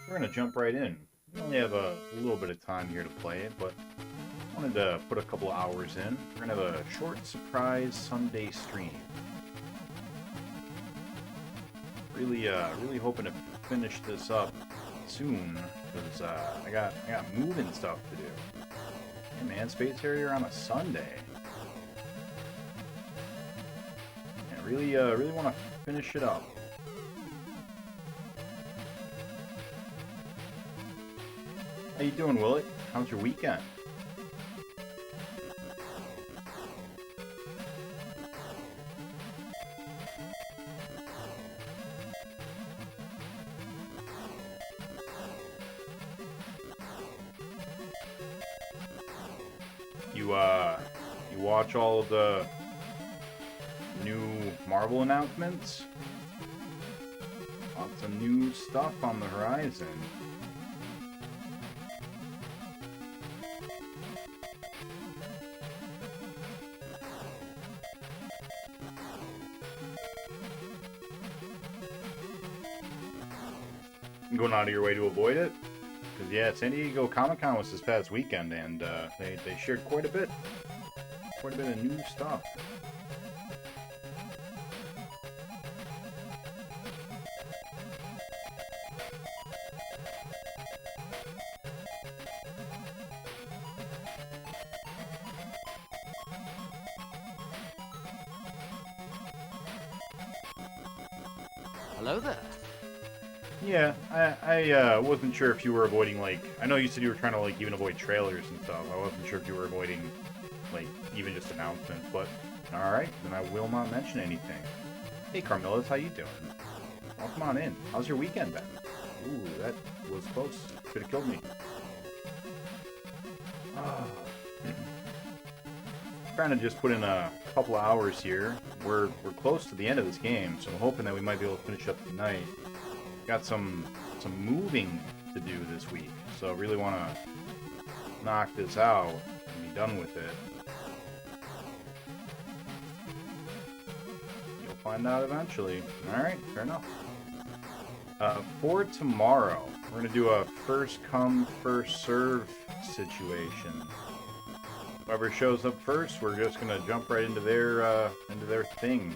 we're gonna jump right in. We only have a little bit of time here to play it, but I wanted to put a couple of hours in. We're gonna have a short surprise Sunday stream. Really hoping to finish this up soon, because I got moving stuff to do. Hey man, Space Harrier on a Sunday. I really want to finish it up. How you doing, Willet? How's your weekend? You watch all of the new Marvel announcements? Lots of new stuff on the horizon. Going out of your way to avoid it? Because, yeah, San Diego Comic-Con was this past weekend, and they shared quite a bit of new stuff. Hello there. Yeah, I wasn't sure if you were avoiding, like, I know you said you were trying to, like, even avoid trailers and stuff. I wasn't sure if you were avoiding, like, even just announcements, but alright, then I will not mention anything. Hey, Carmelas, how you doing? Welcome on in. How's your weekend been? Ooh, that was close. Could have killed me. Trying to just put in a couple of hours here. We're close to the end of this game, so I'm hoping that we might be able to finish up tonight. Got some moving to do this week, so I really want to knock this out and be done with it. You'll find out eventually. Alright, fair enough. For tomorrow, we're going to do a first come, first serve situation. Whoever shows up first, we're just going to jump right into their thing.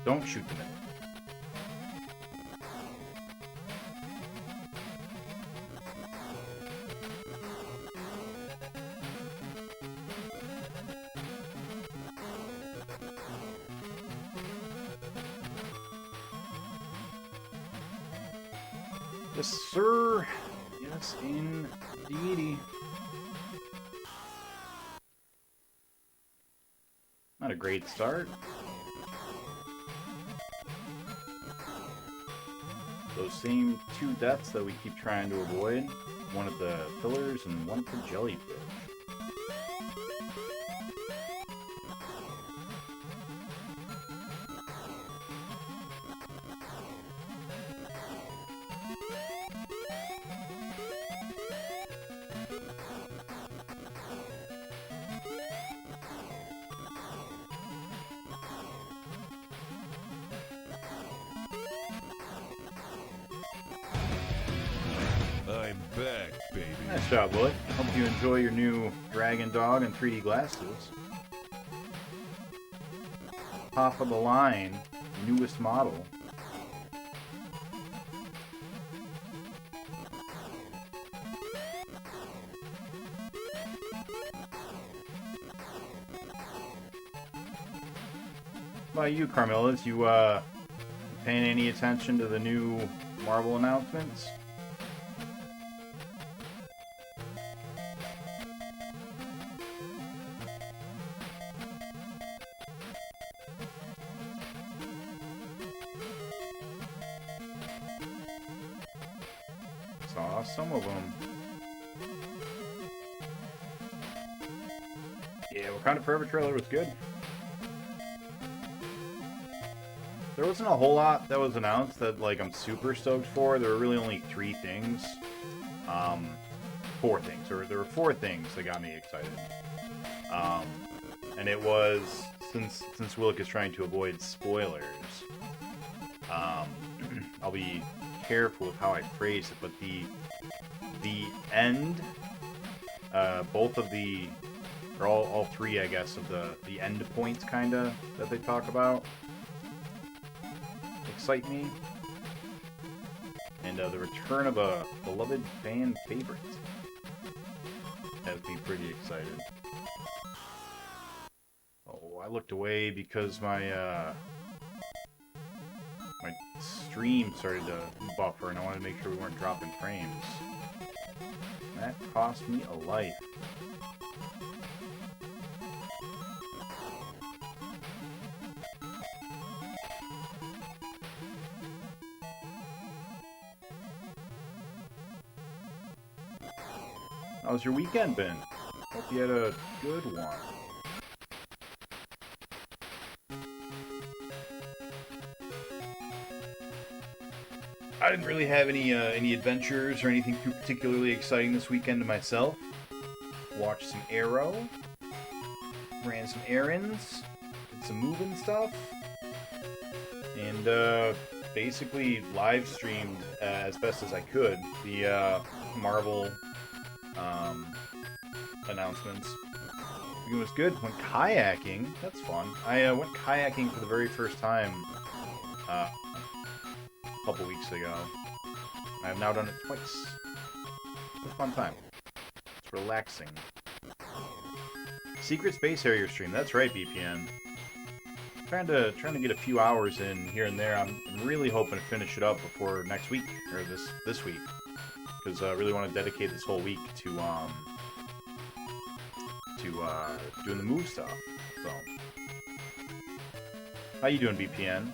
Don't shoot them in. Yes, sir. Yes, indeedy. Not a great start. Those same two deaths that we keep trying to avoid. One at the pillars and one at the jellyfish. I'm back, baby. Nice job, Willie. Hope you enjoy your new Dragon Dog and 3D glasses. Top of the line, newest model. How about you, Carmelas? You paying any attention to the new Marvel announcements? Saw some of them. Yeah, Wakanda Forever trailer was good. there wasn't a whole lot that was announced that, like, I'm super stoked for. There were really only 3 things. 4 things. Or there were 4 things that got me excited. And it was, since Willick is trying to avoid spoilers, I'll be careful with how I phrase it, but the end, both of the, or all 3, I guess, of the end points, kinda, that they talk about, excite me. And the return of a beloved fan favorite has me pretty excited. Oh, I looked away because my my stream started to buffer, and I wanted to make sure we weren't dropping frames. That cost me a life. How's your weekend been? Hope you had a good one. I didn't really have any adventures or anything too particularly exciting this weekend to myself. Watched some Arrow, ran some errands, did some moving stuff, and basically live streamed as best as I could the Marvel announcements. It was good. Went kayaking. That's fun. I went kayaking for the very first time a couple weeks ago. I have now done it twice. It's a fun time. It's relaxing. Secret Space Harrier stream. That's right, BPN. Trying to get a few hours in here and there. I'm really hoping to finish it up before next week, or this week, because I really want to dedicate this whole week to doing the move stuff. So, how you doing, BPN?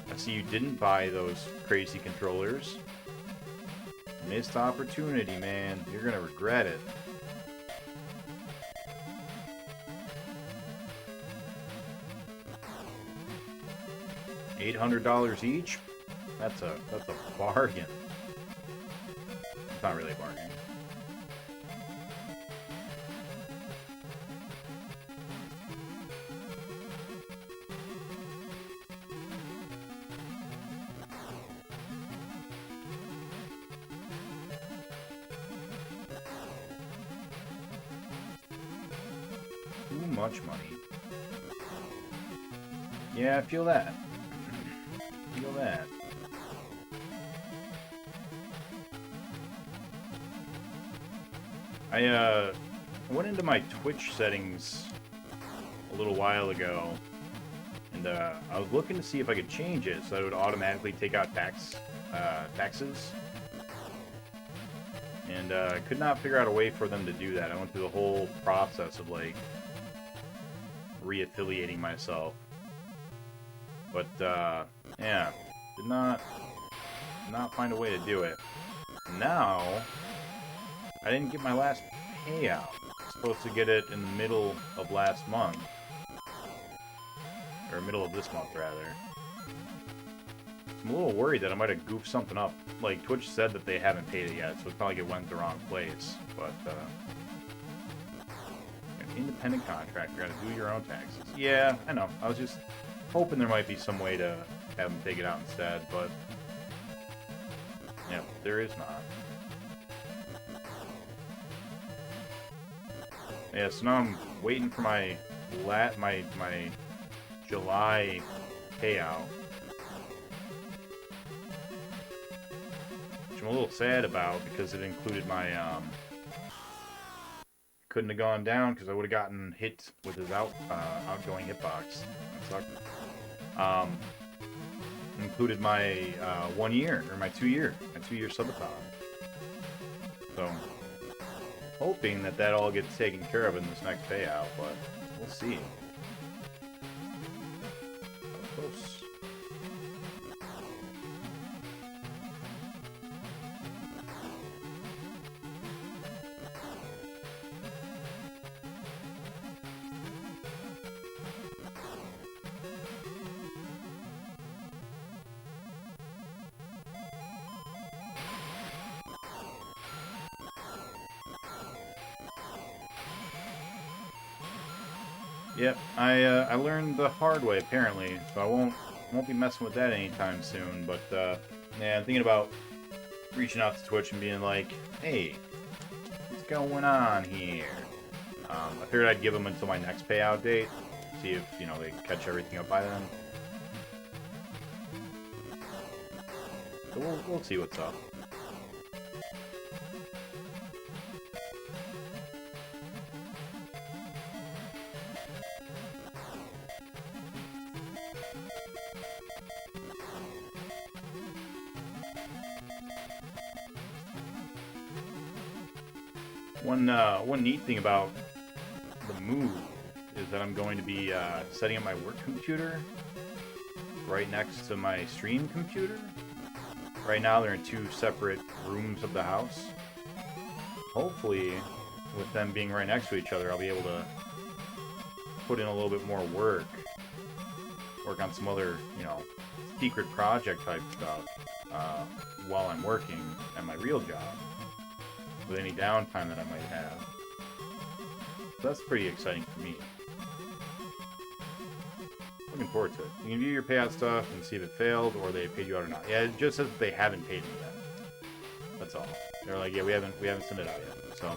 I see you didn't buy those crazy controllers. Missed opportunity, man. You're gonna regret it. $800 each? That's a bargain. It's not really a bargain. Too much money. Yeah, I feel that. Feel that. I went into my Twitch settings a little while ago, and I was looking to see if I could change it so that it would automatically take out taxes. And I could not figure out a way for them to do that. I went through the whole process of, like, re-affiliating myself. But, yeah, did not find a way to do it. Now, I didn't get my last payout. I was supposed to get it in the middle of last month. Or middle of this month, rather. I'm a little worried that I might have goofed something up. Like, Twitch said that they haven't paid it yet, so it's probably it went the wrong place. But, an independent contractor, gotta do your own taxes. Yeah, I know. I was just hoping there might be some way to have them take it out instead, but yeah, there is not. Yeah, so now I'm waiting for my July payout, which I'm a little sad about because it included my couldn't have gone down because I would have gotten hit with his outgoing hitbox. That sucked. Included my 1 year or my 2 year subathon. So hoping that all gets taken care of in this next payout, but we'll see. Close. Yep, I learned the hard way apparently, so I won't be messing with that anytime soon. But yeah, I'm thinking about reaching out to Twitch and being like, hey, what's going on here? I figured I'd give them until my next payout date, see if they catch everything up by then. So we'll see what's up. One neat thing about the move is that I'm going to be setting up my work computer right next to my stream computer. Right now they're in two separate rooms of the house. Hopefully, with them being right next to each other, I'll be able to put in a little bit more work on some other, secret project type stuff while I'm working at my real job, with any downtime that I might have. So that's pretty exciting for me. Looking forward to it. You can view your payout stuff and see if it failed or they paid you out or not. Yeah, it just says they haven't paid me yet. That's all. They're like, yeah, we haven't sent it out yet. So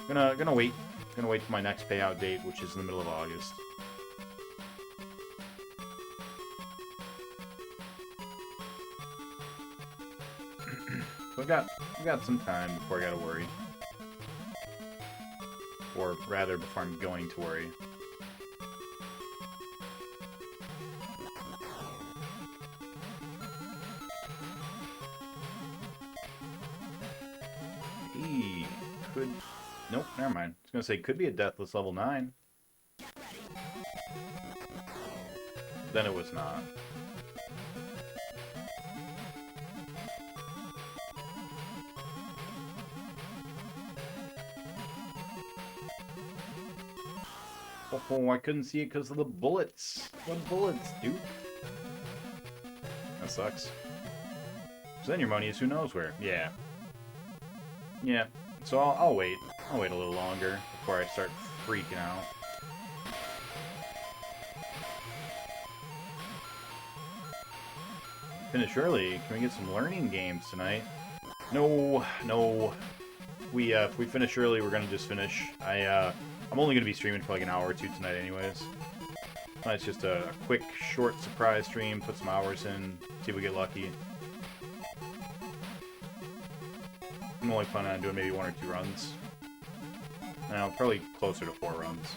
gonna wait. Gonna wait for my next payout date, which is in the middle of August. So we got some time before I gotta worry. Or rather, before I'm going to worry. Could... Nope, never mind. I was gonna say, could be a Deathless level 9. Then it was not. Oh, I couldn't see it because of the bullets. What bullets, dude? That sucks. So then your money is who knows where. Yeah. Yeah. So I'll wait. I'll wait a little longer before I start freaking out. Finish early. Can we get some learning games tonight? No. If we finish early, we're gonna just finish. I'm only gonna be streaming for like an hour or two tonight, anyways. It's just a quick, short surprise stream. Put some hours in. See if we get lucky. I'm only planning on doing maybe 1 or 2 runs. No, probably closer to 4 runs.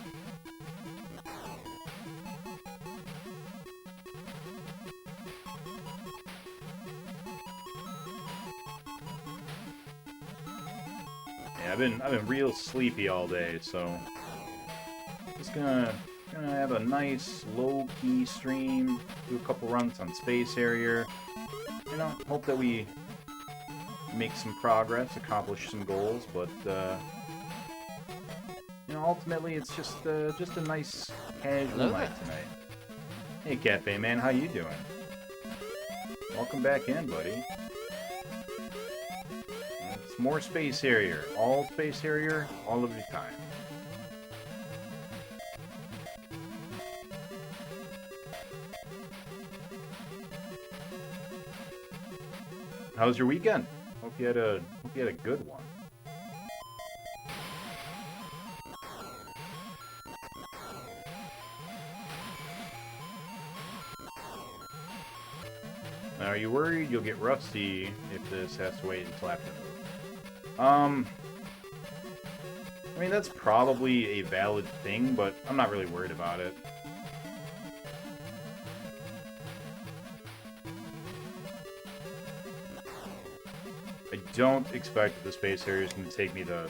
Yeah, I've been real sleepy all day, so just gonna have a nice low-key stream. Do a couple runs on Space Harrier. Hope that we make some progress, accomplish some goals, but ultimately it's just a nice casual night tonight. Hey, Cafe Man, how you doing? Welcome back in, buddy. It's more Space Harrier, all Space Harrier, all of the time. How was your weekend? Hope you had a good one. Now, are you worried you'll get rusty if this has to wait until afternoon? I mean, that's probably a valid thing, but I'm not really worried about it. I don't expect that the Space Harrier is going to take me the,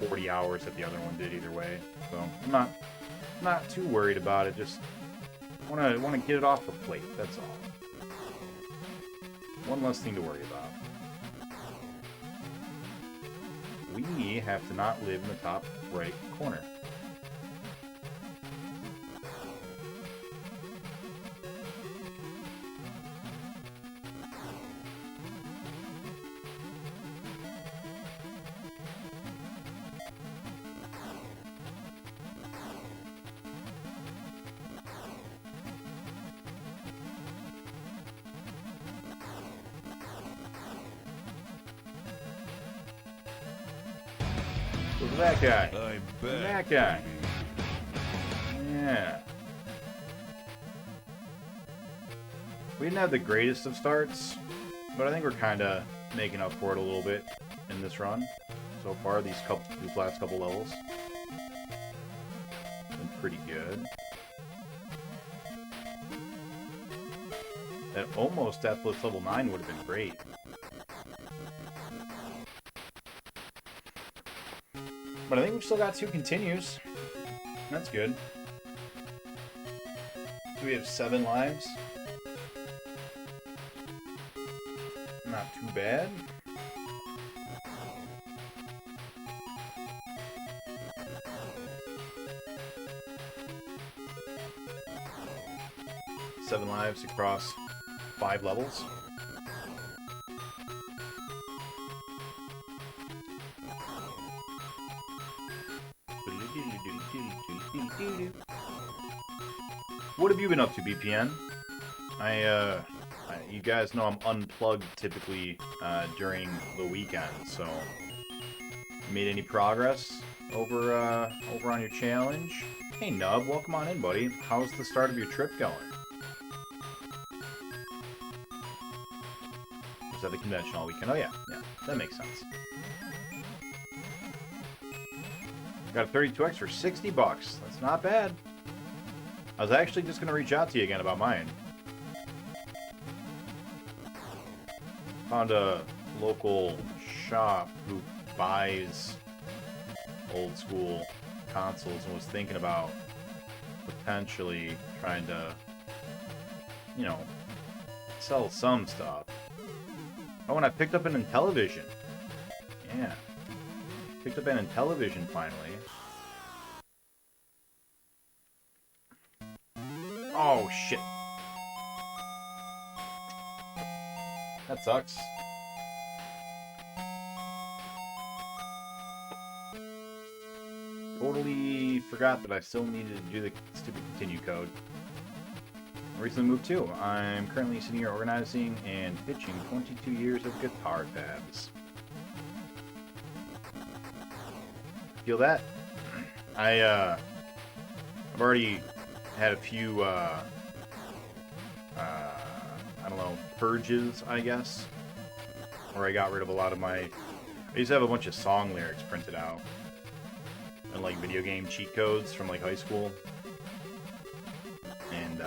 40 hours that the other one did either way. So I'm not too worried about it. Just want to get it off the plate. That's all. One less thing to worry about. We have to not live in the top right corner. That guy. I'm That back, guy. baby. Yeah. We didn't have the greatest of starts, but I think we're kind of making up for it a little bit in this run so far. These last couple levels been pretty good. That almost Death Blitz level 9 would have been great. But I think we've still got 2 continues. That's good. Do we have 7 lives? Not too bad. Seven lives across 5 levels. What have you been up to, BPN? You guys know I'm unplugged typically during the weekend, so made any progress over on your challenge? Hey Nub, welcome on in, buddy. How's the start of your trip going? Was that the convention all weekend? Oh yeah, that makes sense. Got a 32X for 60 bucks. That's not bad. I was actually just gonna reach out to you again about mine. Found a local shop who buys old school consoles and was thinking about potentially trying to, you know, sell some stuff. Oh, and I picked up an Intellivision. Yeah. Picked up an Intellivision finally. Oh, shit. That sucks. Totally forgot that I still needed to do the stupid continue code. I recently moved too. I'm currently sitting here organizing and pitching 22 years of guitar tabs. Feel that? I've already had a few I don't know, purges, I guess, where I got rid of a lot of my... I used to have a bunch of song lyrics printed out and like video game cheat codes from like high school, and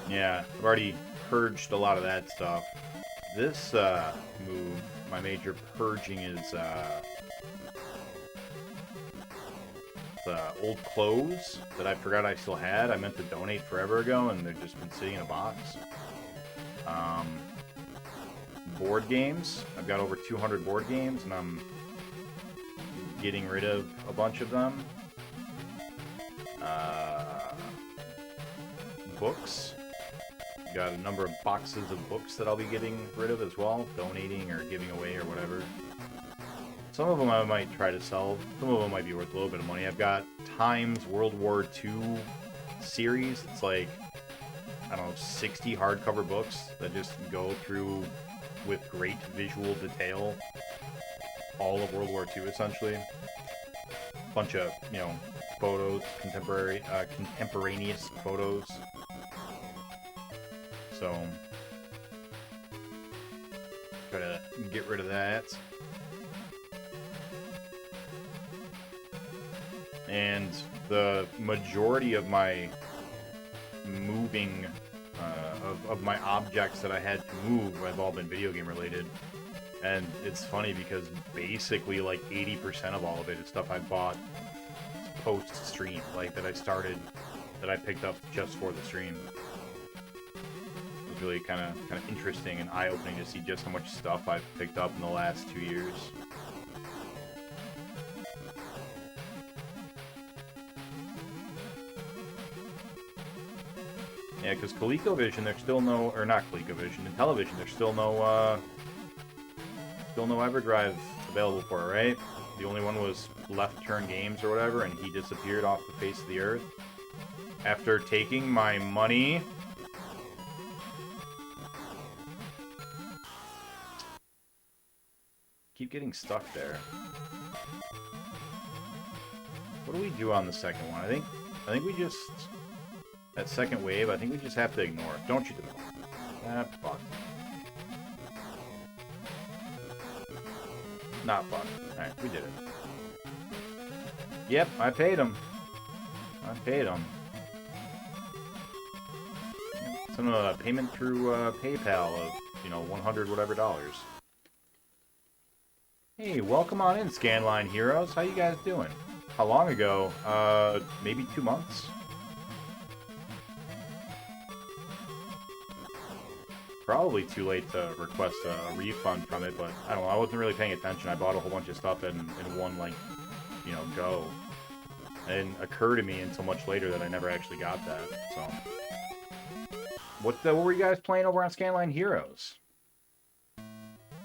yeah, I've already purged a lot of that stuff. This move, my major purging is old clothes that I forgot I still had. I meant to donate forever ago, and they've just been sitting in a box. Board games. I've got over 200 board games, and I'm getting rid of a bunch of them. Books. Got a number of boxes of books that I'll be getting rid of as well, donating or giving away or whatever. Some of them I might try to sell. Some of them might be worth a little bit of money. I've got Times World War II series. It's like, I don't know, 60 hardcover books that just go through with great visual detail all of World War II, essentially. Bunch of, you know, photos, contemporaneous photos. So, try to get rid of that. And the majority of my moving, of my objects that I had to move have all been video game related. And it's funny because basically like 80% of all of it is stuff I bought post-stream, like that I picked up just for the stream. It was really kind of interesting and eye-opening to see just how much stuff I've picked up in the last 2 years. Yeah, because ColecoVision, there's still no, or not ColecoVision, and Intellivision, there's still no EverDrive available for it, right? The only one was Left Turn Games or whatever, and he disappeared off the face of the earth after taking my money. keep getting stuck there. What do we do on the second one? I think we just... That second wave, I think we just have to ignore it. Don't you do it. Ah, fuck. Not fuck. Alright, we did it. Yep, I paid him. I paid him. Some payment through PayPal of, you know, 100 whatever dollars. Hey, welcome on in, Scanline Heroes. How you guys doing? How long ago? Maybe 2 months? Probably too late to request a refund from it, but I don't know. I wasn't really paying attention. I bought a whole bunch of stuff in one, like, you know, go. It didn't occur to me until much later that I never actually got that, so... What were you guys playing over on Scanline Heroes?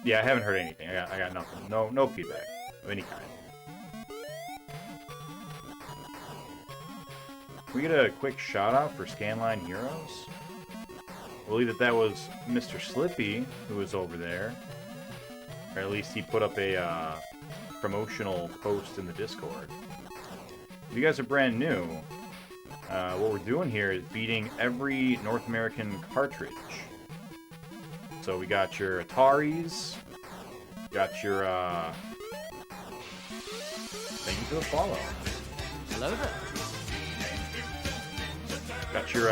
Yeah, I haven't heard anything. I got nothing. No feedback of any kind. Can we get a quick shout out for Scanline Heroes? I believe that was Mr. Slippy who was over there. Or at least he put up a promotional post in the Discord. If you guys are brand new, what we're doing here is beating every North American cartridge. So we got your Ataris, got your, thank you for the follow. Hello there. Got your,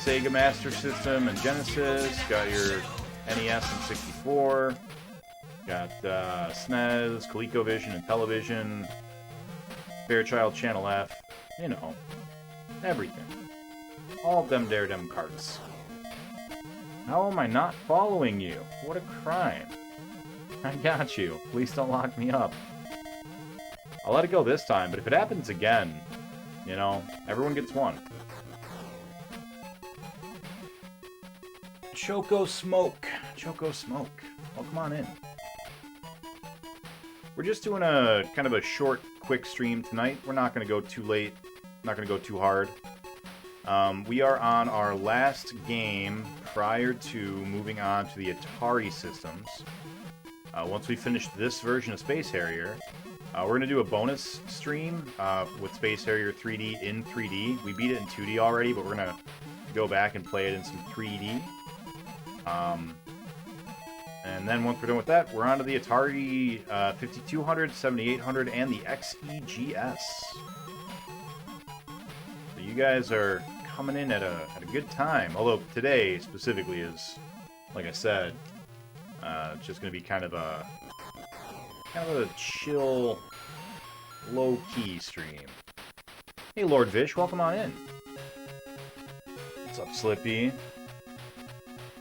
Sega Master System and Genesis, got your NES and 64, got, SNES, ColecoVision and Television, Fairchild Channel F, you know, everything. All of them them carts. How am I not following you? What a crime. I got you. Please don't lock me up. I'll let it go this time, but if it happens again, you know, everyone gets one. Choco Smoke. Choco Smoke. Well, come on in. We're just doing a kind of a short, quick stream tonight. We're not going to go too late. Not going to go too hard. We are on our last game prior to moving on to the Atari systems. Once we finish this version of Space Harrier, we're going to do a bonus stream with Space Harrier 3D in 3D. We beat it in 2D already, but we're going to go back and play it in some 3D. And then once we're done with that, we're on to the Atari 5200, 7800, and the XEGS. So you guys are coming in at a good time. Although today specifically is, like I said, it's just going to be kind of a chill, low-key stream. Hey, Lord Vish, welcome on in. What's up, Slippy?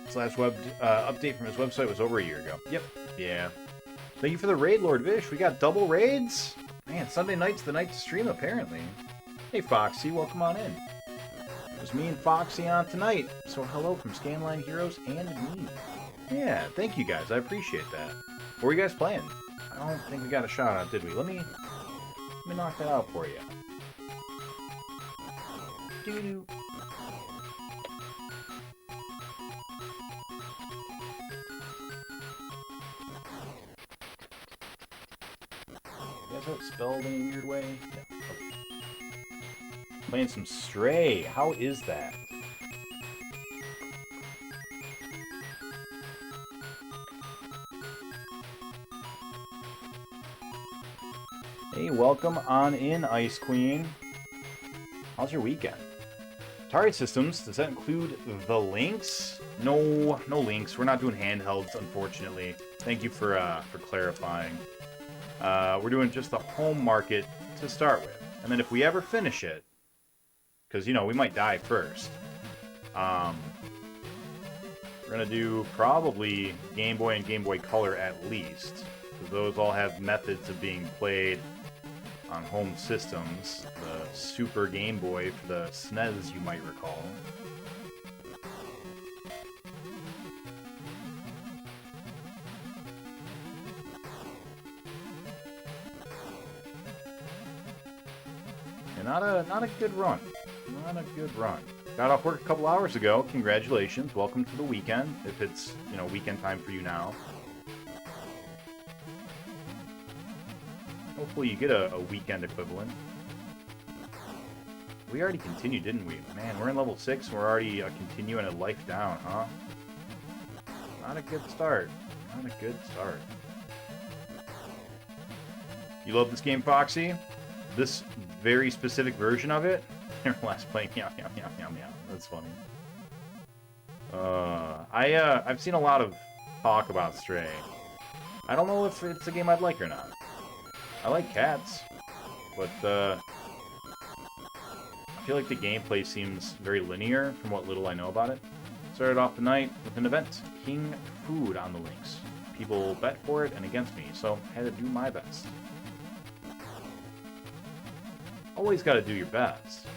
His last web update from his website was over a year ago. Yep. Yeah. Thank you for the raid, Lord Vish. We got double raids? Man, Sunday night's the night to stream, apparently. Hey, Foxy, welcome on in. It was me and Foxy on tonight, so hello from Scanline Heroes and me. Yeah, thank you guys. I appreciate that. What were you guys playing? I don't think we got a shout out, did we? Let me knock that out for you. Doo-doo. Is that spelled in a weird way? Yeah. Okay. Playing some Stray. How is that? Hey, welcome on in, Ice Queen. How's your weekend? Atari Systems, does that include the links? No links. We're not doing handhelds, unfortunately. Thank you for clarifying. We're doing just the home market to start with. And then if we ever finish it, because, you know, we might die first, we're going to do probably Game Boy and Game Boy Color at least. Because those all have methods of being played on home systems. The Super Game Boy for the SNES, you might recall. Not a good run. Not a good run. Got off work a couple hours ago. Congratulations. Welcome to the weekend, if it's, you know, weekend time for you now. Hopefully you get a weekend equivalent. We already continued, didn't we? Man, we're in level 6 and we're already continuing a life down, huh? Not a good start. Not a good start. You love this game, Foxy? This very specific version of it? Last playing meow meow meow meow meow. That's funny. I've seen a lot of talk about Stray. I don't know if it's a game I'd like or not. I like cats, but I feel like the gameplay seems very linear from what little I know about it. Started off the night with an event, King Food on the links. People bet for it and against me, so I had to do my best. Always gotta do your best.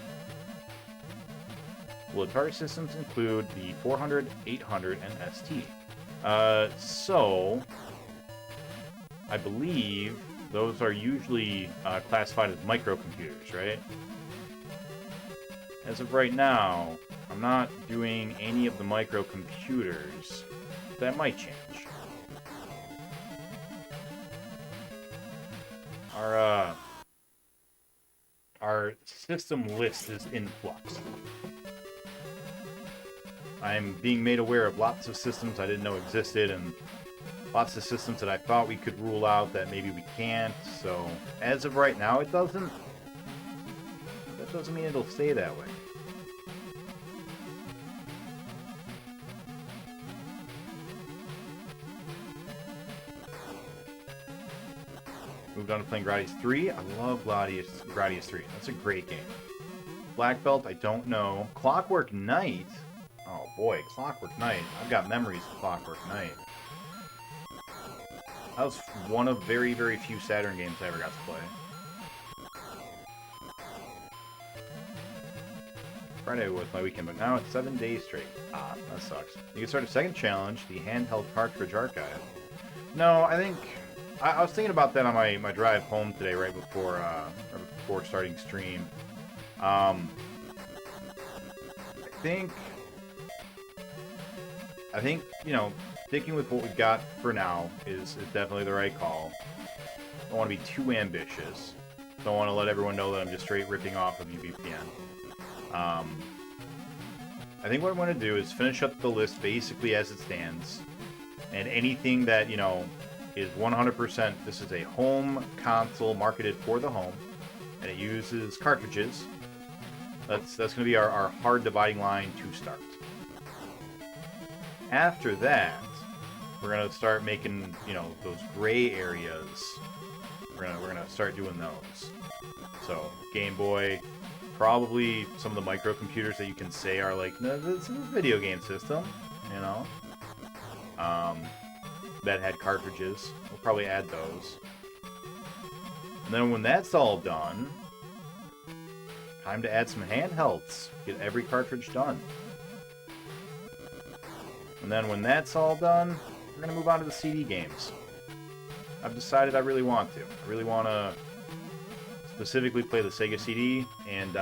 Well, Atari systems include the 400, 800, and ST. So, I believe those are usually classified as microcomputers, right? As of right now, I'm not doing any of the microcomputers. That might change. Our system list is in flux. I'm being made aware of lots of systems I didn't know existed, and lots of systems that I thought we could rule out that maybe we can't. So, as of right now, it doesn't. That doesn't mean it'll stay that way. Moved on to playing Gradius 3. I love Gradius 3. That's a great game. Black Belt, I don't know. Clockwork Knight. Oh boy, Clockwork Knight. I've got memories of Clockwork Knight. That was one of very, very few Saturn games I ever got to play. Friday was my weekend, but now it's 7 days straight. Ah, that sucks. You can start a second challenge, the handheld cartridge archive. No, I think... I was thinking about that on my drive home today, right before starting stream. I think, you know, sticking with what we got for now is definitely the right call. Don't want to be too ambitious. Don't want to let everyone know that I'm just straight ripping off of UVPN. I think what I'm going to do is finish up the list basically as it stands. And anything that, you know, is 100%, this is a home console marketed for the home, and it uses cartridges. That's going to be our hard dividing line to start. After that, we're going to start making, you know, those gray areas. We're gonna start doing those. So, Game Boy, probably some of the microcomputers that you can say are like, no, this is a video game system, you know? That had cartridges. We'll probably add those. And then when that's all done, time to add some handhelds. Get every cartridge done. And then when that's all done, we're going to move on to the CD games. I've decided I really want to. I really want to specifically play the Sega CD and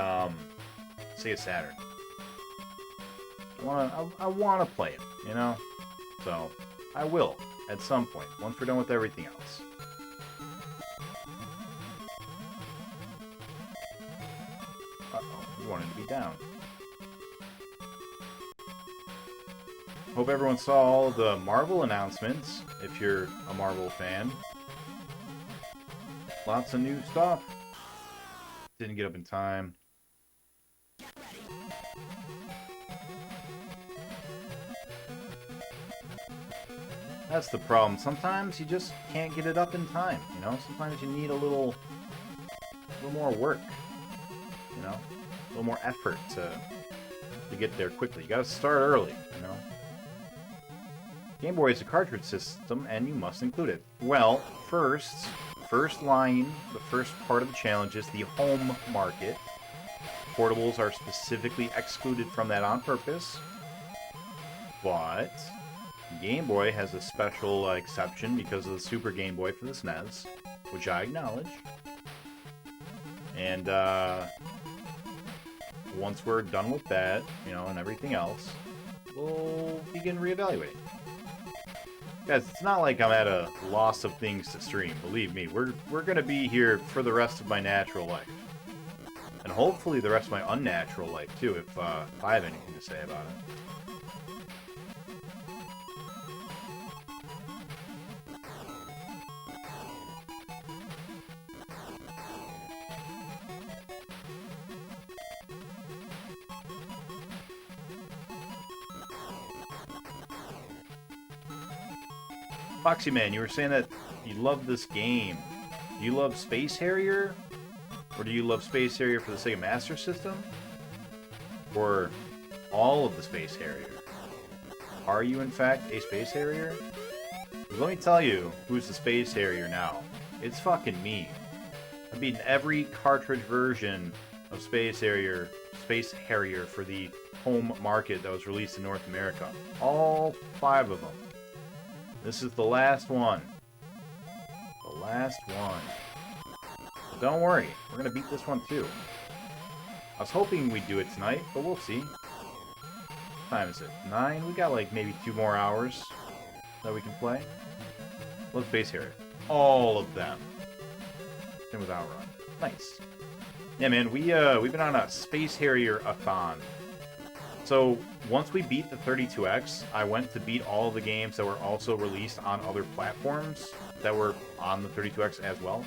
Sega Saturn. I want to play it, you know? So, I will. At some point, once we're done with everything else. Uh-oh, we wanted to be down. Hope everyone saw all the Marvel announcements, if you're a Marvel fan. Lots of new stuff. Didn't get up in time. That's the problem. Sometimes you just can't get it up in time, you know? Sometimes you need a little more work, you know? A little more effort to get there quickly. You gotta start early, you know? Game Boy is a cartridge system, and you must include it. Well, first line, the first part of the challenge is the home market. Portables are specifically excluded from that on purpose, but Game Boy has a special exception because of the Super Game Boy for the SNES, which I acknowledge. And once we're done with that, you know, and everything else, we'll begin reevaluating. Guys, it's not like I'm at a loss of things to stream. Believe me, we're gonna be here for the rest of my natural life. And hopefully the rest of my unnatural life, too, if I have anything to say about it. Foxy Man, you were saying that you love this game. Do you love Space Harrier? Or do you love Space Harrier for the Sega Master System? Or all of the Space Harrier? Are you, in fact, a Space Harrier? Because let me tell you who's the Space Harrier now. It's fucking me. I've beaten every cartridge version of Space Harrier for the home market that was released in North America. All 5 of them. This is the last one. The last one. But don't worry, we're gonna beat this one too. I was hoping we'd do it tonight, but we'll see. What time is it? 9? We got like maybe 2 more hours that we can play. Let's base here. All of them. And without run. Nice. Yeah, man, we've been on a Space Harrier-a-thon. So, once we beat the 32X, I went to beat all the games that were also released on other platforms that were on the 32X as well.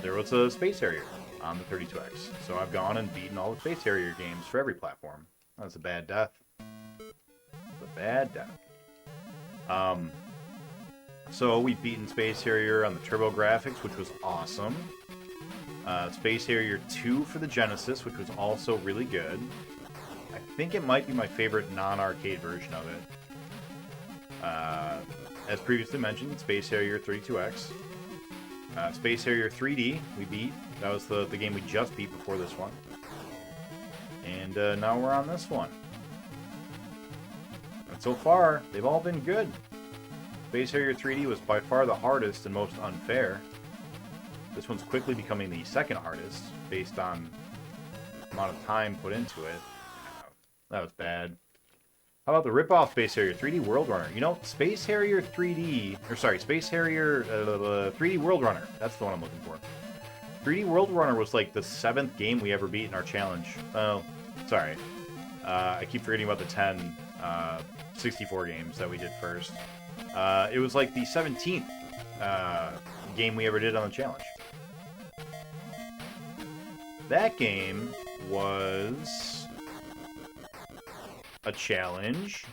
There was a Space Harrier on the 32X. So I've gone and beaten all the Space Harrier games for every platform. That's a bad death. That's a bad death. So we've beaten Space Harrier on the TurboGrafx, which was awesome. Space Harrier 2 for the Genesis, which was also really good. I think it might be my favorite non-arcade version of it. As previously mentioned, Space Harrier 32X. Space Harrier 3D, we beat. That was the game we just beat before this one. And now we're on this one. And so far, they've all been good. Space Harrier 3D was by far the hardest and most unfair. This one's quickly becoming the second hardest, based on the amount of time put into it. That was bad. How about the rip-off Space Harrier 3D World Runner? You know, Space Harrier 3D... Or sorry, Space Harrier 3D World Runner. That's the one I'm looking for. 3D World Runner was like the 7th game we ever beat in our challenge. Oh, sorry. I keep forgetting about the 10 64 games that we did first. It was like the 17th game we ever did on the challenge. That game was a challenge.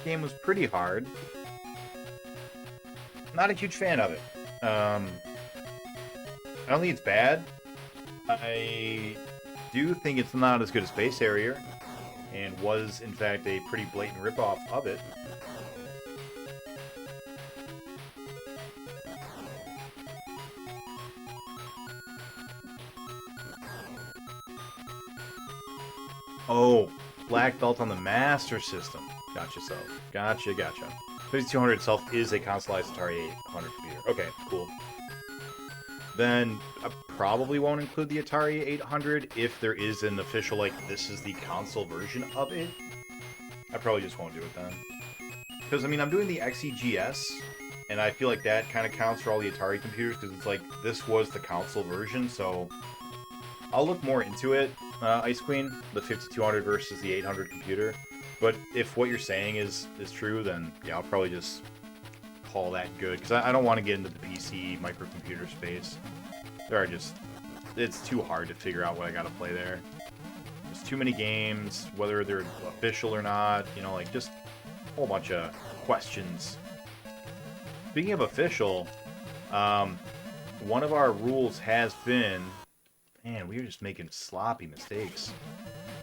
Game was pretty hard. Not a huge fan of it. I don't think it's bad. I do think it's not as good as Space Harrier, and was in fact a pretty blatant ripoff of it. Oh, black belt on the Master System. Gotcha, so. Gotcha. 5200 itself is a consoleized Atari 800 computer. Okay, cool. Then I probably won't include the Atari 800 if there is an official, like, this is the console version of it. I probably just won't do it then. Because, I mean, I'm doing the XEGS, and I feel like that kind of counts for all the Atari computers, because it's like, this was the console version, so I'll look more into it. Ice Queen, the 5200 versus the 800 computer. But if what you're saying is true, then yeah, I'll probably just call that good. Because I don't want to get into the PC microcomputer space. There are just... It's too hard to figure out what I gotta play there. There's too many games, whether they're official or not. You know, like, just a whole bunch of questions. Speaking of official, one of our rules has been... Man, we are just making sloppy mistakes.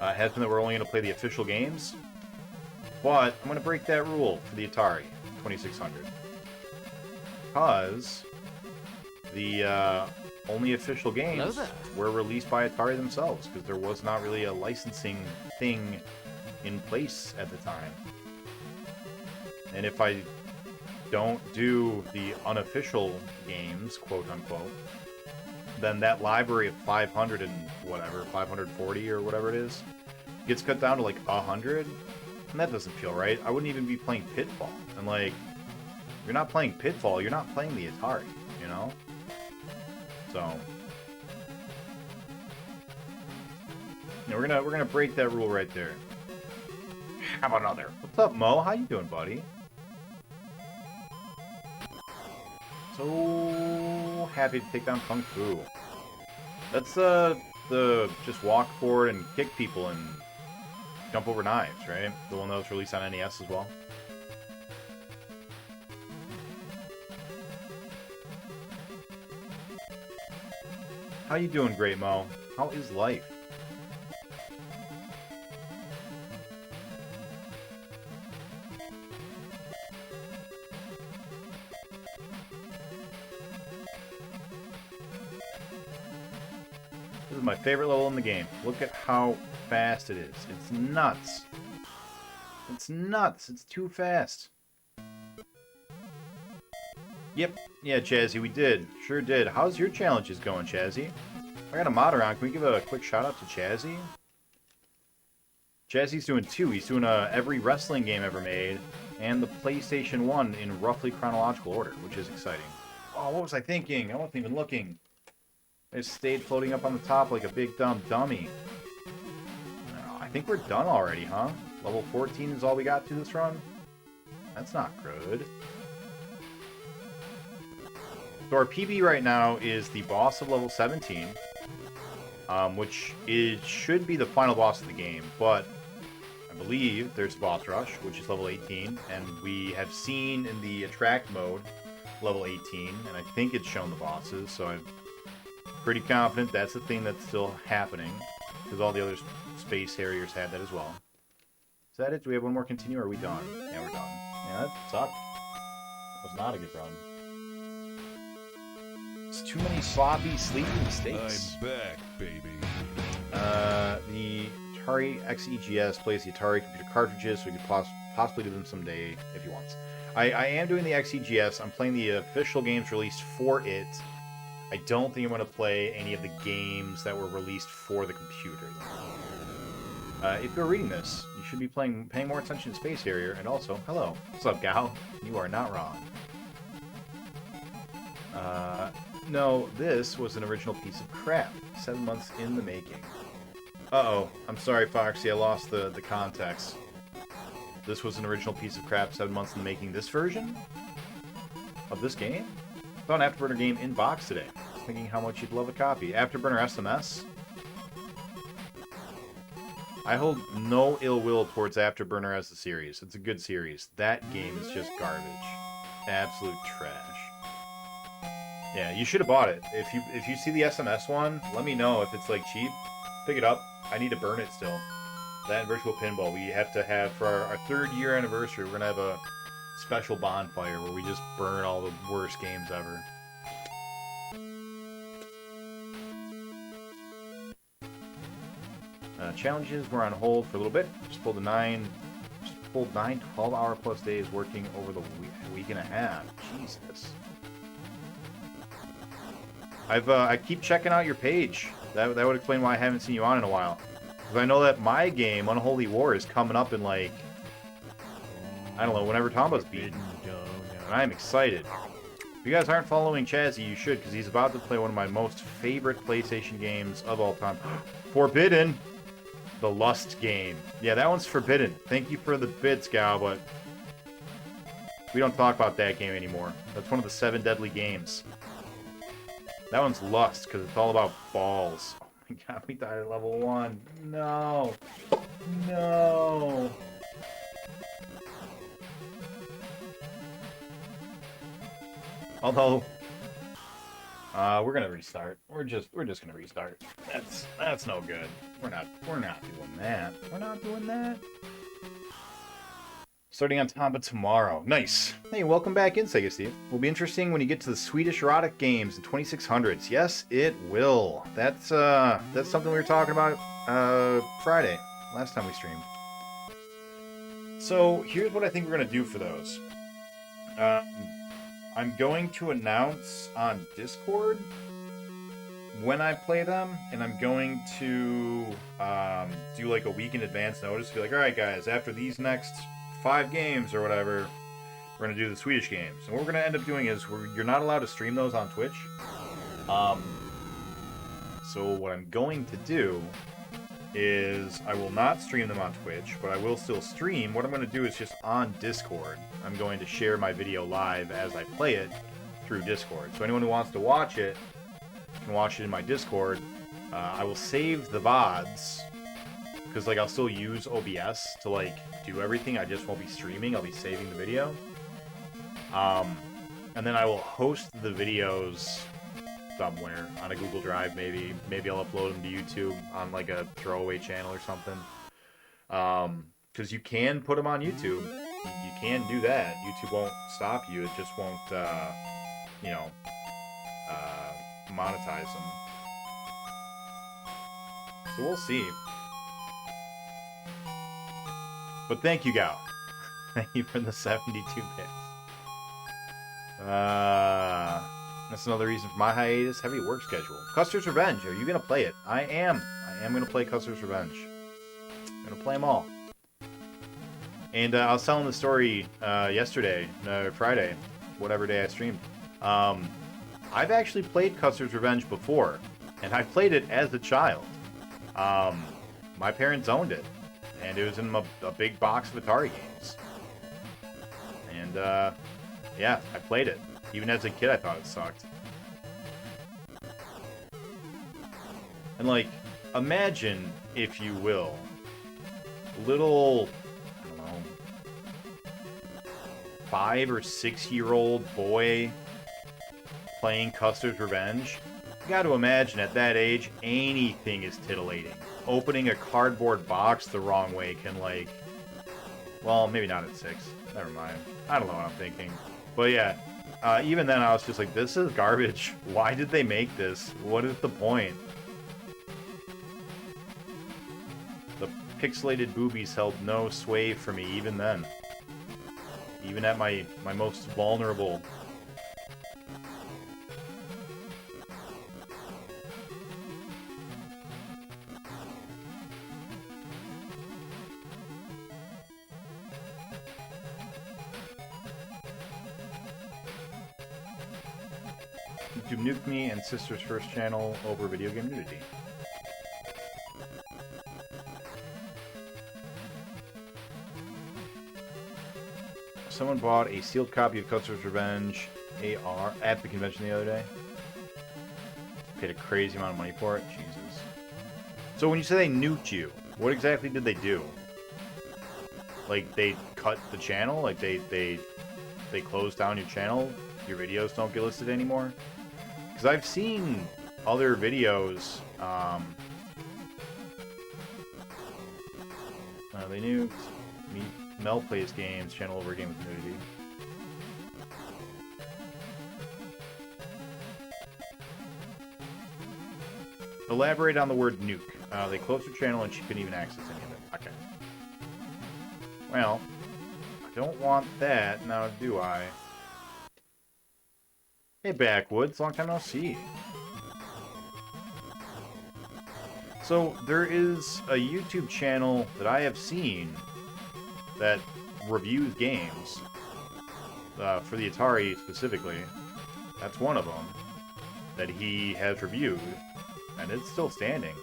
Has been that we're only going to play the official games. But I'm going to break that rule for the Atari 2600. Because the only official games were released by Atari themselves. Because there was not really a licensing thing in place at the time. And if I don't do the unofficial games, quote-unquote, then that library of 500 and whatever, 540 or whatever it is, gets cut down to like 100. And that doesn't feel right. I wouldn't even be playing Pitfall. And, like, you're not playing Pitfall, you're not playing the Atari, you know? So... yeah, we're gonna break that rule right there. Have another. What's up, Mo? How you doing, buddy? So happy to take down Kung Fu. That's the just walk forward and kick people and jump over knives, right? The one that was released on NES as well. How you doing, Great Mo? How is life? This is my favorite level in the game. Look at how fast it is. It's nuts. It's nuts. It's too fast. Yep. Yeah, Chazzy, we did. Sure did. How's your challenges going, Chazzy? I got a mod around. Can we give a quick shout out to Chazzy? Chazzy's doing 2. He's doing every wrestling game ever made and the PlayStation 1 in roughly chronological order, which is exciting. Oh, what was I thinking? I wasn't even looking. I just stayed floating up on the top like a big dumb dummy. I think we're done already, huh? Level 14 is all we got to this run? That's not good. So our PB right now is the boss of level 17, which should be the final boss of the game, but I believe there's a boss rush, which is level 18, and we have seen in the attract mode level 18, and I think it's shown the bosses, so I'm pretty confident that's the thing that's still happening, because all the other Space Harriers had that as well. Is that it? Do we have one more continue, or are we done? Yeah, we're done. Yeah, that sucked. That was not a good run. It's too many sloppy, sleepy mistakes. I'm back, baby. The Atari XEGS plays the Atari computer cartridges, so we could possibly do them someday if he wants. I am doing the XEGS. I'm playing the official games released for it. I don't think I'm going to play any of the games that were released for the computer. If you're reading this, you should be paying more attention to Space Harrier, and also, hello. What's up, Gal? You are not wrong. No, this was an original piece of crap. 7 months in the making. Uh-oh. I'm sorry, Foxy. I lost the context. This was an original piece of crap. 7 months in the making. This version? Of this game? I found an Afterburner game in box today. I was thinking how much you'd love a copy. Afterburner SMS? I hold no ill will towards Afterburner as a series. It's a good series. That game is just garbage. Absolute trash. Yeah, you should have bought it. If you see the SMS one, let me know if it's like cheap. Pick it up. I need to burn it still. That and Virtual Pinball. We have to have, for our 3rd year anniversary, we're going to have a special bonfire where we just burn all the worst games ever. Challenges were on hold for a little bit. Just pulled 9 12-hour plus days working over the week and a half. Jesus. I keep checking out your page. That would explain why I haven't seen you on in a while. Because I know that my game, Unholy War, is coming up in, like, I don't know, whenever Tomba's beaten. And I'm excited. If you guys aren't following Chazzy, you should, because he's about to play one of my most favorite PlayStation games of all time. Forbidden! The Lust game. Yeah, that one's forbidden. Thank you for the bits, Gal, but we don't talk about that game anymore. That's one of the 7 deadly games. That one's Lust, because it's all about balls. Oh my god, we died at level 1. No. No. Although, we're gonna restart. We're just gonna restart. That's no good. We're not doing that. We're not doing that. Starting on Tomba tomorrow. Nice. Hey, welcome back in, Sega Steve. Will be interesting when you get to the Swedish erotic games in 2600s. Yes, it will. That's something we were talking about Friday, last time we streamed. So here's what I think we're gonna do for those. I'm going to announce on Discord when I play them, and I'm going to do like a week in advance notice. Be like, all right, guys, after these next 5 games or whatever, we're gonna do the Swedish games. And what we're gonna end up doing is you're not allowed to stream those on Twitch. So what I'm going to do is I will not stream them on Twitch, but I will still stream. What I'm going to do is just on Discord, I'm going to share my video live as I play it through Discord. So anyone who wants to watch it can watch it in my Discord. I will save the VODs, because like I'll still use OBS to like do everything. I just won't be streaming. I'll be saving the video. And then I will host the videos somewhere on a Google Drive, maybe. Maybe I'll upload them to YouTube on like a throwaway channel or something. Because you can put them on YouTube. You can do that. YouTube won't stop you. It just won't, you know, monetize them. So we'll see. But thank you, Gao. Thank you for the 72 bits. That's another reason for my hiatus. Heavy work schedule. Custer's Revenge. Are you going to play it? I am. I am going to play Custer's Revenge. I'm going to play them all. And I was telling the story yesterday, Friday, whatever day I streamed. I've actually played Custer's Revenge before. And I played it as a child. My parents owned it. And it was in a big box of Atari games. And, yeah, I played it. Even as a kid, I thought it sucked. And, like, imagine, if you will, little, I don't know, 5 or 6-year-old boy playing Custer's Revenge. You gotta imagine, at that age, anything is titillating. Opening a cardboard box the wrong way can, like... Well, maybe not at 6. Never mind. I don't know what I'm thinking. But yeah, even then I was just like, this is garbage. Why did they make this? What is the point? The pixelated boobies held no sway for me even then. Even at my most vulnerable. YouTube nuked me and sister's first channel over video game nudity. Someone bought a sealed copy of Custer's Revenge AR at the convention the other day. Paid a crazy amount of money for it. Jesus. So when you say they nuked you, what exactly did they do? Like, they cut the channel? Like, they closed down your channel? Your videos don't get listed anymore? Because I've seen other videos, they nuked Mel Plays Games, channel over game with nudity. Elaborate on the word nuke. They closed her channel and she couldn't even access any of it. Okay. Well, I don't want that, now do I? Hey, Backwoods, long time no see. So, there is a YouTube channel that I have seen that reviews games, for the Atari specifically. That's one of them that he has reviewed, and it's still standing.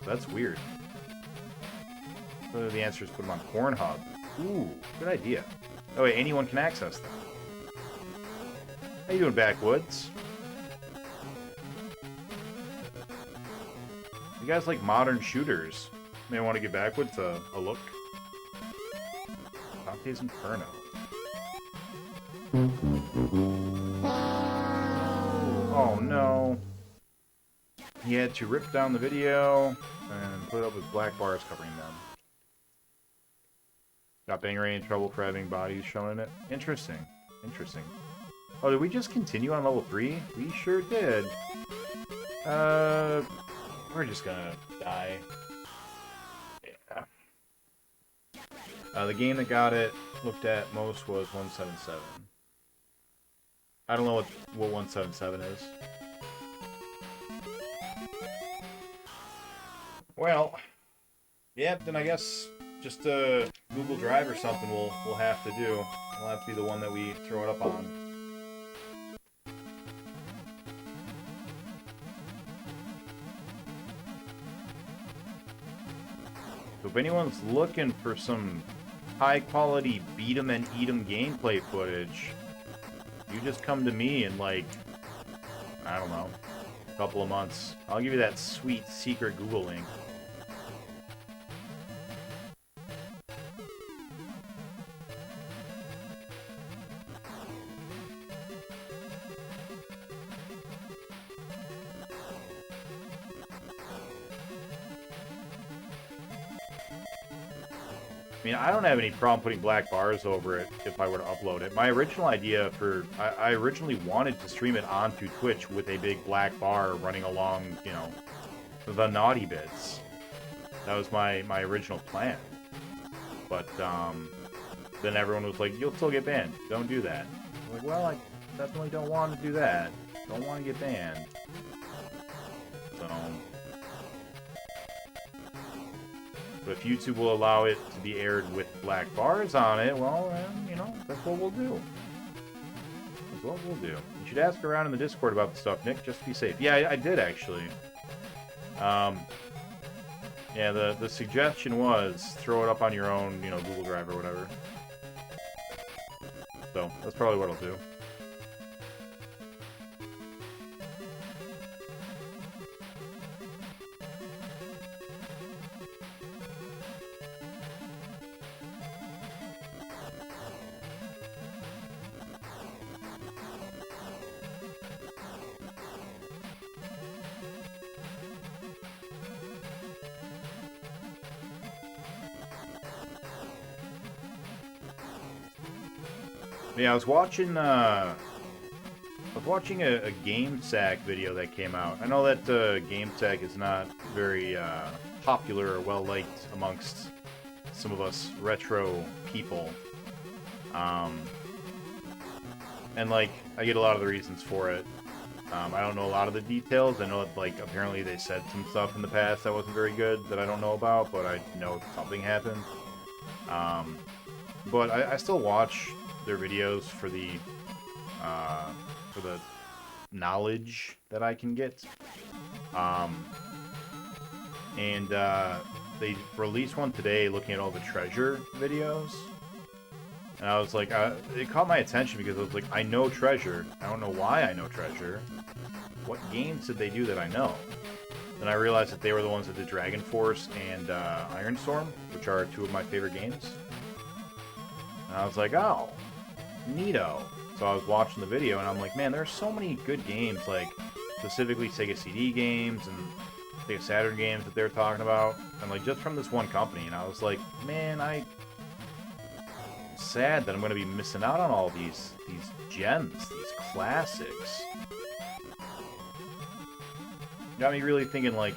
So that's weird. So the answer is put them on Pornhub. Ooh, good idea. Oh wait, anyone can access them. How you doing, Backwoods? You guys like modern shooters. May want to give Backwoods a look. Dante's Inferno. Oh no. He had to rip down the video and put it up with black bars covering them. Got Bangeray in trouble for having bodies shown in it. Interesting. Interesting. Oh, did we just continue on level 3? We sure did. We're just gonna die. Yeah. The game that got it looked at most was 177. I don't know what 177 is. Well, yeah, then I guess just Google Drive or something we'll have to do. It'll have to be the one that we throw it up on. So if anyone's looking for some high-quality beat 'em and eat 'em gameplay footage, you just come to me in, like, I don't know, a couple of months. I'll give you that sweet secret Google link. I mean, I don't have any problem putting black bars over it if I were to upload it. My original idea for... I originally wanted to stream it onto Twitch with a big black bar running along, you know, the naughty bits. That was my original plan. But, then everyone was like, you'll still get banned. Don't do that. I'm like, well, I definitely don't want to do that. Don't want to get banned. So... But if YouTube will allow it to be aired with black bars on it, well, then, you know, that's what we'll do. That's what we'll do. You should ask around in the Discord about the stuff, Nick, just to be safe. Yeah, I did, actually. Yeah, the suggestion was throw it up on your own, you know, Google Drive or whatever. So, that's probably what I'll do. Yeah, I was watching a GameSack video that came out. I know that GameSack is not very popular or well-liked amongst some of us retro people. And, like, I get a lot of the reasons for it. I don't know a lot of the details. I know that, like, apparently they said some stuff in the past that wasn't very good that I don't know about, but I know something happened. But I still watch their videos for the knowledge that I can get. And they released one today looking at all the treasure videos. And I was like, it caught my attention because I was like, I know treasure. I don't know why I know treasure. What games did they do that I know? Then I realized that they were the ones that did Dragon Force and Iron Storm, which are two of my favorite games. And I was like, oh, neato. So I was watching the video and I'm like, man, there's so many good games, like specifically Sega CD games and Sega Saturn games that they're talking about, and like just from this one company. And I was like, man, I'm sad that I'm going to be missing out on all these gems, these classics. Got me really thinking, like,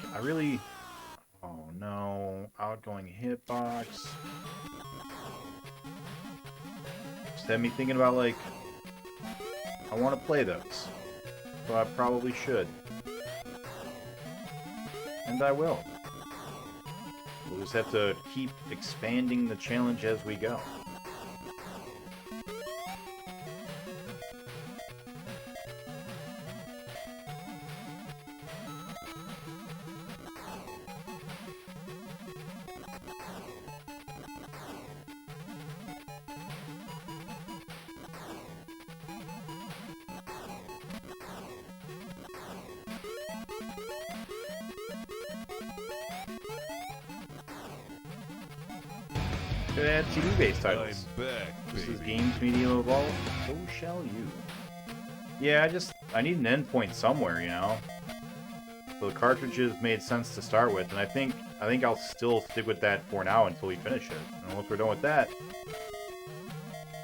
oh no, outgoing hitbox. Just had me thinking about, like, I want to play those. So I probably should. And I will. We'll just have to keep expanding the challenge as we go. Should add CD-based titles. I'm back, This is baby. Games Media Evolved. So shall you. Yeah, I need an endpoint somewhere, you know? So the cartridges made sense to start with, and I think I'll still stick with that for now until we finish it. And once we're done with that,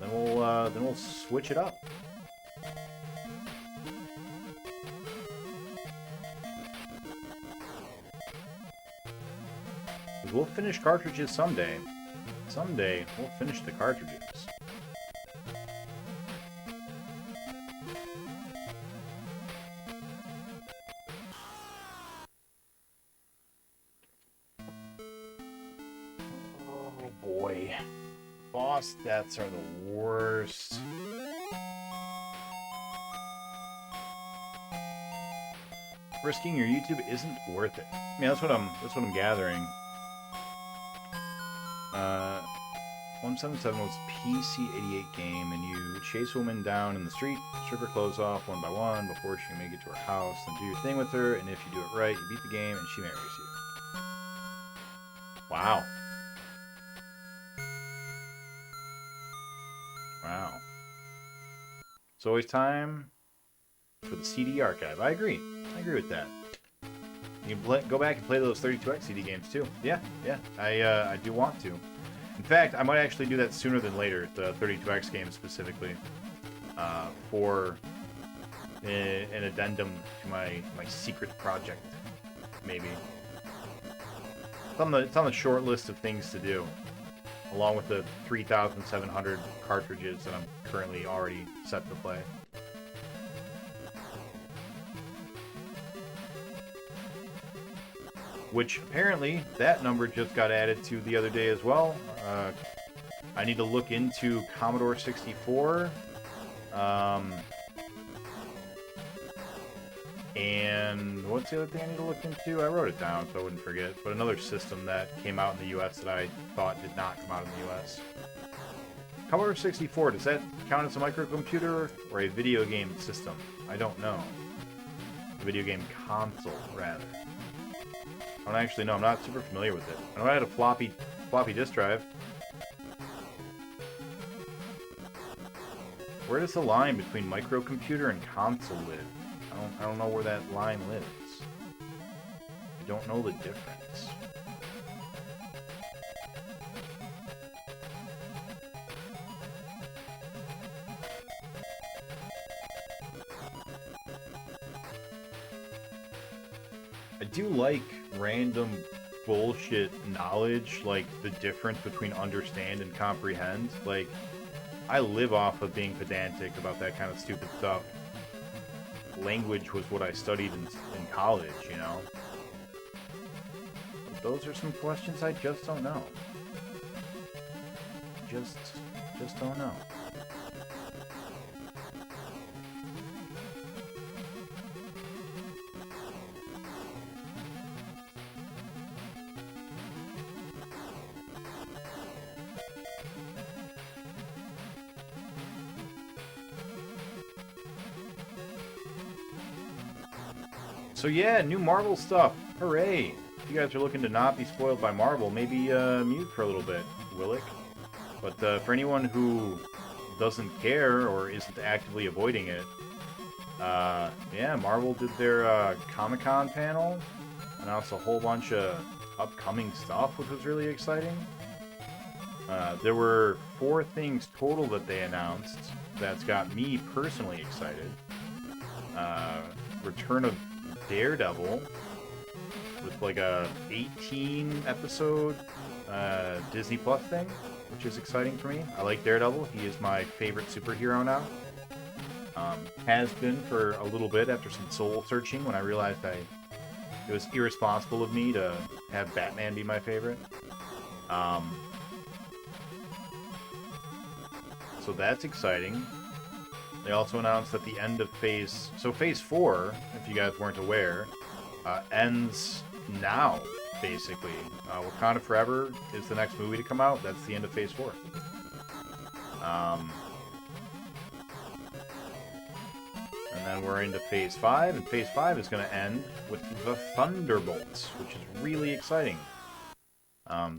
then we'll switch it up. We'll finish cartridges someday. Someday, we'll finish the cartridges. boy. Boss deaths are the worst. Risking your YouTube isn't worth it. I mean, that's what I'm gathering. 177 was a PC-88 game, and you chase a woman down in the street, strip her clothes off one by one before she can make it to her house, then do your thing with her, and if you do it right, you beat the game, and she marries you. Wow. Wow. It's always time for the CD archive. I agree. I agree with that. You can go back and play those 32X CD games too. Yeah. I do want to. In fact, I might actually do that sooner than later, the 32X games specifically, for an addendum to my secret project, maybe. It's on the short list of things to do, along with the 3,700 cartridges that I'm currently already set to play. Which apparently that number just got added to the other day as well. I need to look into Commodore 64. And what's the other thing I need to look into? I wrote it down so I wouldn't forget. But another system that came out in the US that I thought did not come out in the US. Commodore 64, does that count as a microcomputer or a video game system? I don't know. A video game console, rather. I don't actually know. I'm not super familiar with it. I know I had a floppy disk drive. Where does the line between microcomputer and console live? I don't know where that line lives. I don't know the difference. I do like random bullshit knowledge, like the difference between understand and comprehend. Like, I live off of being pedantic about that kind of stupid stuff. Language was what I studied in college, you know? But those are some questions I just don't know. Just don't know. So yeah, new Marvel stuff. Hooray! If you guys are looking to not be spoiled by Marvel, maybe mute for a little bit, Willick. But for anyone who doesn't care or isn't actively avoiding it, yeah, Marvel did their Comic-Con panel, announced a whole bunch of upcoming stuff, which was really exciting. There were 4 things total that they announced that's got me personally excited. Return of Daredevil with like a 18 episode Disney Plus thing, which is exciting for me. I like Daredevil. He is my favorite superhero now. Has been for a little bit after some soul searching when I realized it was irresponsible of me to have Batman be my favorite. So that's exciting. They also announced at the end of Phase 4, if you guys weren't aware, ends now, basically. Wakanda Forever is the next movie to come out. That's the end of Phase 4. And then we're into Phase 5, and Phase 5 is going to end with the Thunderbolts, which is really exciting.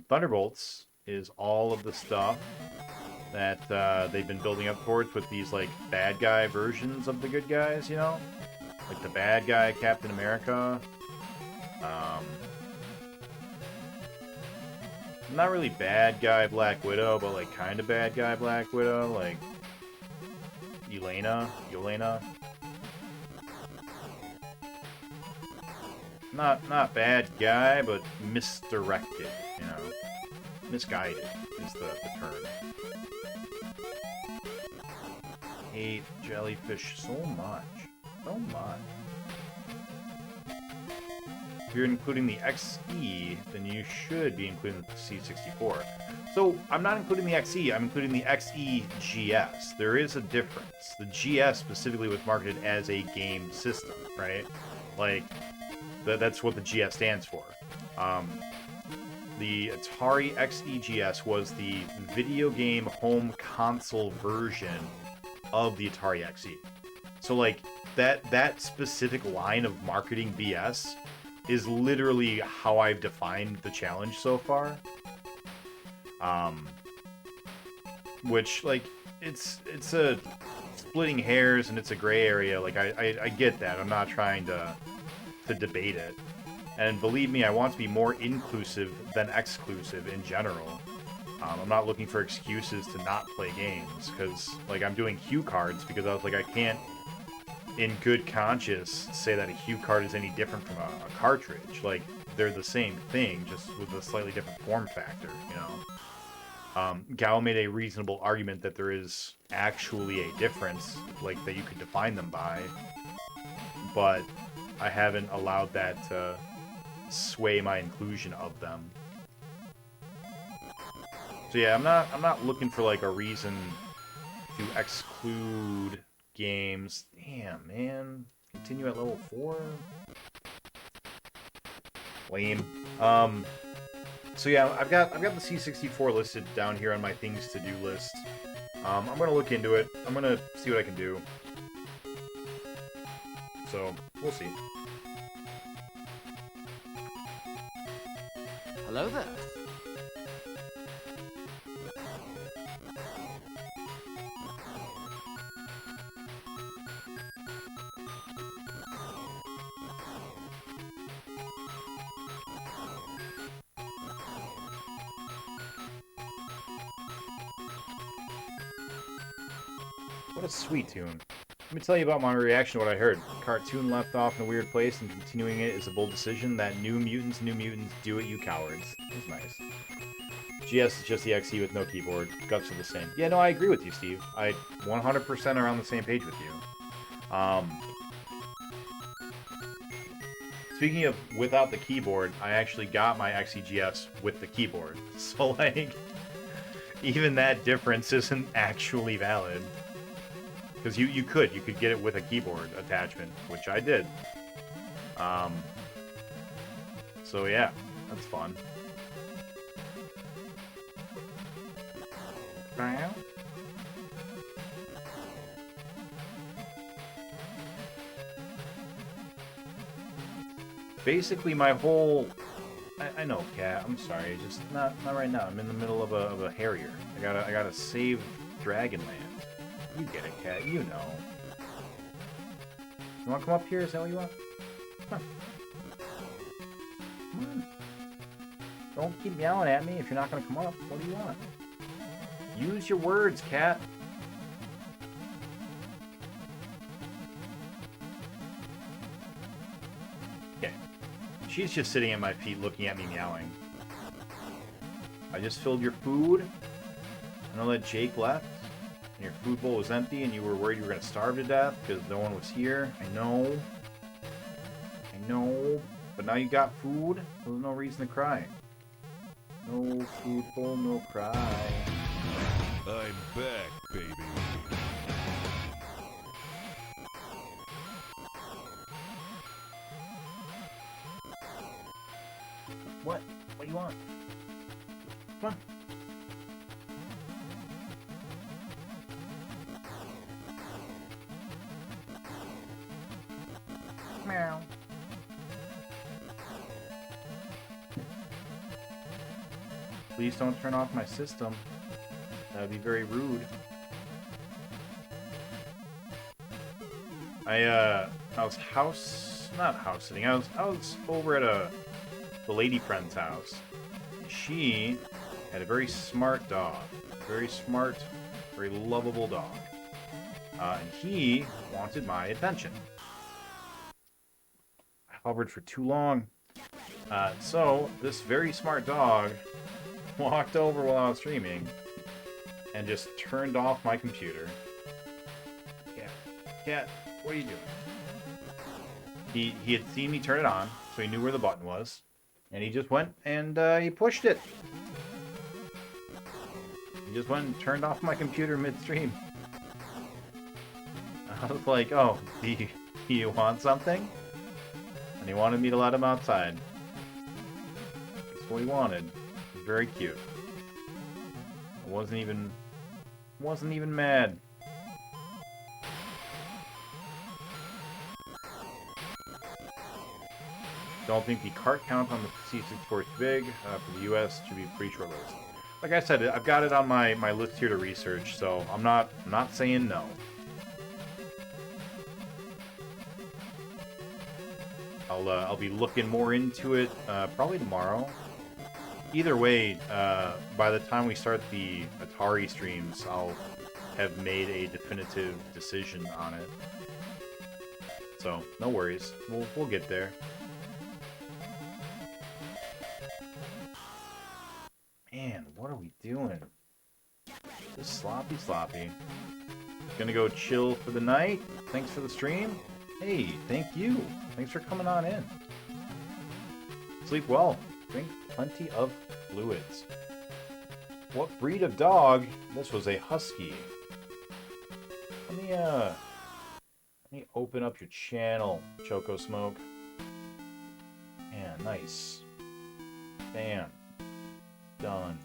Thunderbolts is all of the stuff that they've been building up towards with these, like, bad guy versions of the good guys, you know? Like the bad guy Captain America. Not really bad guy Black Widow, but, like, kind of bad guy Black Widow, like Yelena. Not bad guy, but misdirected, you know? Misguided is the term. Hate jellyfish so much. If you're including the XE, then you should be including the C64. So, I'm not including the XE, I'm including the XE GS. There is a difference. The GS specifically was marketed as a game system, right? Like, that's what the GS stands for. The Atari XE GS was the video game home console version of the Atari XE. So, like, that specific line of marketing BS is literally how I've defined the challenge so far. Which, like, it's a splitting hairs and it's a gray area. Like, I get that. I'm not trying to debate it. And believe me, I want to be more inclusive than exclusive in general. I'm not looking for excuses to not play games, because, like, I'm doing cue cards because I was like, I can't, in good conscience, say that a cue card is any different from a cartridge. Like, they're the same thing, just with a slightly different form factor, you know? Gao made a reasonable argument that there is actually a difference, like, that you could define them by, but I haven't allowed that to sway my inclusion of them. So yeah, I'm not looking for, like, a reason to exclude games. Damn, man. Continue at level 4? Lame. So yeah, I've got the C64 listed down here on my things to do list. I'm gonna look into it. I'm gonna see what I can do. So we'll see. Hello there. What a sweet tune. Let me tell you about my reaction to what I heard. Cartoon left off in a weird place, and continuing it is a bold decision. That New Mutants, do it, you cowards. That's nice. GS is just the XE with no keyboard. Guts are the same. Yeah, no, I agree with you, Steve. I 100% are on the same page with you. Speaking of without the keyboard, I actually got my XEGS with the keyboard. So, like, even that difference isn't actually valid. Because you could get it with a keyboard attachment, which I did. So yeah, that's fun. Basically, my whole... I know, Cat. I'm sorry. Just not right now. I'm in the middle of a Harrier. I gotta save Dragonland. You get it, Cat. You know. You want to come up here? Is that what you want? Come on. Come on. Don't keep yelling at me if you're not going to come up. What do you want? Use your words, Cat. Okay. She's just sitting at my feet looking at me meowing. I just filled your food. I know that Jake left. And your food bowl was empty and you were worried you were going to starve to death because no one was here. I know. But now you got food. There's no reason to cry. No food bowl, no cry. I'm back, baby. What? What do you want? Come on. Meow. Please don't turn off my system. That would be very rude. I was not house sitting. I was over at the lady friend's house. She had a very smart dog. Very smart, very lovable dog. And he wanted my attention. I hovered for too long. So this very smart dog walked over while I was streaming and just turned off my computer. Cat, what are you doing? He had seen me turn it on, so he knew where the button was, and he just went and he pushed it. He just went and turned off my computer midstream. I was like, oh, do you want something? And he wanted me to let him outside. That's what he wanted. Very cute. I wasn't even mad. Don't think the cart count on the C64 is big. For the US, should be pretty short list. Like I said, I've got it on my list here to research, so I'm not saying no. I'll be looking more into it probably tomorrow. Either way, by the time we start the Atari streams, I'll have made a definitive decision on it. So no worries, we'll get there. Man, what are we doing? Just sloppy. Gonna go chill for the night. Thanks for the stream. Hey, thank you. Thanks for coming on in. Sleep well. Drink plenty of fluids. What breed of dog? This was a husky. Let me open up your channel, Choco Smoke. Yeah, nice. Bam. Done.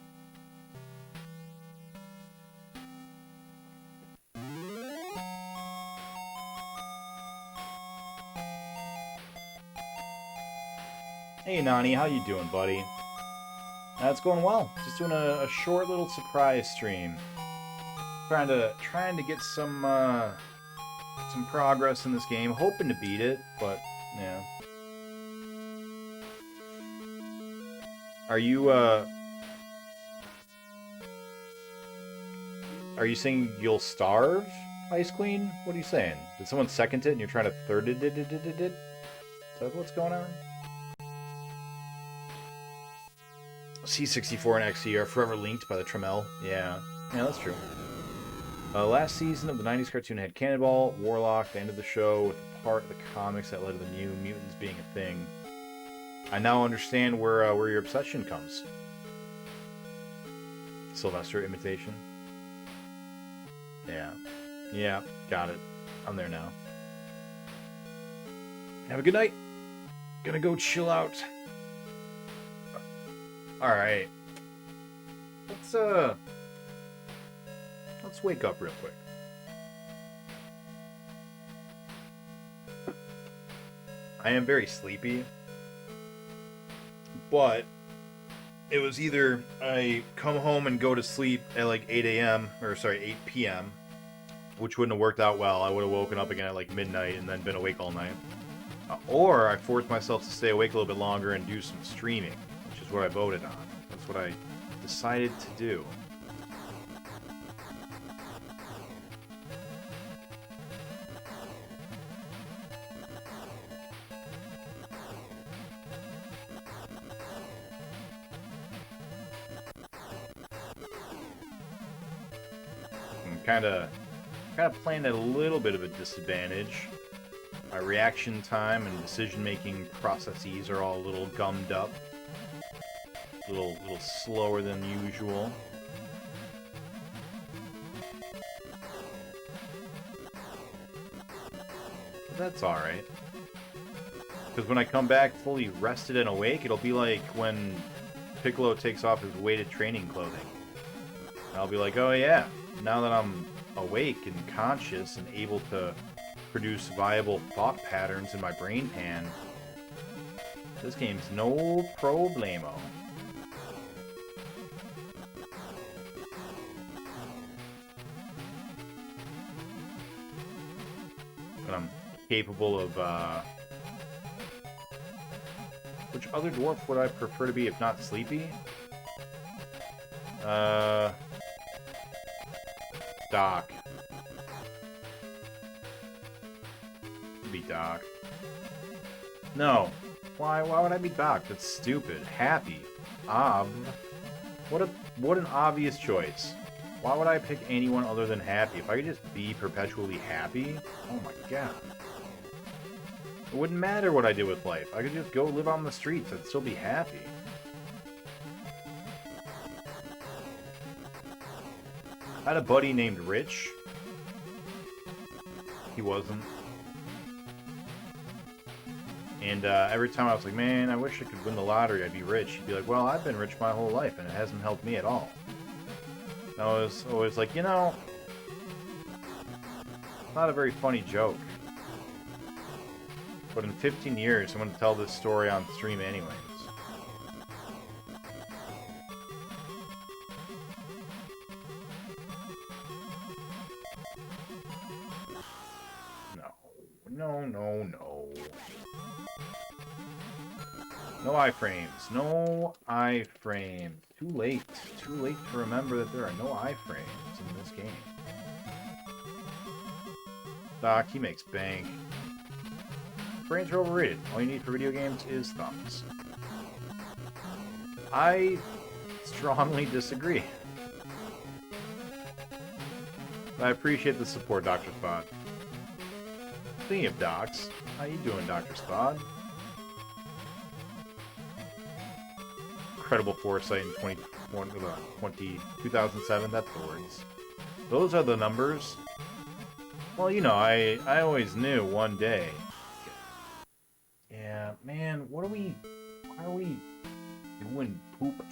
Hey Nani, how you doing, buddy? That's going well. Just doing a short little surprise stream. Trying to get some progress in this game. Hoping to beat it, but yeah. Are you saying you'll starve, Ice Queen? What are you saying? Did someone second it and you're trying to third it? Is that what's going on? C64 and XE are forever linked by the Tremel. Yeah, that's true. Last season of the 90s cartoon had Cannonball, Warlock, the end of the show, with the part of the comics that led to the New Mutants being a thing. I now understand where your obsession comes. Sylvester imitation. Yeah, got it. I'm there now. Have a good night. Gonna go chill out. Alright. Let's wake up real quick. I am very sleepy. But it was either I come home and go to sleep at like 8 p.m., which wouldn't have worked out well. I would have woken up again at like midnight and then been awake all night. Or I forced myself to stay awake a little bit longer and do some streaming, which is what I voted on. That's what I decided to do. I'm kind of playing at a little bit of a disadvantage. My reaction time and decision-making processes are all a little gummed up. A little slower than usual. But that's alright. Because when I come back fully rested and awake, it'll be like when Piccolo takes off his weighted training clothing. And I'll be like, oh yeah, now that I'm awake and conscious and able to produce viable thought patterns in my brain pan, this game's no problemo. But I'm capable of, which other dwarf would I prefer to be if not sleepy? Doc. Be Doc. No. Why would I be Doc? That's stupid. Happy. What an obvious choice. Why would I pick anyone other than Happy? If I could just be perpetually happy? Oh my god. It wouldn't matter what I did with life. I could just go live on the streets. I'd still be happy. I had a buddy named Rich. He wasn't. And every time I was like, man, I wish I could win the lottery, I'd be rich. He'd be like, well, I've been rich my whole life, and it hasn't helped me at all. And I was always like, you know, it's not a very funny joke. But in 15 years, I'm going to tell this story on stream anyways. No. No iframes. No iframes. Too late. Too late to remember that there are no iframes in this game. Doc, he makes bank. Brains are overrated. All you need for video games is thumbs. I strongly disagree. I appreciate the support, Dr. Spot. Speaking of docs, how you doing, Dr. Spot? Incredible foresight in 2007, that's the words. Those are the numbers. Well, you know, I always knew one day. Yeah, man, why are we doing poop?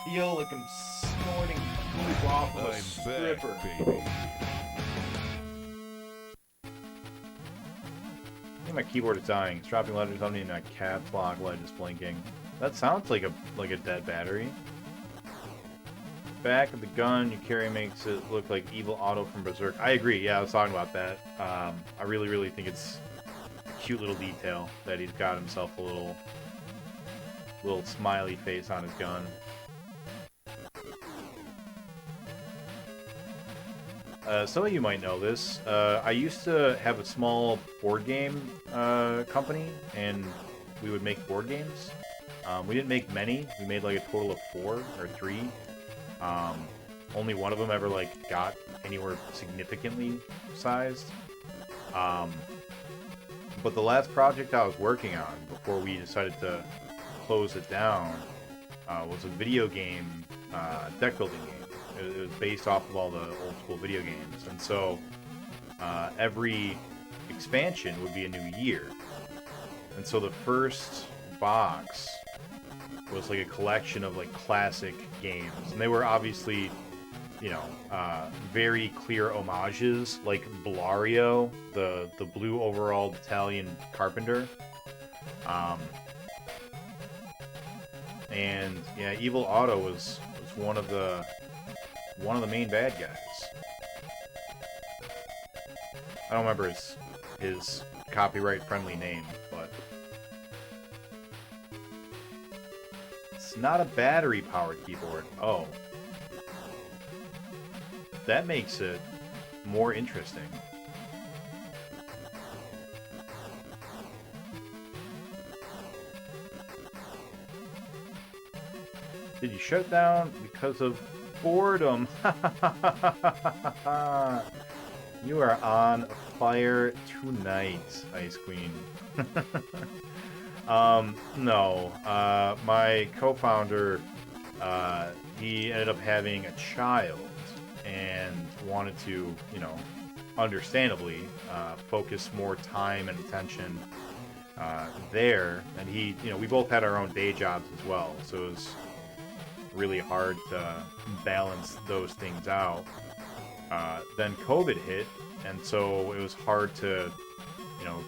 Feel like I'm snorting poop off of a stripper. Back, baby. I think my keyboard is dying. It's dropping letters on me and my caps lock light is blinking. That sounds like a dead battery. Back of the gun you carry makes it look like Evil Otto from Berserk. I agree. Yeah, I was talking about that. I really think it's a cute little detail that he's got himself a little smiley face on his gun. Some of you might know this. I used to have a small board game company, and we would make board games. We didn't make many. We made like a total of 4 or 3. Only one of them ever like got anywhere significantly sized. But the last project I was working on before we decided to close it down was a video game deck building game. It was based off of all the old school video games, and so every expansion would be a new year. And so the first box was like a collection of like classic games, and they were obviously, you know, very clear homages, like Blario, the blue overalled Italian carpenter, and yeah, Evil Otto was one of the main bad guys. I don't remember his copyright friendly name, but it's not a battery powered keyboard. Oh. That makes it more interesting. Did you shut down because of boredom? You are on fire tonight, Ice Queen. No. My co-founder, he ended up having a child and wanted to, you know, understandably, focus more time and attention there. And he, you know, we both had our own day jobs as well, so it was really hard to balance those things out. Then COVID hit, and so it was hard to, you know,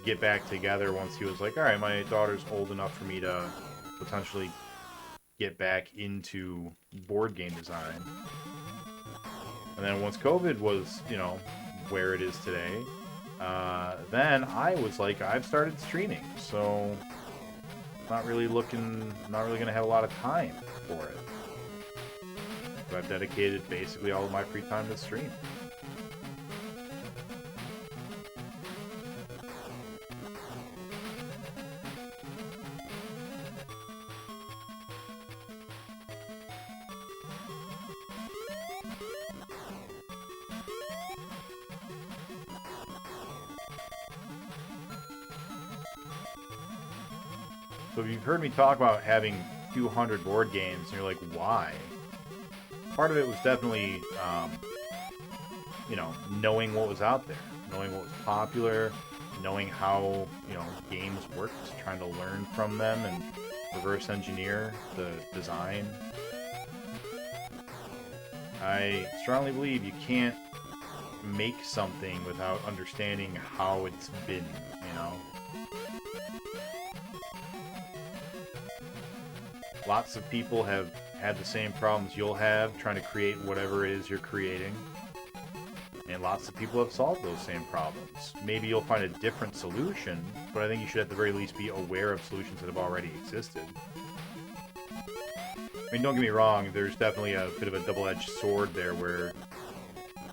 get back together once he was like, all right, my daughter's old enough for me to potentially get back into board game design. And then once COVID was, you know, where it is today, then I was like, I've started streaming, so not really gonna have a lot of time for it. So I've dedicated basically all of my free time to stream. So if you've heard me talk about having few hundred board games, and you're like, why? Part of it was definitely, you know, knowing what was out there, knowing what was popular, knowing how, you know, games worked, trying to learn from them and reverse engineer the design. I strongly believe you can't make something without understanding how it's been, you know? Lots of people have had the same problems you'll have trying to create whatever it is you're creating. And lots of people have solved those same problems. Maybe you'll find a different solution, but I think you should at the very least be aware of solutions that have already existed. I mean, don't get me wrong, there's definitely a bit of a double-edged sword there where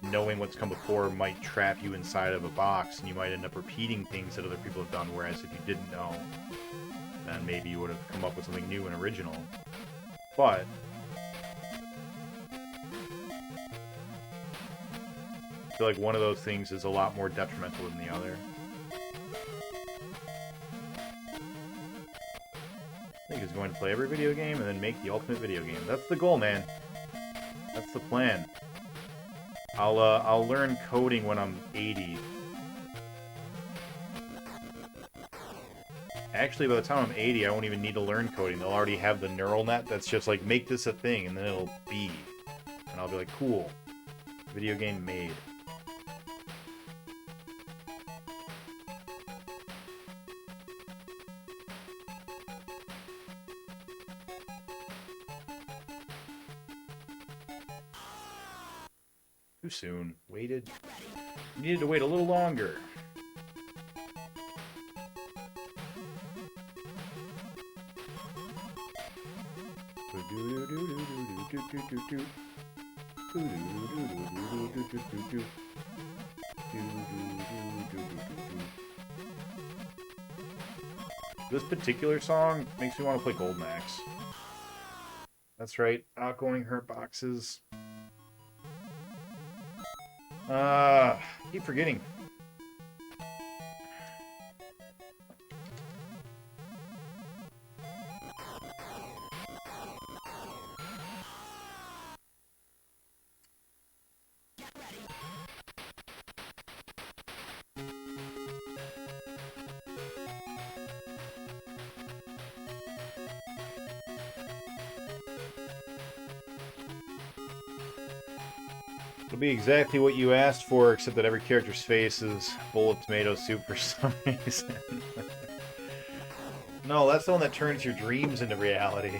knowing what's come before might trap you inside of a box and you might end up repeating things that other people have done, whereas if you didn't know, then maybe you would have come up with something new and original. But I feel like one of those things is a lot more detrimental than the other. I think he's going to play every video game and then make the ultimate video game. That's the goal, man. That's the plan. I'll learn coding when I'm 80. Actually, by the time I'm 80, I won't even need to learn coding. They'll already have the neural net that's just like, make this a thing, and then it'll be. And I'll be like, cool. Video game made. Too soon. Waited. Needed to wait a little longer. This particular song makes me want to play Gold Max. That's right, outgoing hurt boxes. Keep forgetting. It'll be exactly what you asked for, except that every character's face is a bowl of tomato soup for some reason. No, that's the one that turns your dreams into reality.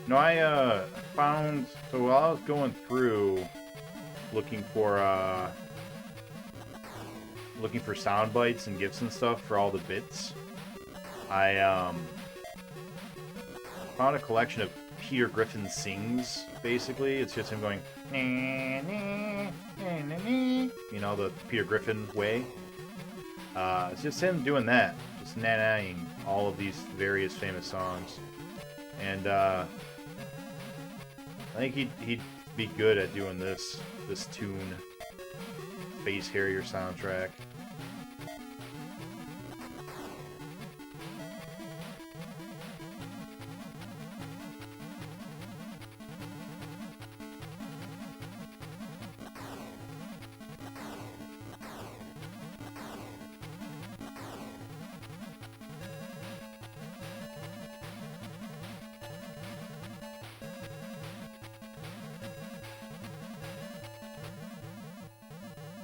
No, I found, so while I was going through looking for sound bites and GIFs and stuff for all the bits, I found a collection of Peter Griffin sings. Basically, it's just him going, you know, the Peter Griffin way. It's just him doing that, just na-naing all of these various famous songs, and I think he'd be good at doing this tune, Space Harrier soundtrack.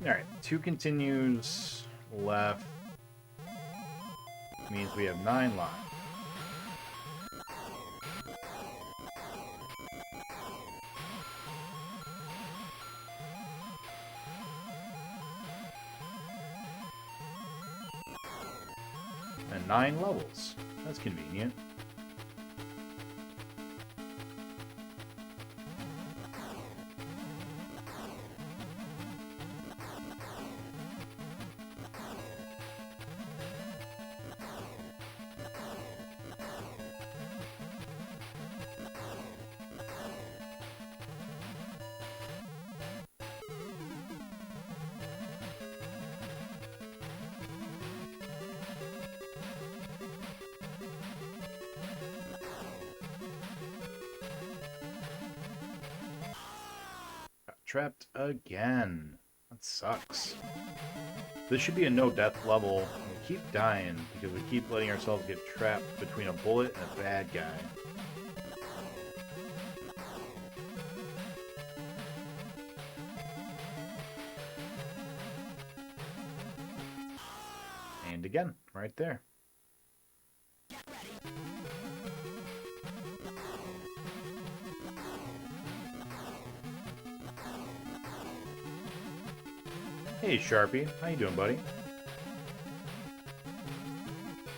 Alright, 2 continues left. Means we have 9 live. and 9 levels. That's convenient. Trapped again. That sucks. This should be a no-death level. We keep dying because we keep letting ourselves get trapped between a bullet and a bad guy. And again, right there. Hey, Sharpie. How you doing, buddy?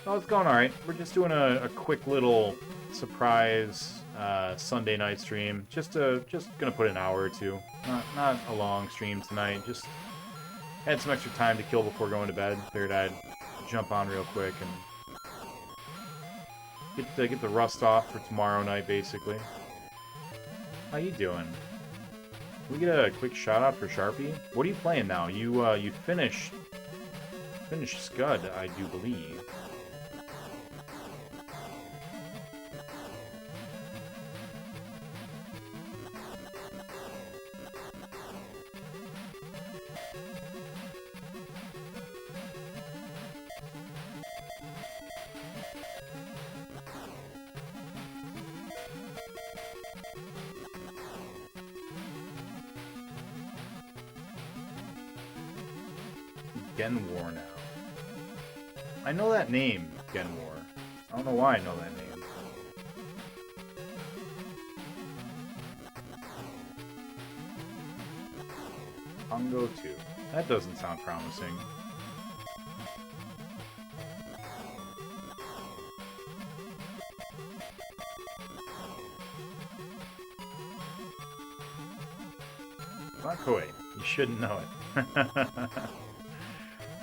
Oh, it's going alright. We're just doing a quick little surprise Sunday night stream. Just gonna put an hour or two. Not a long stream tonight. Just had some extra time to kill before going to bed. Figured I'd jump on real quick and get the rust off for tomorrow night, basically. How you doing? Can we get a quick shout out for Sharpie? What are you playing now? You finished Scud, I do believe. Genwar now. I know that name, Genwar. I don't know why I know that name. Congo 2. That doesn't sound promising. Not Koei. You shouldn't know it.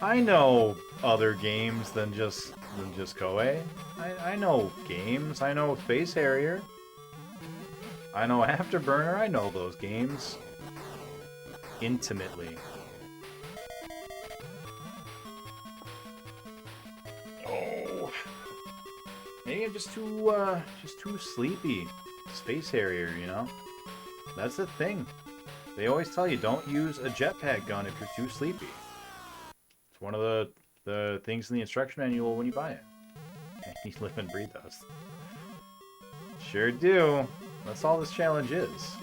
I know other games than just Koei. I know games. I know Space Harrier. I know Afterburner. I know those games intimately. Oh, maybe I'm just too sleepy. Space Harrier, you know. That's the thing. They always tell you don't use a jetpack gun if you're too sleepy. It's one of the things in the instruction manual when you buy it. And you live and breathe those. Sure do. That's all this challenge is.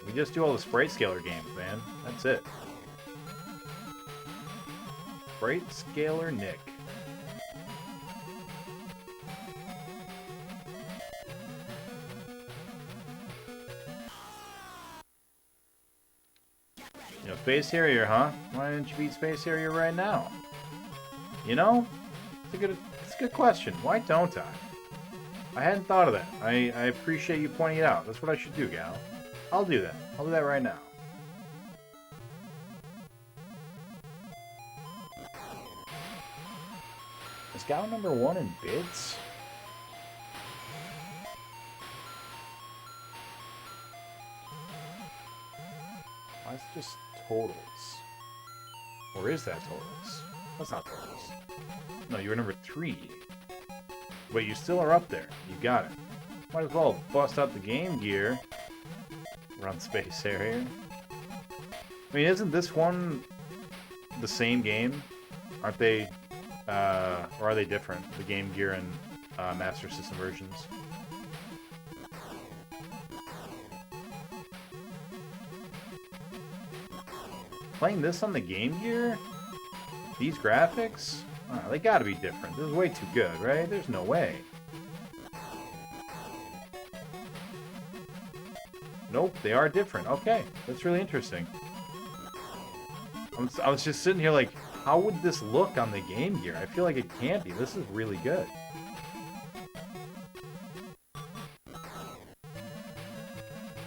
We just do all the sprite scaler games, man. That's it. Sprite scaler Nick. You know, Space Harrier, huh? Why didn't you beat Space Harrier right now? You know, it's a good question. Why don't I? I hadn't thought of that. I appreciate you pointing it out. That's what I should do, gal. I'll do that. I'll do that right now. Is gal number 1 in bids? Why is it just totals? Or is that totals? That's not totals. No, you were number 3. But you still are up there. You got it. Might as well bust out the Game Gear. Run Space Harrier. I mean, isn't this one the same game? Aren't they, or are they different? The Game Gear and Master System versions? Playing this on the Game Gear? These graphics? Oh, they gotta be different. This is way too good, right? There's no way. Nope, they are different. Okay, that's really interesting. I was just sitting here like, how would this look on the Game Gear? I feel like it can't be. This is really good.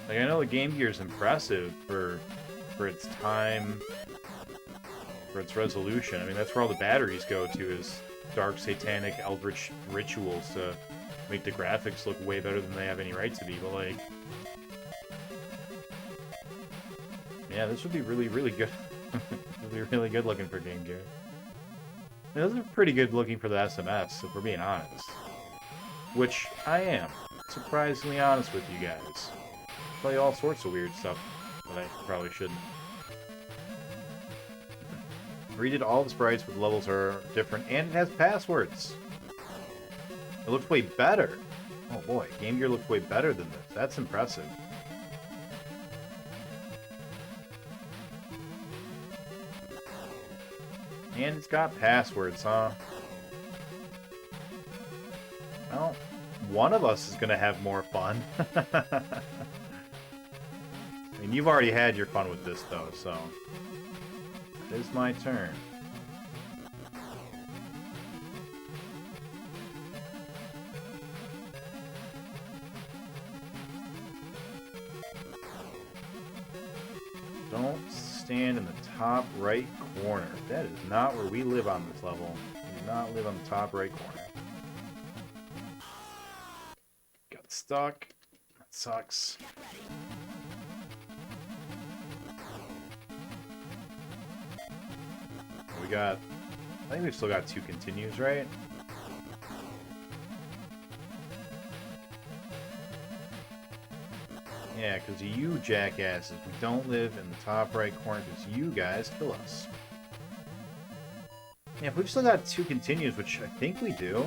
Like, I know the Game Gear is impressive for its time, for its resolution. I mean, that's where all the batteries go to, is dark, satanic, eldritch rituals to make the graphics look way better than they have any right to be, but, like... Yeah, this would be really, really good. It would be really good looking for Game Gear. I mean, those are pretty good looking for the SMS, if we're being honest. Which, I am. Surprisingly honest with you guys. Play all sorts of weird stuff that I probably shouldn't. Redid all the sprites, but the levels are different, and it has passwords. It looks way better. Oh boy, Game Gear looks way better than this. That's impressive. And it's got passwords, huh? Well, one of us is going to have more fun. I mean, you've already had your fun with this, though, so... It is my turn. Don't stand in the top right corner. That is not where we live on this level. We do not live on the top right corner. Got stuck. That sucks. We got... I think we've still got 2 continues, right? Yeah, because you jackasses, we don't live in the top right corner because you guys kill us. Yeah, if we've still got 2 continues, which I think we do.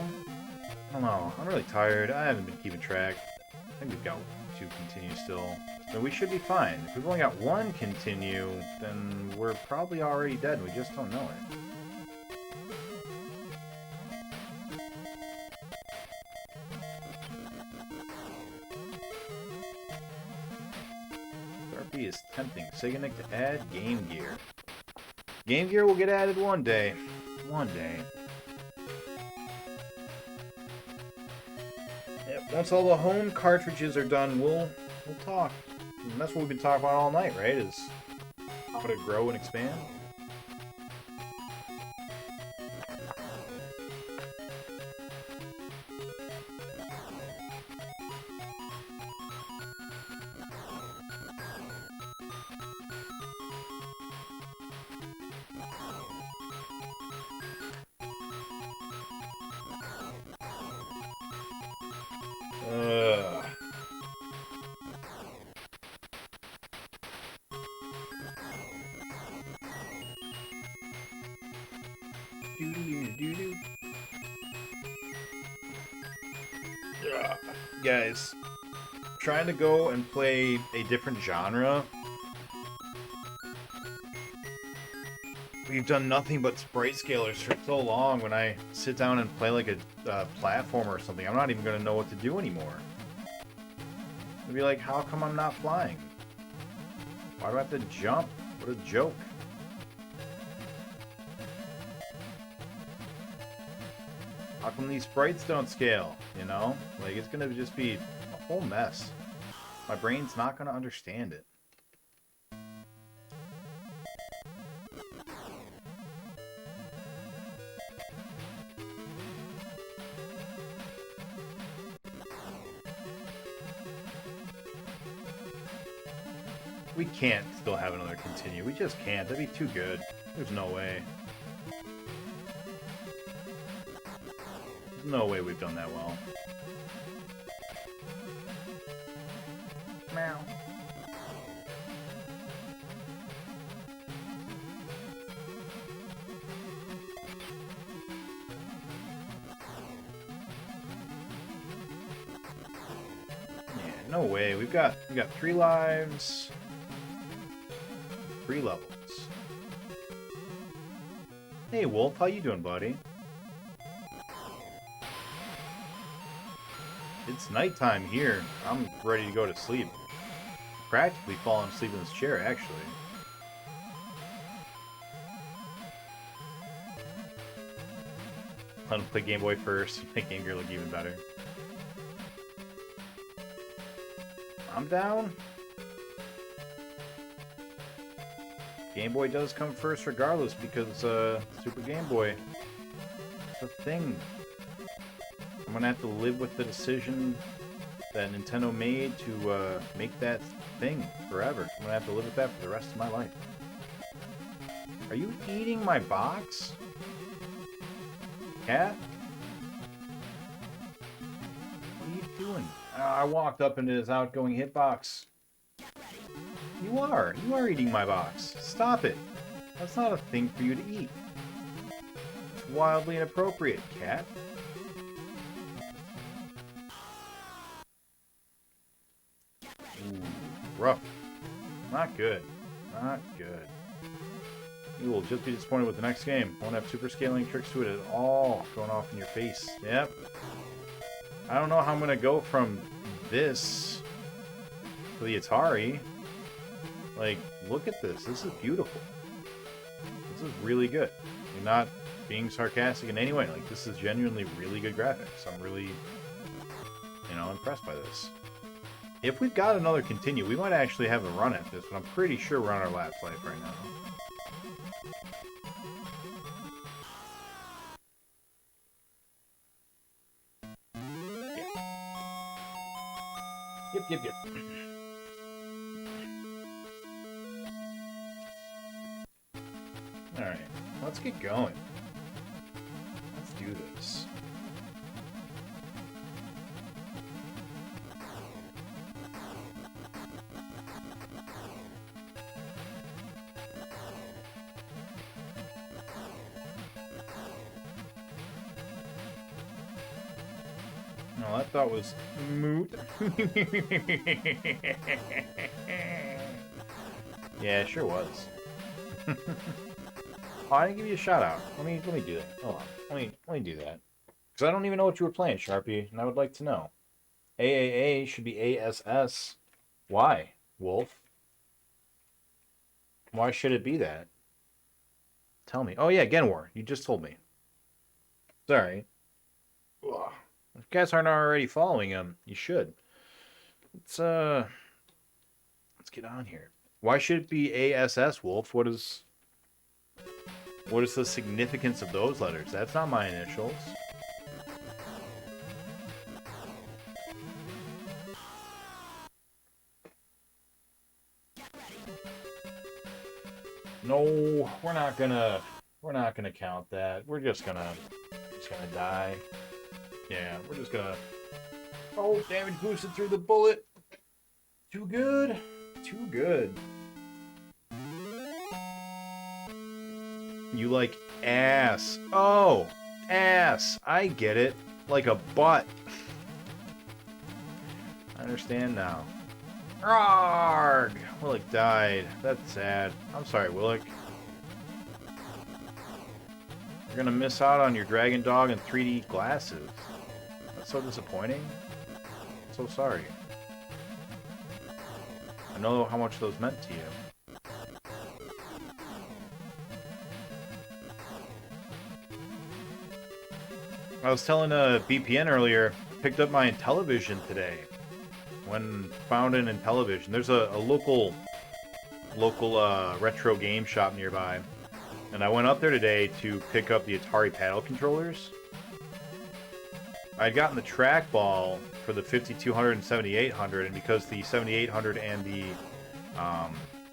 I don't know. I'm really tired. I haven't been keeping track. I think we've got 2 continues still. So we should be fine. If we've only got 1 continue, then we're probably already dead and we just don't know it. Therapy is tempting. Seganick to add Game Gear. Game Gear will get added one day. One day. Yep, once all the home cartridges are done, we'll talk. And that's what we've been talking about all night, right? Is how to grow and expand. Guys, trying to go and play a different genre. We've done nothing but sprite scalers for so long. When I sit down and play like a platformer or something, I'm not even going to know what to do anymore. I'd be like, how come I'm not flying? Why do I have to jump? What a joke. How come these sprites don't scale, you know? Like, it's gonna just be a whole mess. My brain's not gonna understand it. We can't still have another continue. We just can't. That'd be too good. There's no way. No way we've done that well. Meow. Yeah, no way. We got 3 lives. 3 levels. Hey Wolf, how you doing, buddy? It's nighttime here. I'm ready to go to sleep. Practically falling asleep in this chair, actually. Let him play Game Boy first, make Game Gear look even better. I'm down. Game Boy does come first regardless because Super Game Boy. It's a thing. I'm gonna have to live with the decision that Nintendo made to make that thing forever. I'm gonna have to live with that for the rest of my life. Are you eating my box? Cat? What are you doing? I walked up into his outgoing hitbox. You are eating my box. Stop it. That's not a thing for you to eat. It's wildly inappropriate, cat. Ooh, rough. Not good. Not good. You will just be disappointed with the next game. Won't have super scaling tricks to it at all. Going off in your face. Yep. I don't know how I'm going to go from this to the Atari. Like, look at this. This is beautiful. This is really good. I'm not being sarcastic in any way. Like, this is genuinely really good graphics. I'm really, you know, impressed by this. If we've got another continue, we might actually have a run at this, but I'm pretty sure we're on our last life right now. Yep. Alright, let's get going. Let's do this. No, that thought was moot. Yeah, it sure was. Oh, I didn't give you a shout out. Let me do that. Hold on. Let me do that. Because I don't even know what you were playing, Sharpie, and I would like to know. AAA should be ASS. Why, Wolf? Why should it be that? Tell me. Oh yeah, Genwar. You just told me. Sorry. Ugh. If you guys aren't already following him, you should. Let's get on here. Why should it be ASS, Wolf? What is the significance of those letters? That's not my initials. No, we're not gonna count that. We're just gonna die. Yeah, we're just gonna... Oh, damage boosted through the bullet. Too good. Too good. You like ass. Oh, ass. I get it. Like a butt. I understand now. Arrgh! Willick died. That's sad. I'm sorry, Willick. You're gonna miss out on your Dragon Dog and 3D glasses. That's so disappointing. I'm so sorry. I know how much those meant to you. I was telling BPN earlier, picked up my Intellivision today. When found in Intellivision, there's a local retro game shop nearby. And I went up there today to pick up the Atari paddle controllers. I'd gotten the trackball for the 5200 and 7800, and because the 7800 and the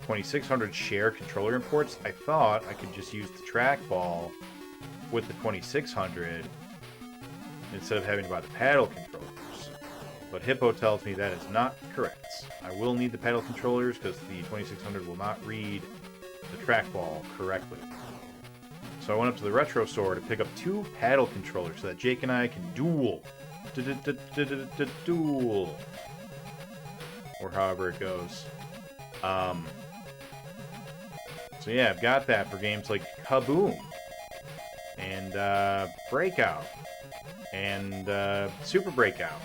2600 share controller imports, I thought I could just use the trackball with the 2600 instead of having to buy the paddle controllers. But Hippo tells me that is not correct. I will need the paddle controllers because the 2600 will not read the trackball correctly. So I went up to the retro store to pick up 2 paddle controllers so that Jake and I can duel. Duel. Or however it goes. So yeah, I've got that for games like Kaboom. And Breakout. And Super Breakout.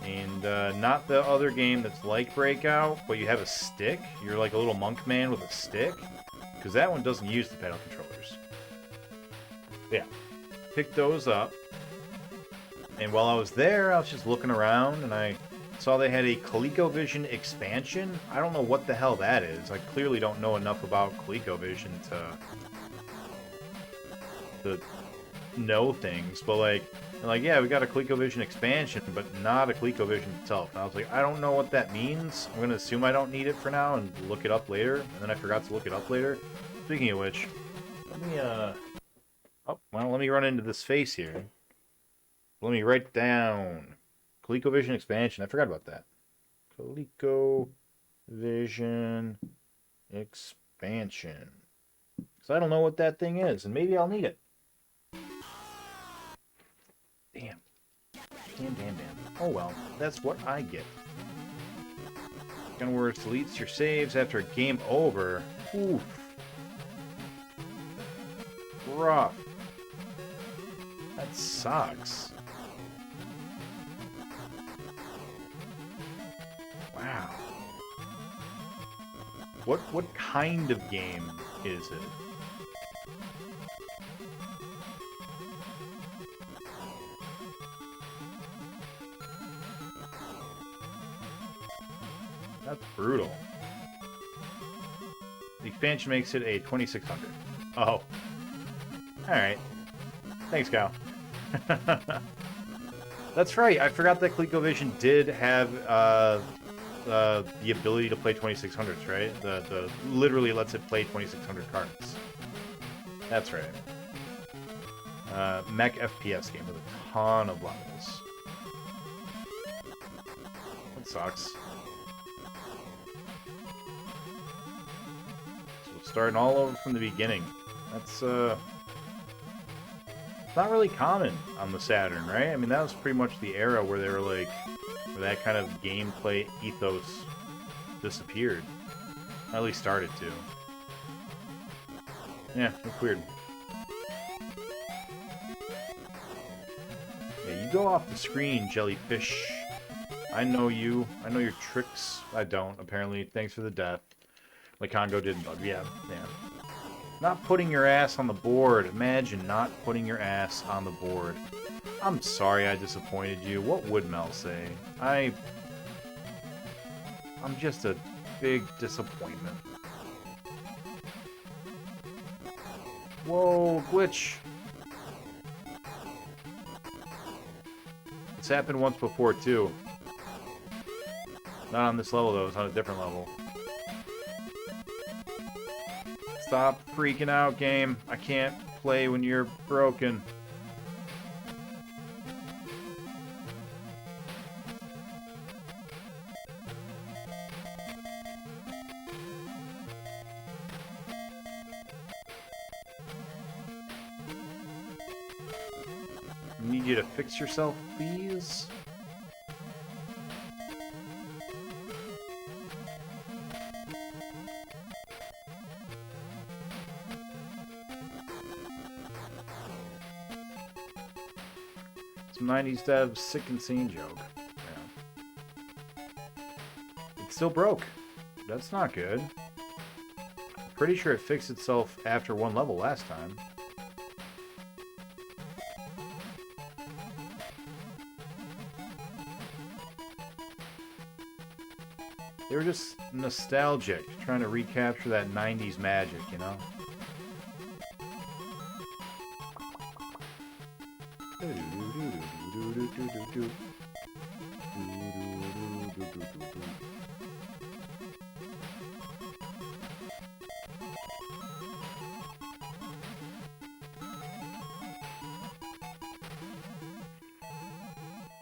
And not the other game that's like Breakout, but you have a stick. You're like a little monk man with a stick. Because that one doesn't use the paddle controllers. Yeah. picked those up. And while I was there, I was just looking around, and I saw they had a ColecoVision expansion. I don't know what the hell that is. I clearly don't know enough about ColecoVision to know things. But like, they're like, yeah, we got a ColecoVision expansion, but not a ColecoVision itself. And I was like, I don't know what that means. I'm gonna assume I don't need it for now and look it up later. And then I forgot to look it up later. Speaking of which, let me let me run into this face here. Let me write down ColecoVision expansion. I forgot about that. ColecoVision expansion. Because I don't know what that thing is, and maybe I'll need it. Damn. Damn. Oh well, that's what I get. Gunwords deletes your saves after a game over. Oof. Rough. That sucks. Wow. What kind of game is it? That's brutal. The expansion makes it a 2600. Oh. Alright. Thanks, Cal. That's right. I forgot that ColecoVision did have the ability to play 2600s, right? The literally lets it play 2600 cards. That's right. Mech FPS game with a ton of levels. That sucks. So starting all over from the beginning. That's not really common on the Saturn, right? I mean, that was pretty much the era where they were like, where that kind of gameplay ethos disappeared. Or at least started to. Yeah, that's weird. Yeah, you go off the screen, jellyfish. I know you. I know your tricks. I don't, apparently. Thanks for the death. Like Congo didn't bug. Yeah. Not putting your ass on the board. Imagine not putting your ass on the board. I'm sorry I disappointed you. What would Mel say? I'm just a big disappointment. Whoa, glitch. It's happened once before, too. Not on this level, though. It's on a different level. Stop freaking out, game. I can't play when you're broken. I need you to fix yourself, please. Some 90s dev sick and sane joke. Yeah. It still broke. That's not good. I'm pretty sure it fixed itself after one level last time. They were just nostalgic, trying to recapture that 90s magic, you know?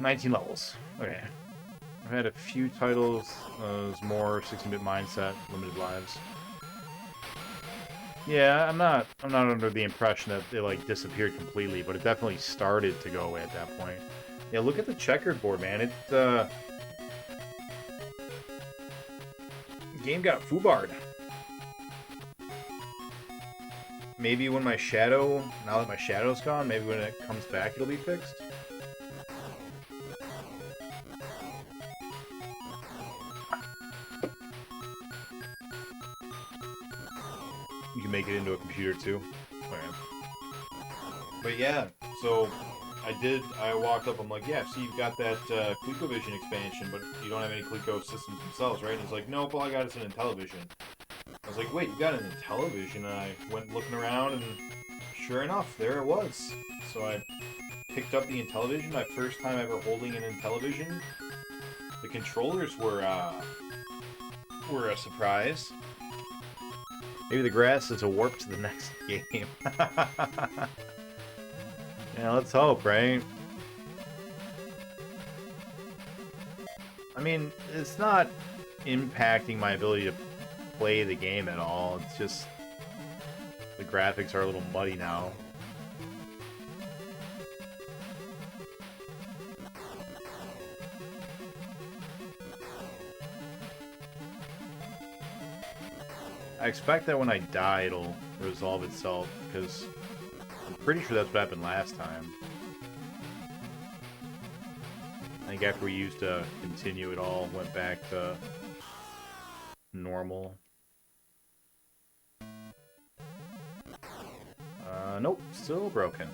19 levels. Okay. I've had a few titles, more 16-bit mindset, limited lives. Yeah, I'm not under the impression that it like disappeared completely, but it definitely started to go away at that point. Yeah, look at the checkerboard, man. It game got foobarred. Maybe when my shadow, now that my shadow's gone, maybe when it comes back it'll be fixed. You can make it into a computer too. Okay. But yeah, So I walked up, I'm like, yeah, see, you've got that ColecoVision expansion, but you don't have any Coleco systems themselves, right? And he's like, nope, all I got is an Intellivision. I was like, wait, you got an Intellivision? And I went looking around, and sure enough, there it was. So I picked up the Intellivision, my first time ever holding an Intellivision. The controllers were a surprise. Maybe the grass is a warp to the next game. Yeah, let's hope, right? I mean, it's not impacting my ability to play the game at all. It's just the graphics are a little muddy now. I expect that when I die, it'll resolve itself, because I'm pretty sure that's what happened last time. I think after we used to continue, it all went back to normal. Nope, still broken.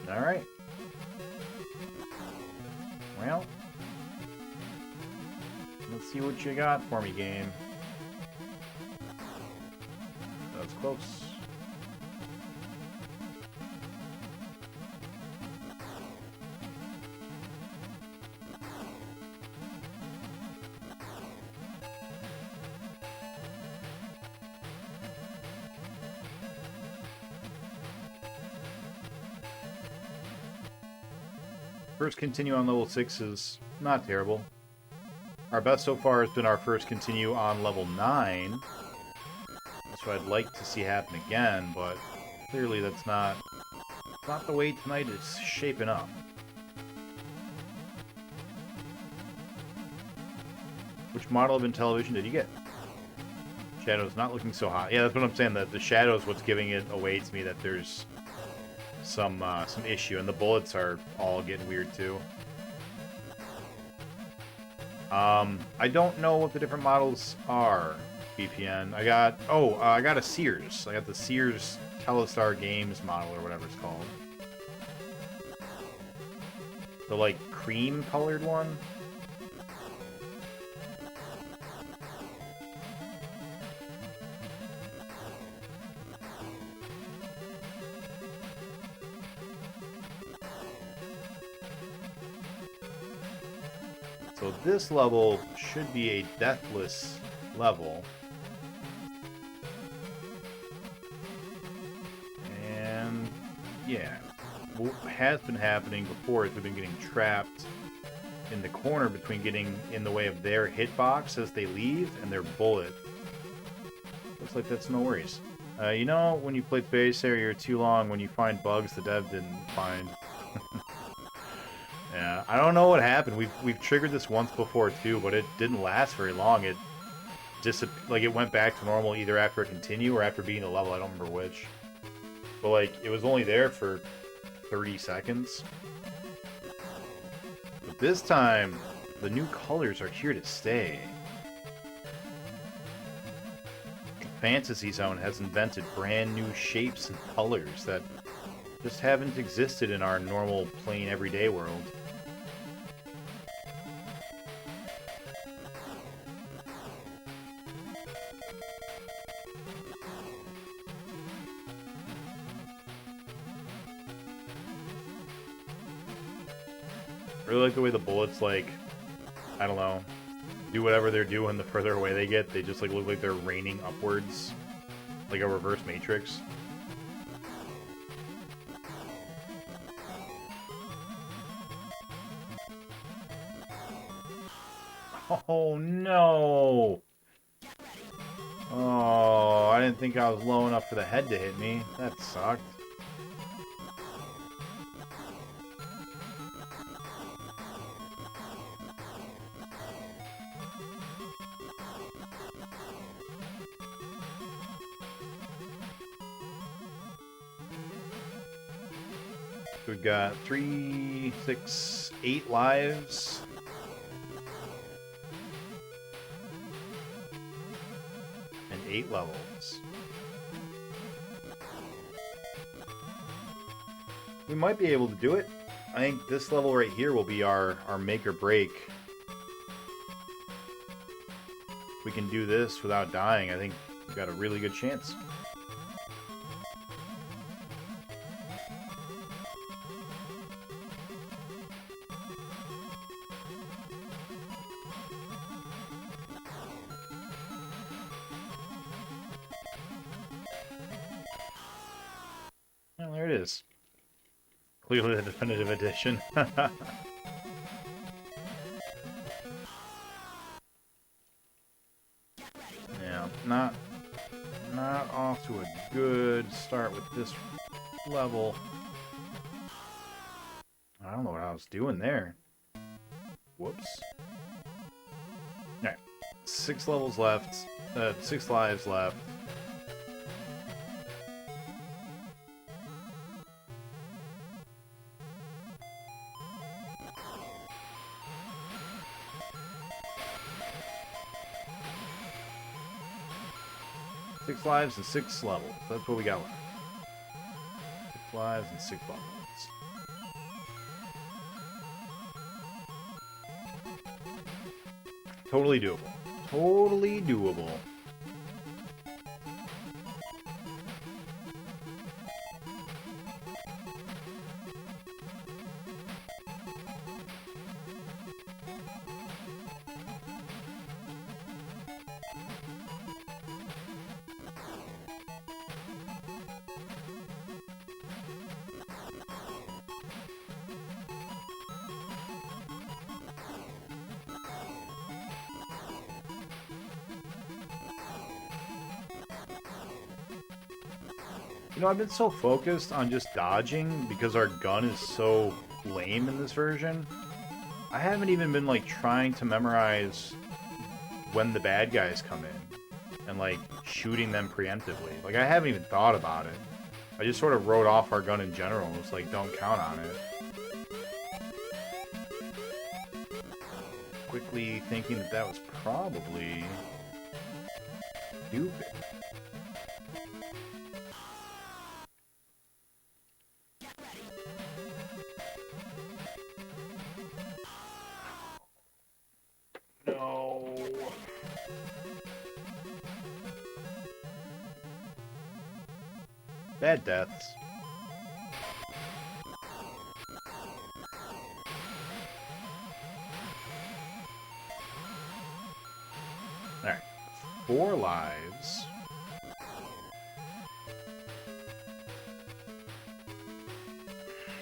Alright. Well, let's see what you got for me, game. That was close. First continue on level 6 is not terrible. Our best so far has been our first continue on level 9. So I'd like to see happen again, but clearly that's not the way tonight is shaping up. Which model of Intellivision did you get? Shadow's not looking so hot. Yeah, that's what I'm saying. That the shadow's what's giving it away to me that there's some issue, and the bullets are all getting weird too. I don't know what the different models are. VPN. I got a Sears. I got the Sears Telestar Games model or whatever it's called. The like cream colored one. So this level should be a deathless level. And yeah, what has been happening before is we've been getting trapped in the corner between getting in the way of their hitbox as they leave and their bullet. Looks like that's no worries. You know, when you play Space Harrier too long, when you find bugs the dev didn't find. Yeah, I don't know what happened. We've triggered this once before too, but it didn't last very long. It it went back to normal either after a continue or after beating a level. I don't remember which. But like it was only there for 30 seconds. But this time, the new colors are here to stay. Fantasy Zone has invented brand new shapes and colors that just haven't existed in our normal, plain, everyday world. I really like the way the bullets, like, I don't know, do whatever they're doing the further away they get. They just like look like they're raining upwards, like a reverse Matrix. Oh no! Oh, I didn't think I was low enough for the head to hit me. That sucked. We've got 3, 6, 8 lives. And 8 levels. we might be able to do it. I think this level right here will be our make or break. If we can do this without dying, I think we've got a really good chance. Well, there it is. Clearly the definitive edition. Yeah, not off to a good start with this level. I don't know what I was doing there. Whoops. Alright. 6 levels left. 6 lives left. Six lives and 6 levels. That's what we got left. 6 lives and 6 levels. Totally doable. Totally doable. You know, I've been so focused on just dodging because our gun is so lame in this version. I haven't even been, like, trying to memorize when the bad guys come in and, like, shooting them preemptively. Like, I haven't even thought about it. I just sort of wrote off our gun in general and was like, don't count on it. Quickly thinking that that was probably stupid. Bad deaths. Alright. 4 lives.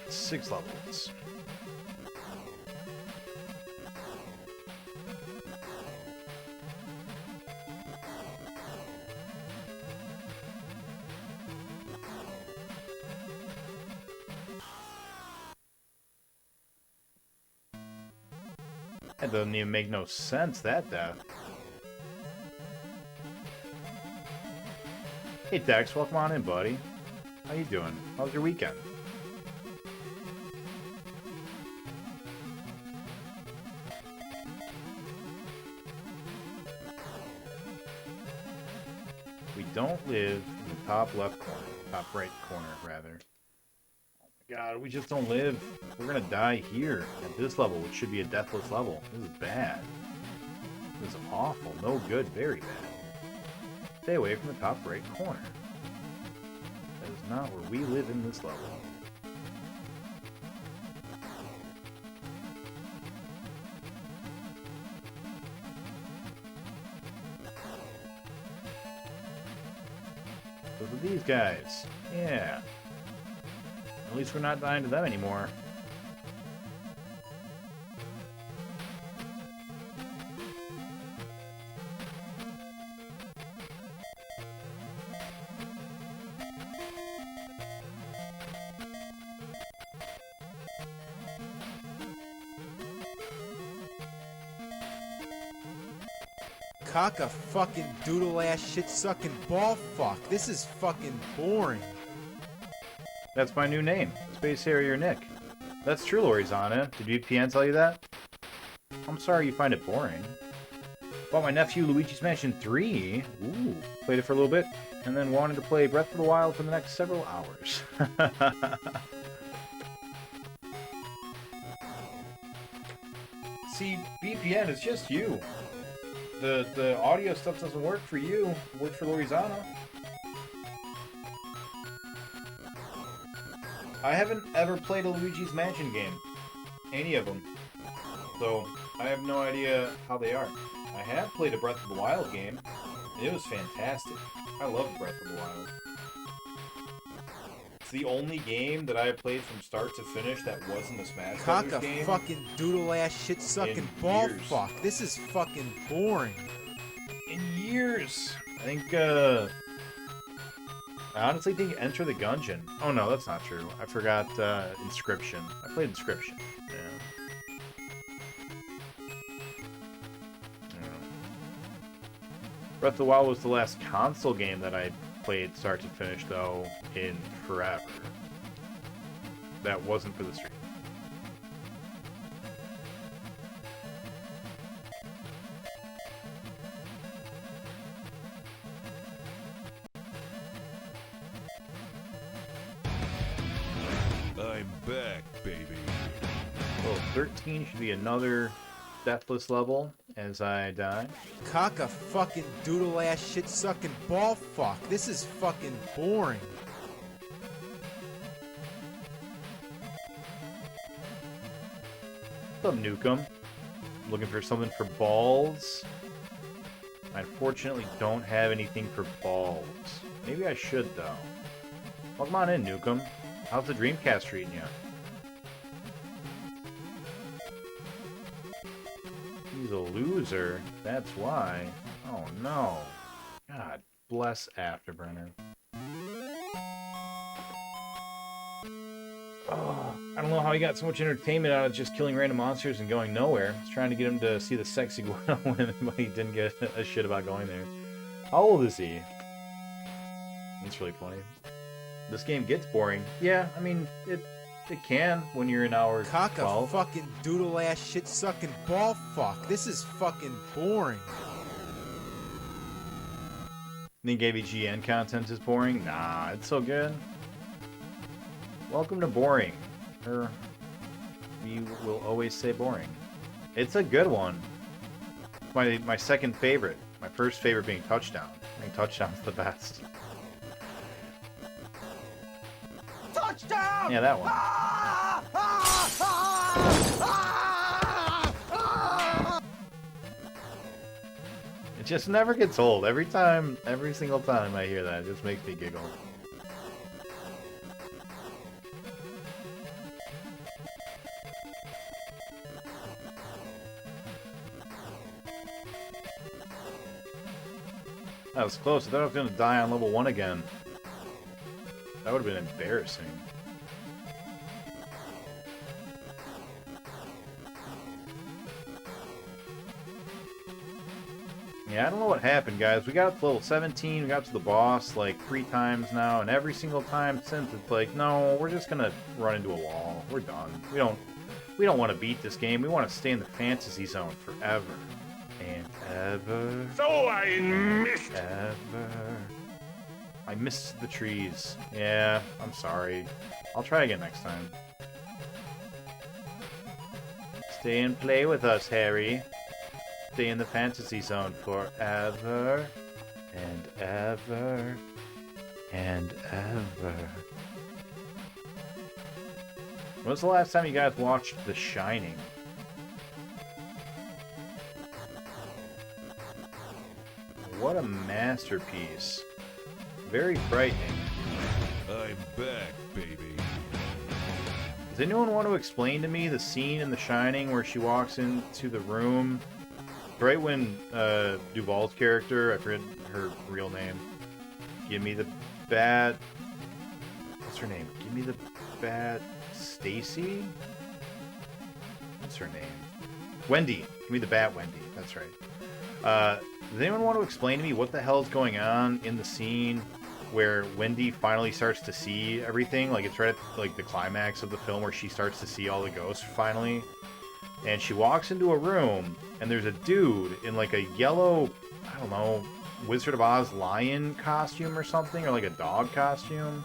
Six levels. That doesn't even make no sense, that death. Hey Dex, welcome on in, buddy. How you doing? How was your weekend? We don't live in the top left corner. Top right corner, rather. God, we just don't live. We're gonna die here at this level, which should be a deathless level. This is bad. This is awful. No good. Very bad. Stay away from the top right corner. That is not where we live in this level. Those are these guys. Yeah. At least we're not dying to them anymore. Cock a fucking doodle ass shit sucking ball fuck. This is fucking boring. That's my new name, Space Harrier Nick. That's true, Lorizana. Did VPN tell you that? I'm sorry you find it boring. Bought my nephew Luigi's Mansion 3. Ooh, played it for a little bit, and then wanted to play Breath of the Wild for the next several hours. See, BPN, it's just you. The audio stuff doesn't work for you. It works for Lorizana. I haven't ever played a Luigi's Mansion game. Any of them. So, I have no idea how they are. I have played a Breath of the Wild game, and it was fantastic. I love Breath of the Wild. It's the only game that I have played from start to finish that wasn't a Smash Brothers game. Fucking doodle ass shit sucking ball years. fuck. This is fucking boring. In years. I think, I honestly think Enter the Gungeon. Oh no, that's not true. I forgot, Inscription. I played Inscription. Yeah. Breath of the Wild was the last console game that I played start to finish, though, in forever. That wasn't for the stream. I'm back, baby. Well, 13 should be another deathless level as I die. Cock a fucking doodle ass shit sucking ball fuck. This is fucking boring. What's up, Nukem? Looking for something for balls? I unfortunately don't have anything for balls. Maybe I should, though. Well, come on in, Nukem. How's the Dreamcast treating you? He's a loser. That's why. Oh, no. God bless Afterburner. Oh, I don't know how he got so much entertainment out of just killing random monsters and going nowhere. I was trying to get him to see the sexy women, but he didn't get a shit about going there. How old is he? That's really funny. This game gets boring. Yeah, I mean, it can when you're in hour 12. Cock a fucking doodle ass shit sucking ball fuck. This is fucking boring. Think AVGN content is boring? Nah, it's so good. Welcome to boring. Or we will always say boring. It's a good one. My second favorite. My first favorite being Touchdown. I think Touchdown's the best. Touchdown! Yeah, that one. It just never gets old. Every single time I hear that, it just makes me giggle. That was close. I thought I was going to die on level 1 again. That would have been embarrassing. Yeah, I don't know what happened, guys. We got up to level 17, we got to the boss like 3 times now, and every single time since it's like, no, we're just gonna run into a wall. We're done. We don't want to beat this game. We want to stay in the fantasy zone forever. And ever. So I missed. Ever. I missed the trees. Yeah, I'm sorry. I'll try again next time. Stay and play with us, Harry. Stay in the fantasy zone forever. And ever. And ever. When was the last time you guys watched The Shining? What a masterpiece. Very frightening. I'm back, baby. Does anyone want to explain to me the scene in The Shining where she walks into the room right when Duvall's character, I forget her real name, give me the bat... What's her name? Give me the bat... Stacy? What's her name? Wendy. Give me the bat Wendy. That's right. Does anyone want to explain to me what the hell is going on in the scene where Wendy finally starts to see everything? Like, it's right at like the climax of the film where she starts to see all the ghosts finally. And she walks into a room, and there's a dude in like a yellow, I don't know, Wizard of Oz lion costume or something, or like a dog costume.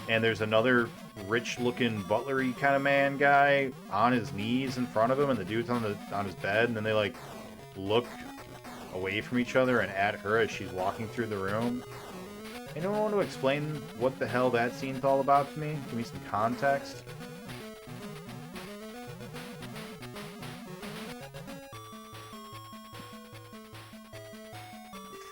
And there's another rich-looking butlery kind of man guy on his knees in front of him, and the dude's on his bed, and then they like look away from each other and at her as she's walking through the room. Anyone want to explain what the hell that scene's all about to me? Give me some context.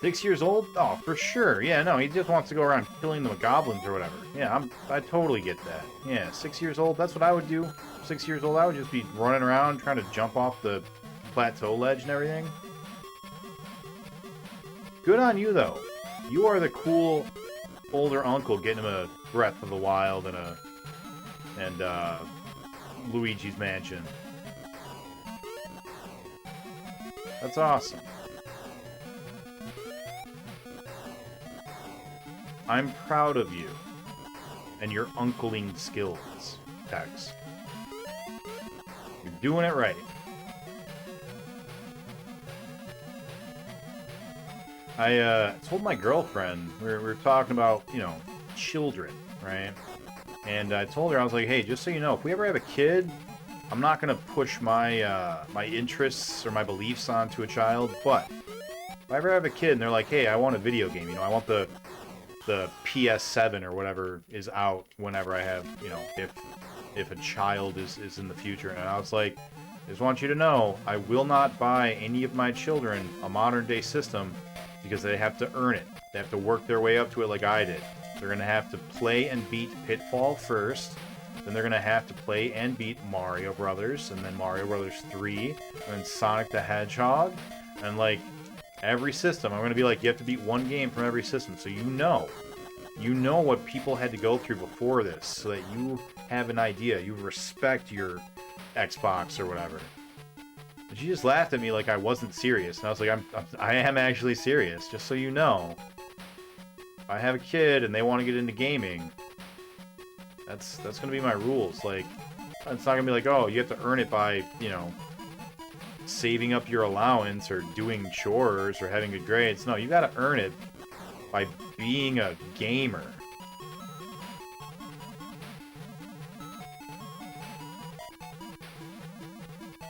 Six years old? Oh, for sure. Yeah, no, he just wants to go around killing the goblins or whatever. Yeah, I totally get that. Yeah, 6 years old, that's what I would do. 6 years old, I would just be running around trying to jump off the plateau ledge and everything. Good on you, though. You are the cool older uncle getting him a Breath of the Wild and Luigi's Mansion. That's awesome. I'm proud of you and your uncling skills, Tex. You're doing it right. I told my girlfriend, we were talking about, you know, children, right? And I told her, I was like, hey, just so you know, if we ever have a kid, I'm not going to push my my interests or my beliefs onto a child, but if I ever have a kid and they're like, hey, I want a video game, you know, I want the PS7 or whatever is out whenever I have, you know, if a child is in the future. And I was like, I just want you to know, I will not buy any of my children a modern day system because they have to earn it. They have to work their way up to it like I did. They're going to have to play and beat Pitfall first, then they're going to have to play and beat Mario Brothers, and then Mario Brothers 3, and then Sonic the Hedgehog, and like every system, I'm going to be like, you have to beat one game from every system, so you know what people had to go through before this, so that you have an idea, you respect your Xbox or whatever. And she just laughed at me like I wasn't serious, and I was like, I am actually serious, just so you know. If I have a kid and they want to get into gaming, that's going to be my rules. Like, it's not going to be like, oh, you have to earn it by, you know, saving up your allowance or doing chores or having good grades. No, you got to earn it by being a gamer.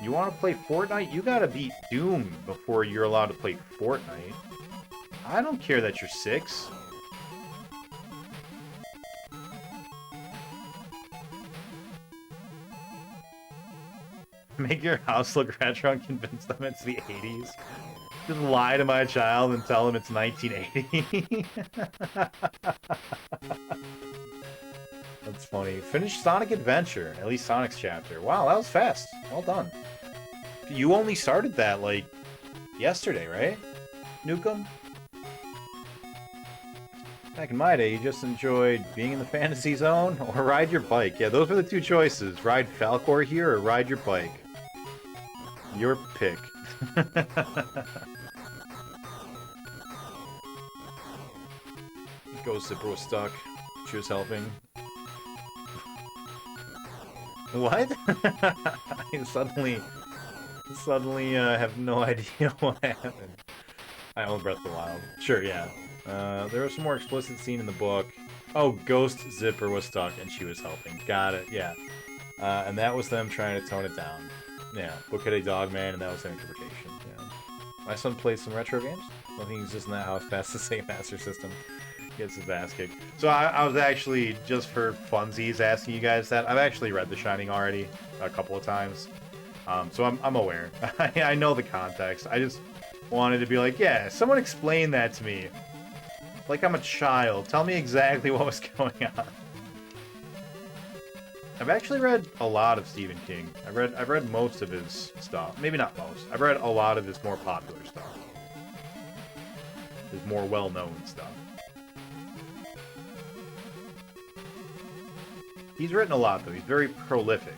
You want to play Fortnite? You gotta beat Doom before you're allowed to play Fortnite. I don't care that you're 6. Make your house look retro and convince them it's the 80s. Just lie to my child and tell them it's 1980. That's funny. Finished Sonic Adventure. At least Sonic's chapter. Wow, that was fast. Well done. You only started that, like, yesterday, right? Nukem? Back in my day, you just enjoyed being in the fantasy zone or ride your bike. Yeah, those were the two choices. Ride Falcor here or ride your bike. Your pick. Ghost Zipper was stuck. She was helping. What? I suddenly have no idea what happened. I own Breath of the Wild. Sure, yeah. There was some more explicit scene in the book. Oh, Ghost Zipper was stuck and she was helping. Got it, yeah. And that was them trying to tone it down. Yeah, Book had a dog man, and that was their interpretation. Yeah. My son plays some retro games. Nothing exists in that house past the Sega Master System. Gets his ass kicked. So I was actually, just for funsies, asking you guys that. I've actually read The Shining already a couple of times. So I'm aware. I know the context. I just wanted to be like, yeah, someone explain that to me. Like I'm a child. Tell me exactly what was going on. I've actually read a lot of Stephen King. I've read most of his stuff. Maybe not most. I've read a lot of his more popular stuff. His more well-known stuff. He's written a lot, though. He's very prolific.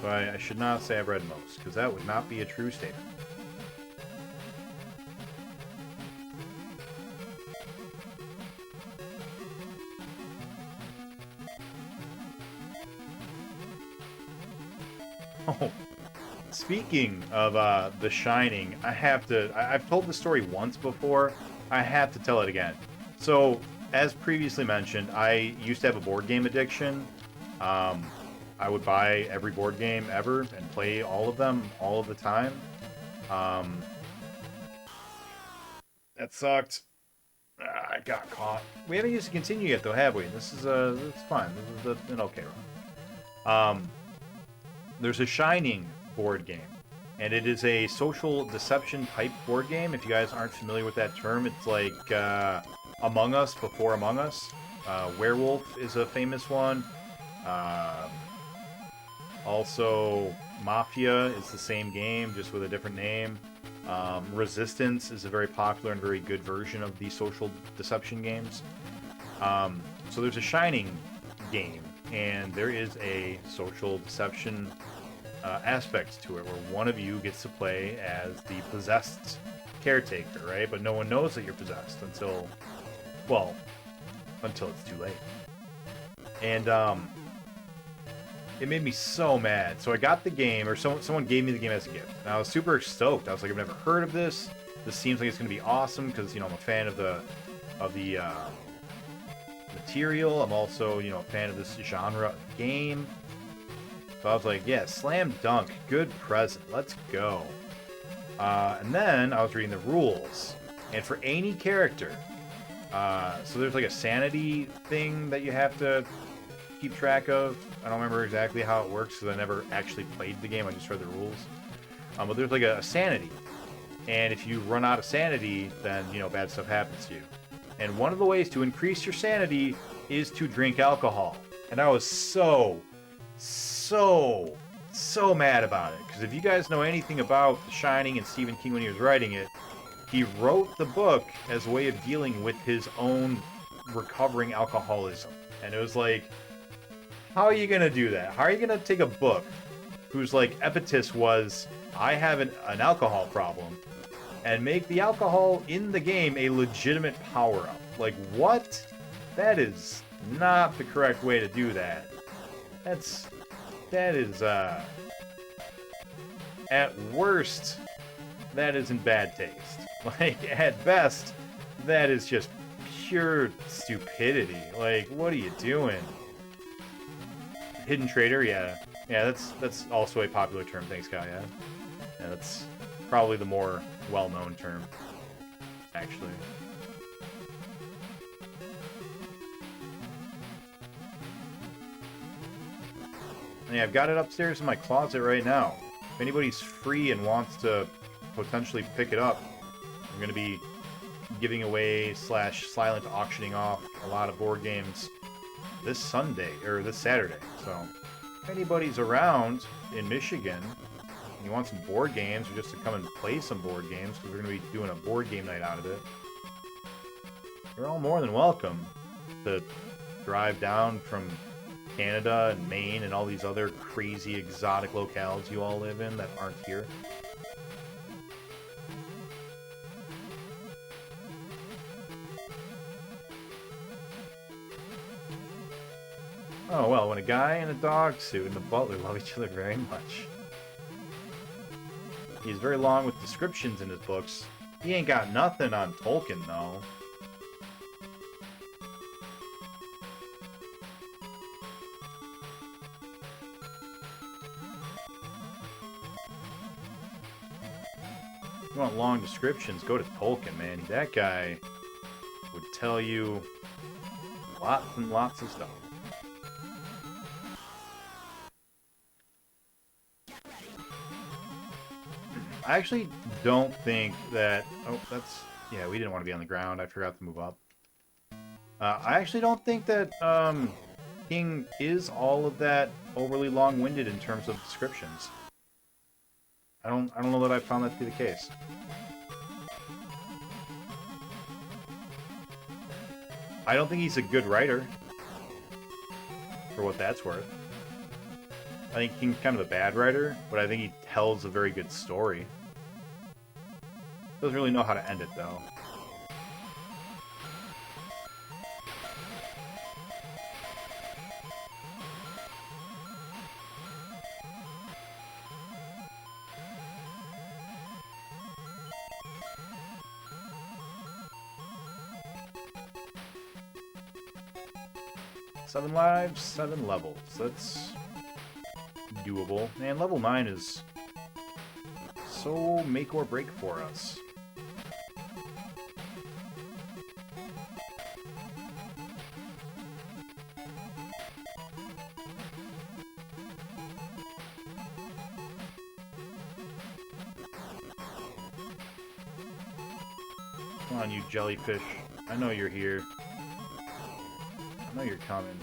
But I should not say I've read most, because that would not be a true statement. Oh, speaking of The Shining, I've told the story once before. I have to tell it again. So, as previously mentioned, I used to have a board game addiction. I would buy every board game ever and play all of them all of the time. Um, that sucked. I got caught. We haven't used to continue yet, though, have we? This is it's fine. This is an okay run. There's a Shining board game, and it is a social deception type board game. If you guys aren't familiar with that term, it's like Among Us before Among Us. Werewolf is a famous one. Also, Mafia is the same game, just with a different name. Resistance is a very popular and very good version of the social deception games. So there's a Shining game, and there is a social deception aspect to it, where one of you gets to play as the possessed caretaker, right? But no one knows that you're possessed until it's too late. And it made me so mad. So I got the game, or someone gave me the game as a gift. And I was super stoked. I was like, I've never heard of this. This seems like it's going to be awesome because, I'm a fan of the material. I'm also, a fan of this genre of game. So I was like, yeah, slam dunk. Good present. Let's go. And then I was reading the rules. And for any character, so there's like a sanity thing that you have to keep track of. I don't remember exactly how it works because I never actually played the game. I just read the rules. But there's like a sanity. And if you run out of sanity, then, bad stuff happens to you. And one of the ways to increase your sanity is to drink alcohol. And I was so mad about it. Because if you guys know anything about The Shining and Stephen King when he was writing it, he wrote the book as a way of dealing with his own recovering alcoholism. And it was like, how are you going to do that? How are you going to take a book whose, epitaph was, I have an alcohol problem, and make the alcohol in the game a legitimate power-up? Like, what? That is not the correct way to do that. That is, at worst, that is in bad taste. At best, that is just pure stupidity. What are you doing? Hidden Trader, yeah, that's also a popular term. Thanks, Kyle. Yeah, that's probably the more well-known term, actually. Yeah, I've got it upstairs in my closet right now. If anybody's free and wants to potentially pick it up, I'm going to be giving away / silent auctioning off a lot of board games this Sunday, or this Saturday. So, if anybody's around in Michigan and you want some board games, or just to come and play some board games, because we're going to be doing a board game night out of it, you're all more than welcome to drive down from Canada and Maine and all these other crazy exotic locales you all live in that aren't here. Oh, well, when a guy in a dog suit and a butler love each other very much. He's very long with descriptions in his books. He ain't got nothing on Tolkien, though. If you want long descriptions, go to Tolkien, man. That guy would tell you lots and lots of stuff. I actually don't think that... Oh, that's... Yeah, we didn't want to be on the ground. I forgot to move up. I actually don't think that King is all of that overly long-winded in terms of descriptions. I don't know that I've found that to be the case. I don't think he's a good writer, for what that's worth. I think King's kind of a bad writer, but I think he tells a very good story. Doesn't really know how to end it, though. 7 lives, 7 levels. That's doable. Man, level 9 is so make or break for us. Come on, you jellyfish. I know you're here. I know you're coming.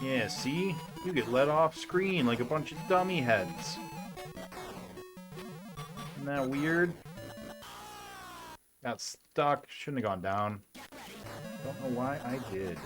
Yeah, see? You get let off screen like a bunch of dummy heads. Isn't that weird? Got stuck. Shouldn't have gone down. Don't know why I did.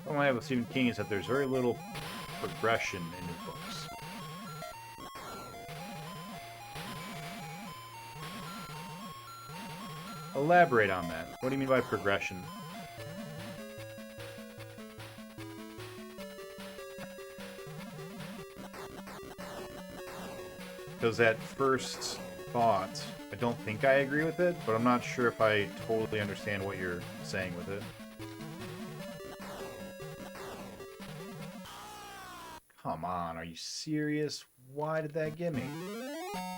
What I have with Stephen King is that there's very little progression in his books. Elaborate on that. What do you mean by progression? Because at first thought, I don't think I agree with it, but I'm not sure if I totally understand what you're saying with it. Come on, are you serious? Why did that get me?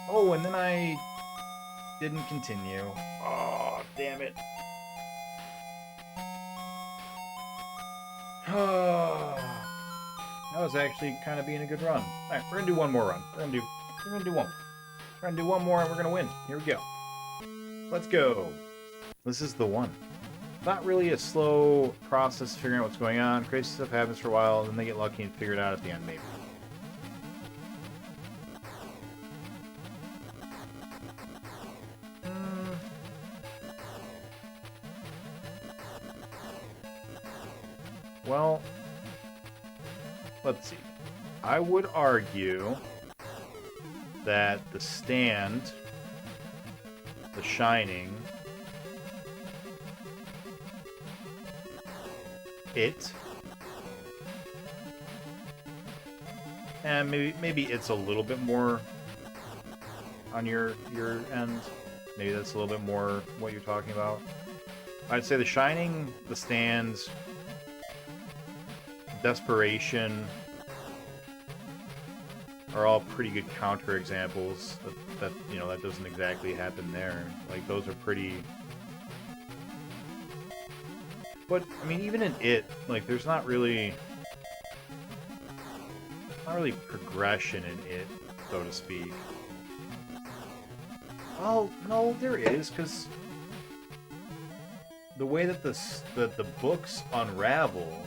Oh, and then I didn't continue. Oh, damn it. That was actually kind of being a good run. Alright, we're gonna do one more run. We're gonna do one. We're gonna do one more and we're gonna win. Here we go. Let's go. This is the one. Not really a slow process figuring out what's going on. Crazy stuff happens for a while, and then they get lucky and figure it out at the end, maybe. Well, let's see. I would argue that The Stand, The Shining, It, and maybe It's a little bit more on your end. Maybe that's a little bit more what you're talking about. I'd say The Shining, The Stand, Desperation are all pretty good counter examples. That you know, that doesn't exactly happen there. Like, those are pretty. But I mean, even in It, like, there's not really progression in It, so to speak. Well, no, there is, because the way that the books unravel.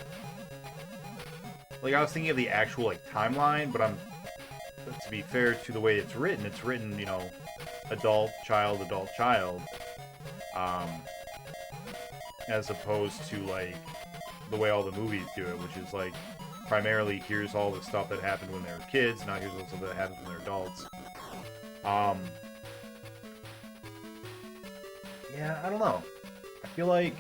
Like, I was thinking of the actual, like, timeline, but to be fair to the way it's written, you know, adult, child, as opposed to, like, the way all the movies do it, which is, like, primarily here's all the stuff that happened when they were kids, now here's all the stuff that happens when they're adults. Yeah, I don't know. I feel like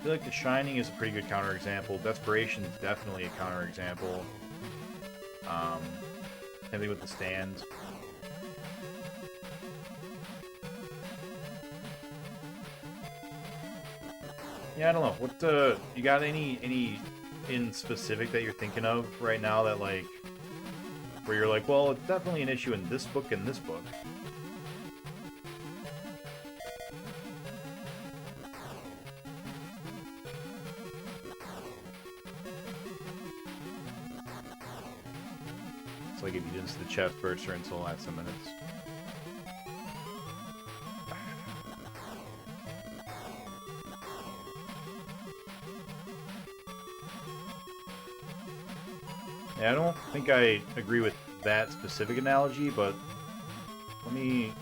The Shining is a pretty good counterexample. Desperation is definitely a counterexample. Same thing with The Stand. Yeah, I don't know. What you got any in specific that you're thinking of right now that, like, where you're like, well, it's definitely an issue in this book and this book. Like if you didn't see the chest burster until the last 10 minutes. Yeah, I don't think I agree with that specific analogy, but let me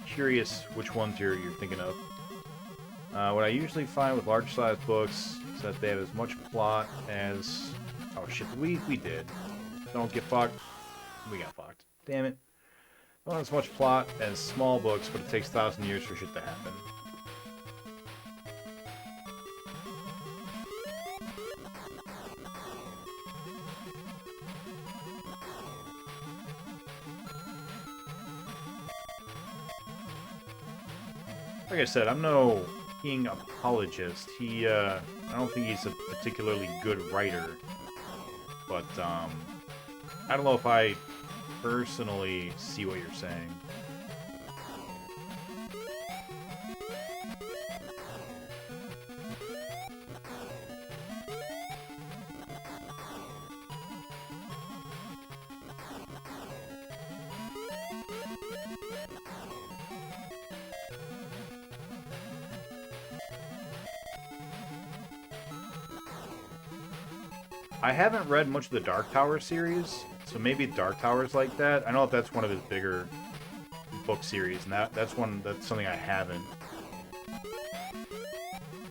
curious which ones you're thinking of. What I usually find with large-sized books is that they have as much plot as... Oh shit, we did. Don't get fucked. We got fucked. Damn it. Don't have as much plot as small books, but it takes 1,000 years for shit to happen. Like I said, I'm no King apologist. I don't think he's a particularly good writer. But, I don't know if I personally see what you're saying. I haven't read much of the Dark Tower series, so maybe Dark Tower's like that. I know if that's one of his bigger book series, and that's something I haven't.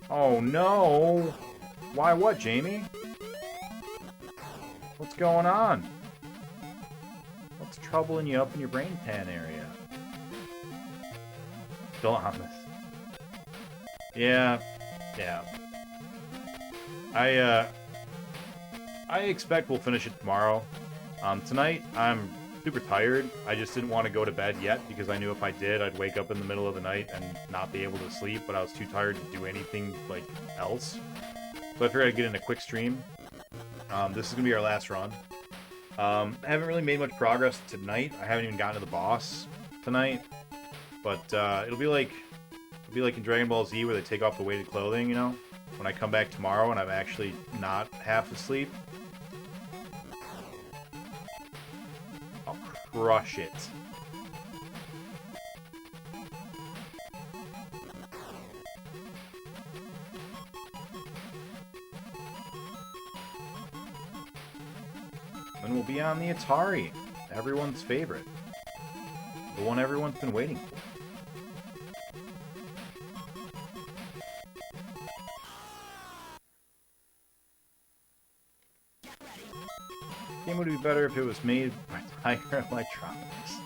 Oh no! Why what, Jamie? What's going on? What's troubling you up in your brain pan area? Still on this. Yeah. I expect we'll finish it tomorrow. Tonight, I'm super tired. I just didn't want to go to bed yet because I knew if I did, I'd wake up in the middle of the night and not be able to sleep, but I was too tired to do anything, like, else. So I figured I'd get in a quick stream. This is going to be our last run. I haven't really made much progress tonight. I haven't even gotten to the boss tonight. But it'll be like in Dragon Ball Z where they take off the weighted clothing, you know? When I come back tomorrow and I'm actually not half asleep. I'll crush it. Then we'll be on the Atari, everyone's favorite. The one everyone's been waiting for. The game would be better if it was made by Tiger Electronics.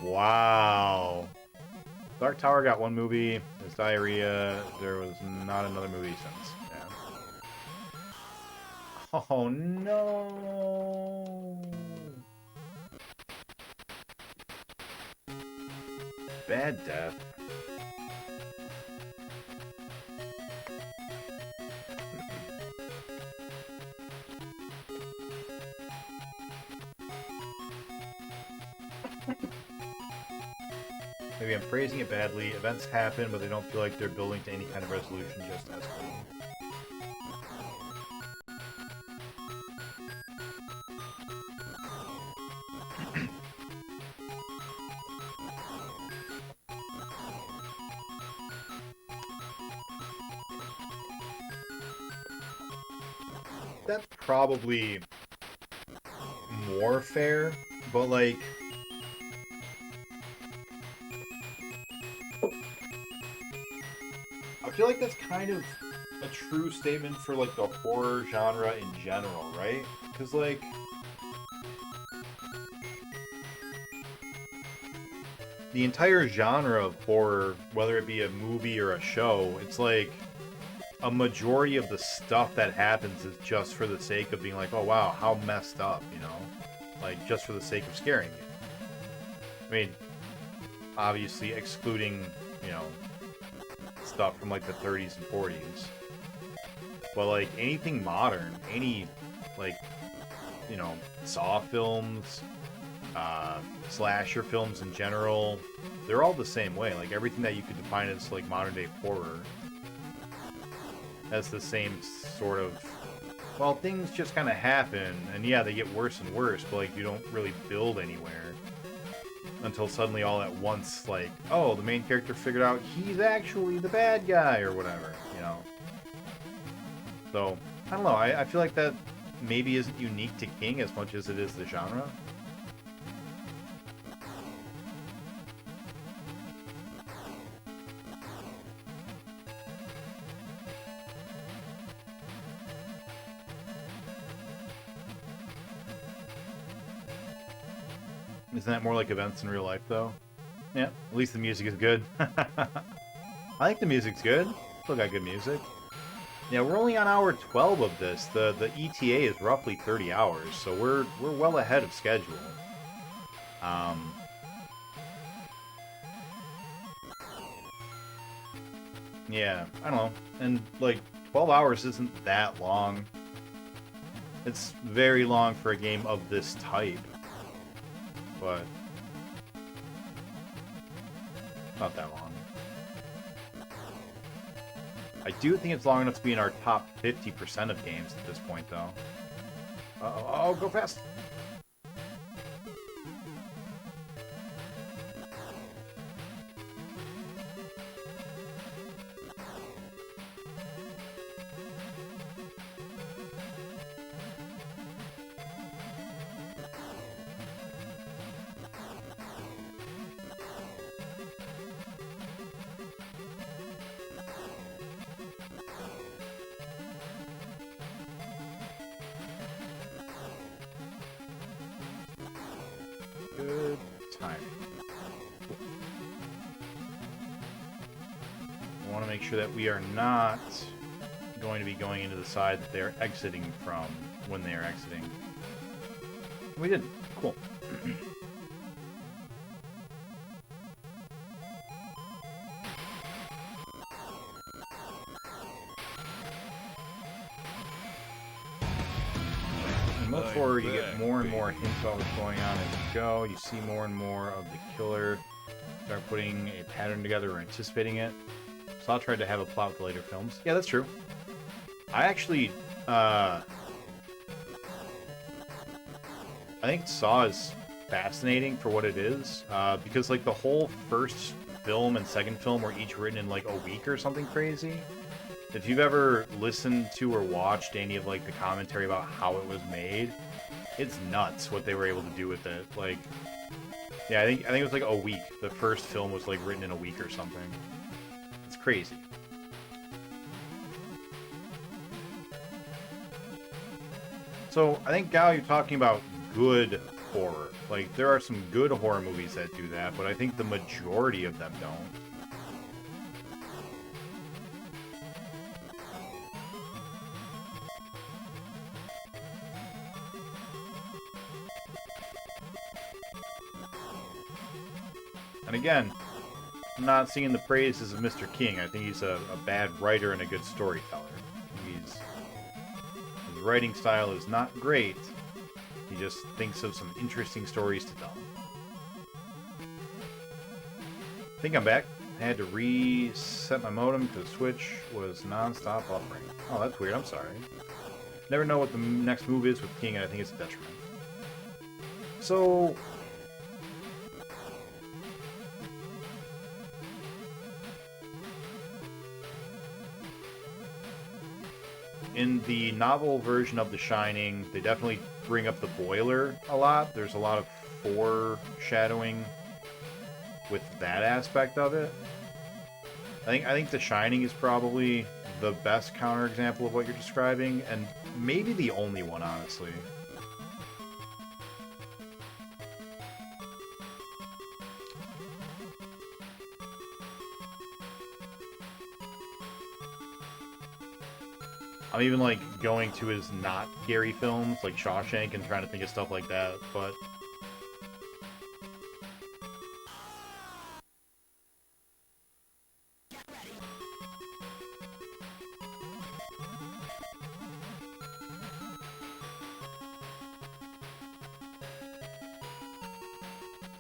Wow. Dark Tower got one movie. There's Diarrhea. There was not another movie since. Yeah. Oh no. Bad death. Maybe I'm phrasing it badly. Events happen, but they don't feel like they're building to any kind of resolution, just escalating. That's probably more fair, but like... I feel like that's kind of a true statement for, like, the horror genre in general, right? Because, like... the entire genre of horror, whether it be a movie or a show, it's like... a majority of the stuff that happens is just for the sake of being like, oh wow, how messed up, you know? Like, just for the sake of scaring you. I mean, obviously excluding, you know, stuff from like the 30s and 40s. But like anything modern, any like, you know, Saw films, slasher films in general, they're all the same way. Like everything that you could define as like modern day horror has the same sort of, well, things just kind of happen, and yeah, they get worse and worse, but like you don't really build anywhere until suddenly all at once, like, oh, the main character figured out he's actually the bad guy or whatever, you know. So I don't know. I feel like that maybe isn't unique to King as much as it is the genre. Isn't that more like events in real life, though? Yeah, at least the music is good. I think the music's good. Still got good music. Yeah, we're only on hour 12 of this. The ETA is roughly 30 hours, so we're well ahead of schedule. Yeah, I don't know. And, like, 12 hours isn't that long. It's very long for a game of this type. But not that long. I do think it's long enough to be in our top 50% of games at this point, though. Oh, go fast! Good timing. I want to make sure that we are not going to be going into the side that they're exiting from when they are exiting. We did. Cool. In most horror, you get more and more hints about what's going on as you go. You see more and more of the killer. Start putting a pattern together or anticipating it. Saw tried to have a plot with the later films. Yeah, that's true. I actually, I think Saw is fascinating for what it is, because, like, the whole first film and second film were each written in, like, a week or something crazy. If you've ever listened to or watched any of, like, the commentary about how it was made, it's nuts what they were able to do with it. Like, yeah, I think it was, like, a week. The first film was, like, written in a week or something. It's crazy. So, I think, Gal, you're talking about good horror. Like, there are some good horror movies that do that, but I think the majority of them don't. And again, I'm not singing the praises of Mr. King. I think he's a bad writer and a good storyteller. His writing style is not great. He just thinks of some interesting stories to tell. I think I'm back. I had to reset my modem because the Switch was non-stop buffering. Oh, that's weird. I'm sorry. Never know what the next move is with King, and I think it's a detriment. So, in the novel version of The Shining, they definitely bring up the boiler a lot. There's a lot of foreshadowing with that aspect of it. I think The Shining is probably the best counterexample of what you're describing, and maybe the only one, honestly. I'm even, like, going to his not Gary films, like Shawshank, and trying to think of stuff like that, but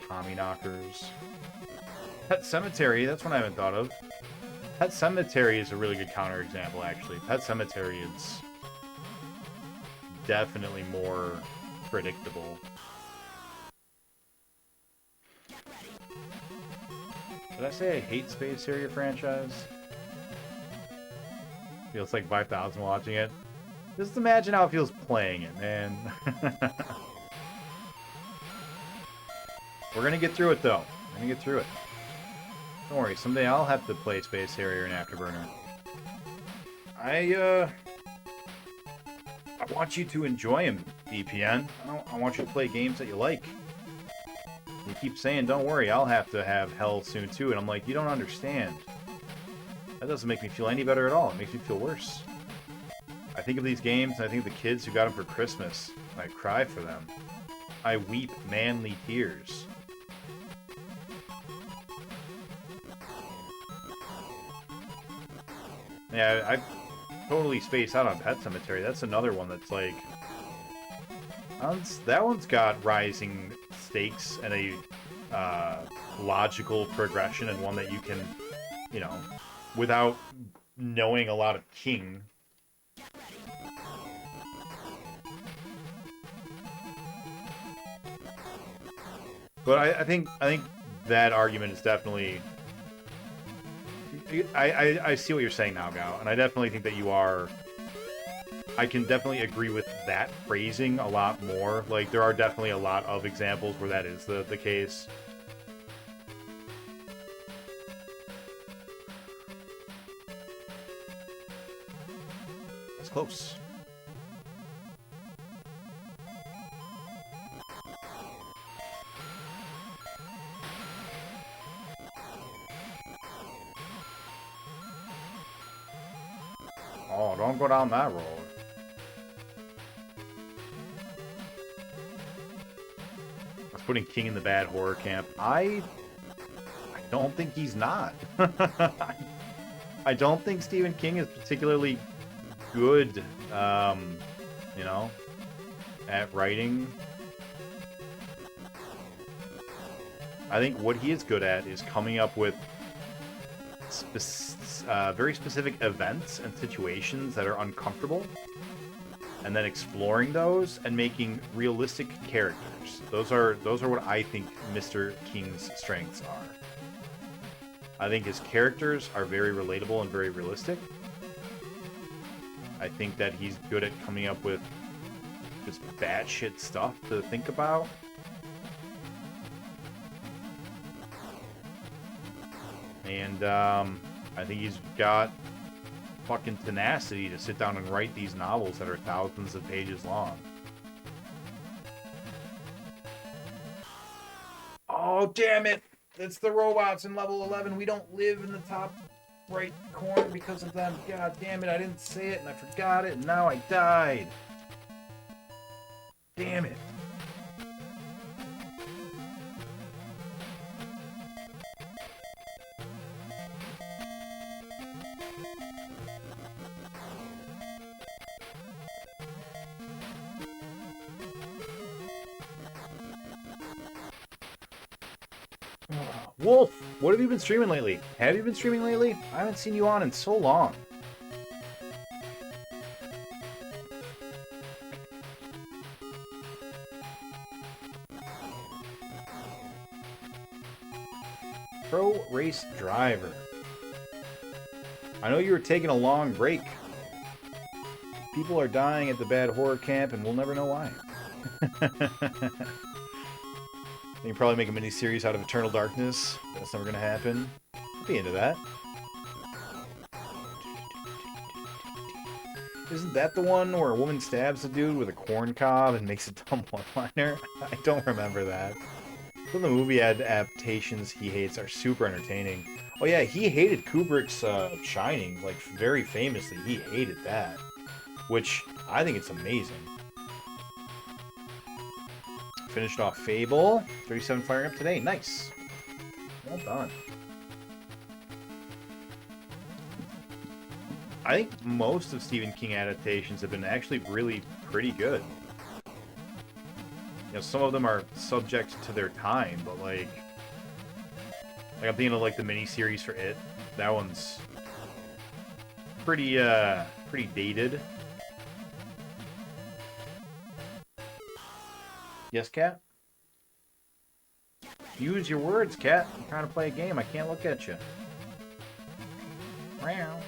Tommy Knockers. Pet Cemetery, that's one I haven't thought of. Pet Cemetery is a really good counterexample, actually. Pet Cemetery is definitely more predictable. Did I say I hate Space Harrier franchise? Feels like 5,000 watching it. Just imagine how it feels playing it, man. We're gonna get through it, though. We're gonna get through it. Don't worry, someday I'll have to play Space Harrier and Afterburner. I want you to enjoy them, VPN. I want you to play games that you like. You keep saying, don't worry, I'll have to have hell soon too. And I'm like, you don't understand. That doesn't make me feel any better at all. It makes me feel worse. I think of these games, and I think of the kids who got them for Christmas. And I cry for them. I weep manly tears. Yeah, I totally spaced out on Pet Sematary. That's another one that's like... that one's got rising stakes and a logical progression, and one that you can, you know, without knowing a lot of King. But I think that argument is definitely... I see what you're saying now, Gao, and I definitely think that you are... I can definitely agree with that phrasing a lot more. Like, there are definitely a lot of examples where that is the case. That's close. Oh, don't go down that road. That's putting King in the bad horror camp. I don't think he's not. I don't think Stephen King is particularly good, you know, at writing. I think what he is good at is coming up with very specific events and situations that are uncomfortable, and then exploring those and making realistic characters. Those are what I think Mr. King's strengths are. I think his characters are very relatable and very realistic. I think that he's good at coming up with just batshit stuff to think about. And I think he's got fucking tenacity to sit down and write these novels that are thousands of pages long. Oh, damn it! It's the robots in level 11. We don't live in the top right corner because of them. God damn it, I didn't say it and I forgot it and now I died. Damn it. Wolf, what have you been streaming lately? Have you been streaming lately? I haven't seen you on in so long. Pro Race Driver. I know you were taking a long break. People are dying at the bad horror camp and we'll never know why. You can probably make a mini-series out of Eternal Darkness. That's never gonna happen. I'd be into that. Isn't that the one where a woman stabs a dude with a corn cob and makes a dumb one-liner? I don't remember that. Some of the movie adaptations he hates are super entertaining. Oh yeah, he hated Kubrick's Shining, like, very famously. He hated that. Which, I think it's amazing. Finished off Fable. 37 firing up today. Nice. Well done. I think most of Stephen King adaptations have been actually really pretty good. You know, some of them are subject to their time, but like I'm thinking of like the miniseries for It. That one's pretty dated. Yes, Cat? Use your words, Cat. I'm trying to play a game. I can't look at you. Meow.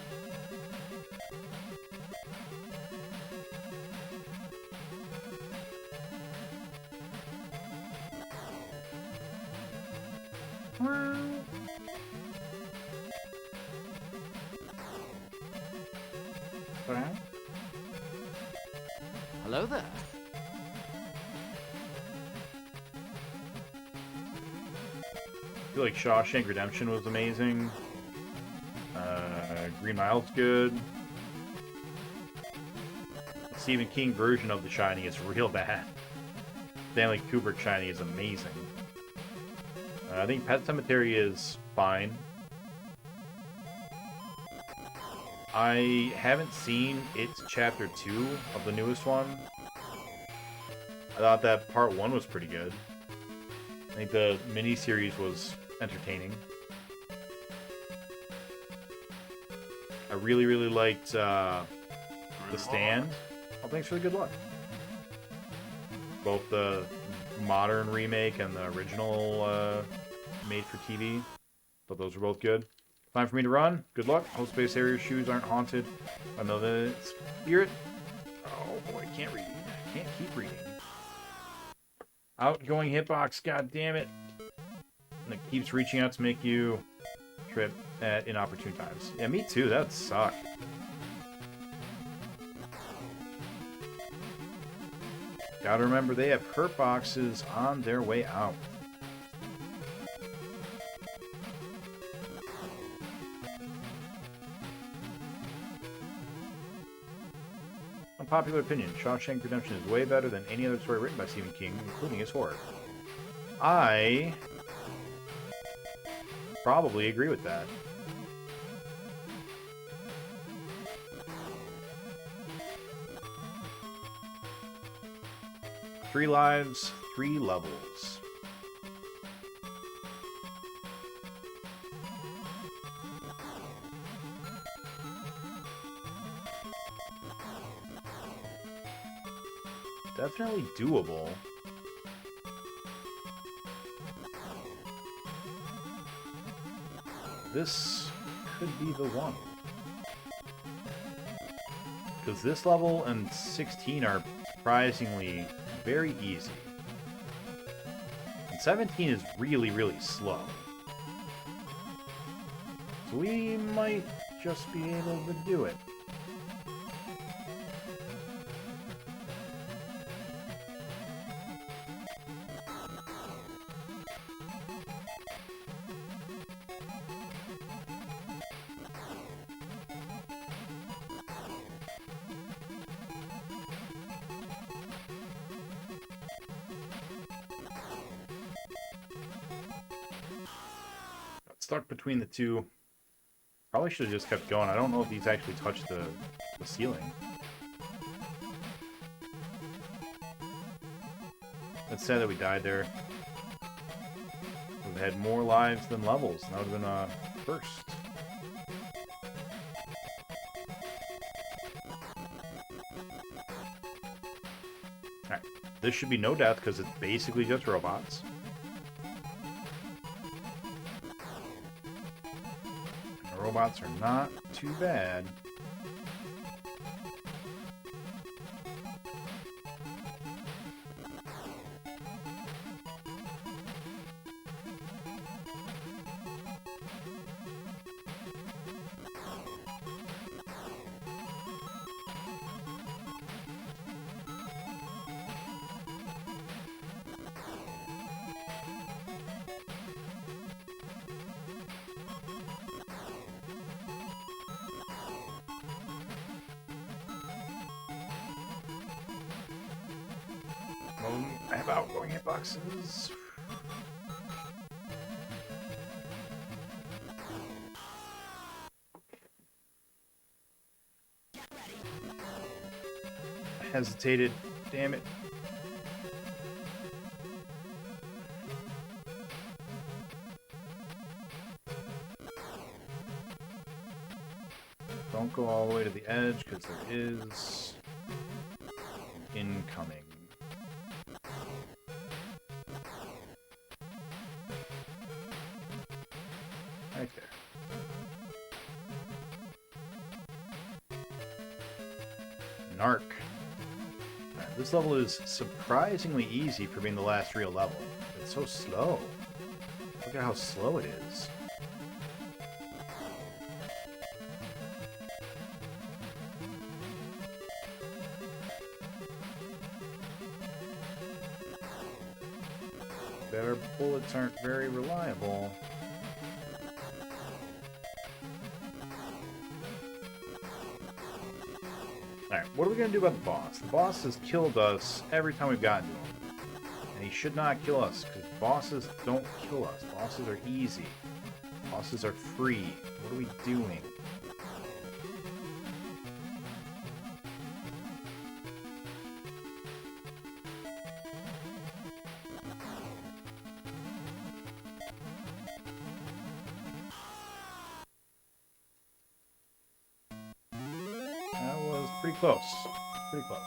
Hello there. I feel like Shawshank Redemption was amazing. Green Mile's good. The Stephen King version of The Shining is real bad. Stanley Kubrick Shining is amazing. I think Pet Sematary is fine. I haven't seen It's Chapter 2 of the newest one. I thought that Part 1 was pretty good. I think the miniseries was entertaining. I really, really liked The Stand. Oh, thanks for the good luck. Both the modern remake and the original made for TV. But those were both good. Time for me to run. Good luck. Hope Space Harrier's shoes aren't haunted. I know that it's spirit. Oh boy, I can't read. I can't keep reading. Outgoing hitbox, god damn it. And it keeps reaching out to make you trip at inopportune times. Yeah, me too. That would suck. Gotta remember, they have hurt boxes on their way out. Unpopular opinion, Shawshank Redemption is way better than any other story written by Stephen King, including his horror. I probably agree with that. Three lives, 3 levels. Definitely doable. This could be the one. Because this level and 16 are surprisingly very easy. And 17 is really, really slow. So we might just be able to do it. Stuck between the two. Probably should have just kept going. I don't know if these actually touch the ceiling. It's sad that we died there. We've had more lives than levels. That would have been a first. Alright. This should be no death because it's basically just robots. Robots are not too bad. I have outgoing hitboxes. I hesitated. Damn it. Don't go all the way to the edge because there is incoming. Right there. Narc. Right, this level is surprisingly easy for being the last real level. It's so slow. Look at how slow it is. bullets aren't very reliable. Alright, what are we going to do about the boss? The boss has killed us every time we've gotten to him. And he should not kill us, because bosses don't kill us. Bosses are easy. Bosses are free. What are we doing? That was pretty close. Pretty close.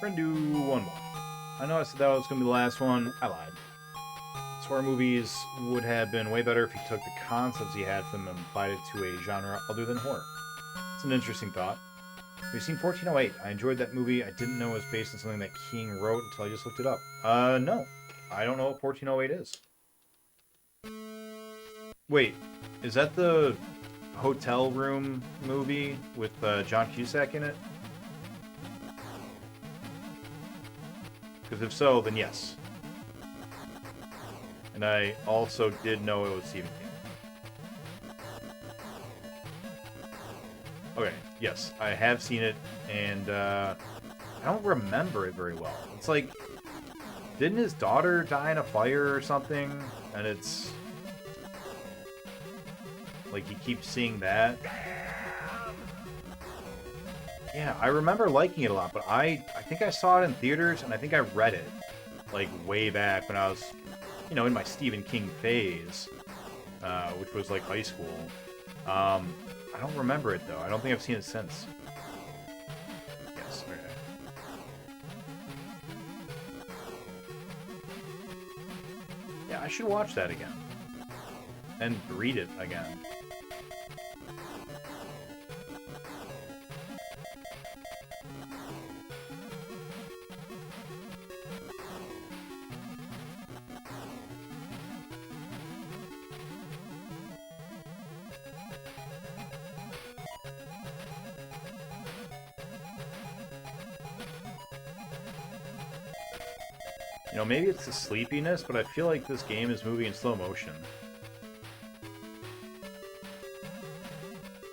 We're gonna do one more. I know I said that was gonna be the last one. I lied. Horror movies would have been way better if he took the concepts he had from them and applied it to a genre other than horror. It's an interesting thought. Have you seen 1408? I enjoyed that movie. I didn't know it was based on something that King wrote until I just looked it up. No. I don't know what 1408 is. Wait, is that the hotel room movie with John Cusack in it? Because if so, then yes. And I also did know it was Stephen King. Okay, yes, I have seen it, and I don't remember it very well. It's like, didn't his daughter die in a fire or something? And it's like you keep seeing that. Yeah, I remember liking it a lot, but I think I saw it in theaters, and I think I read it, like, way back when I was, you know, in my Stephen King phase, which was, like, high school. I don't remember it, though. I don't think I've seen it since. Yes, okay. Yeah, I should watch that again. And read it again. You know, maybe it's the sleepiness, but I feel like this game is moving in slow motion.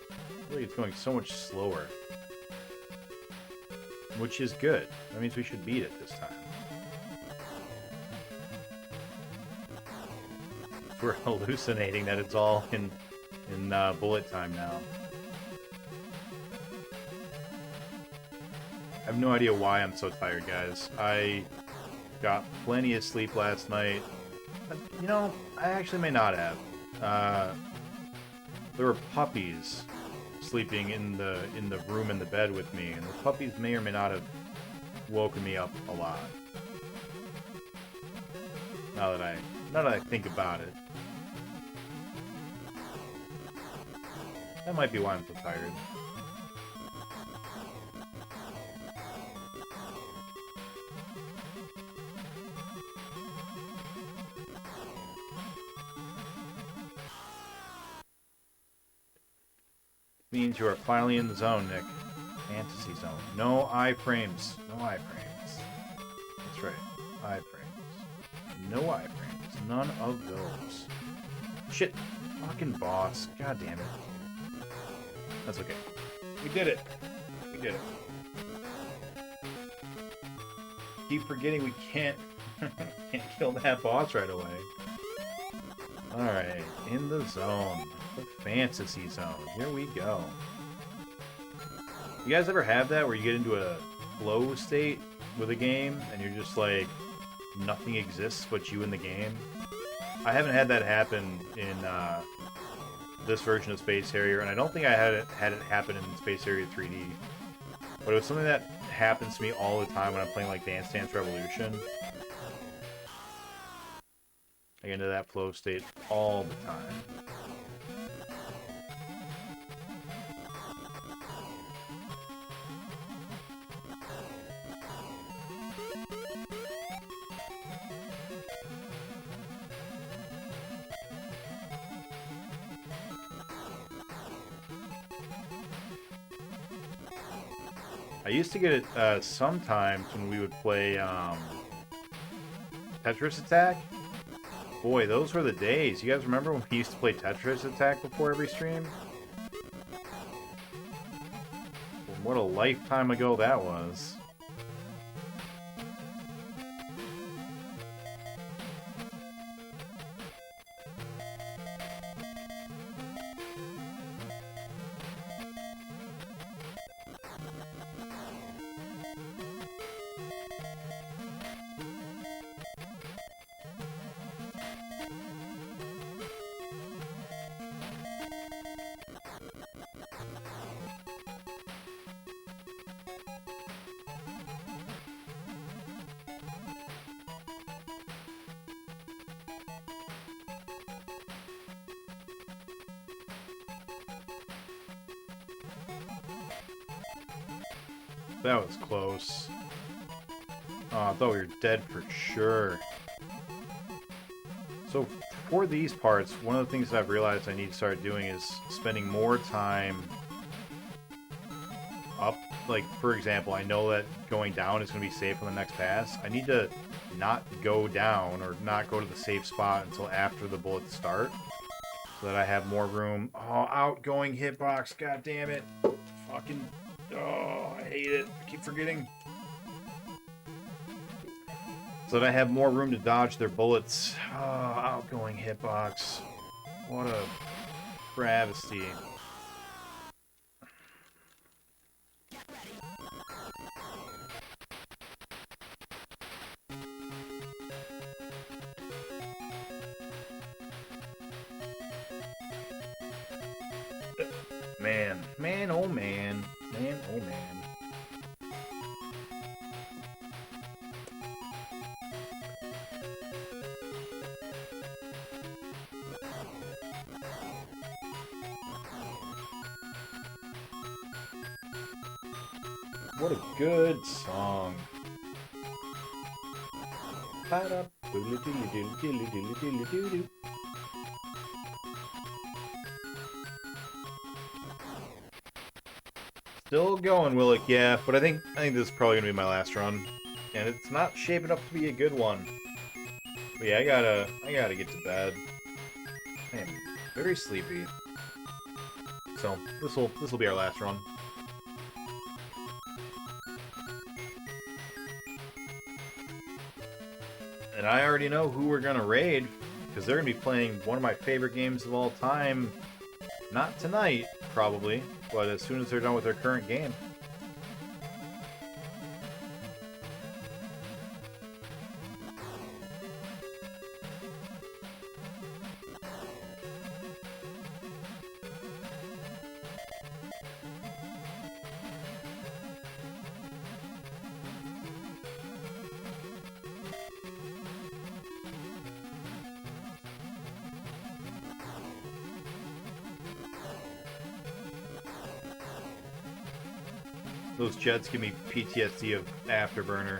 I feel like it's going so much slower. Which is good. That means we should beat it this time. We're hallucinating that it's all in bullet time now. I have no idea why I'm so tired, guys. I got plenty of sleep last night. You know, I actually may not have. There were puppies sleeping in the room in the bed with me, and the puppies may or may not have woken me up a lot. Now that I think about it. That might be why I'm so tired. Means you are finally in the zone, Nick. Fantasy zone. No iframes. No iframes. That's right. Iframes. No iframes. None of those. Shit. Fucking boss. God damn it. That's okay. We did it. We did it. Keep forgetting we can't kill that boss right away. Alright. In the zone. The fantasy zone. Here we go. You guys ever have that where you get into a flow state with a game and you're just like, nothing exists but you in the game? I haven't had that happen in this version of Space Harrier, and I don't think I had it happen in Space Harrier 3D. But it was something that happens to me all the time when I'm playing like Dance Dance Revolution. I get into that flow state all the time. I used to get it sometimes when we would play Tetris Attack. Boy, those were the days. You guys remember when we used to play Tetris Attack before every stream? What a lifetime ago that was. That was close. Oh, I thought we were dead for sure. So, for these parts, one of the things that I've realized I need to start doing is spending more time up. Like, for example, I know that going down is going to be safe on the next pass. I need to not go down or not go to the safe spot until after the bullets start, so that I have more room. Oh, outgoing hitbox, god damn it. Fucking... oh, I hate it. I keep forgetting. So that I have more room to dodge their bullets. Oh, outgoing hitbox. What a travesty. Man. Man, oh man. Man, oh man. What a good song. Still going, Willick, yeah, but I think this is probably gonna be my last run. And it's not shaping up to be a good one. But yeah, I gotta get to bed. I am very sleepy. So this'll be our last run. And I already know who we're gonna raid, because they're gonna be playing one of my favorite games of all time. Not tonight, probably, but as soon as they're done with their current game. Those jets give me PTSD of Afterburner.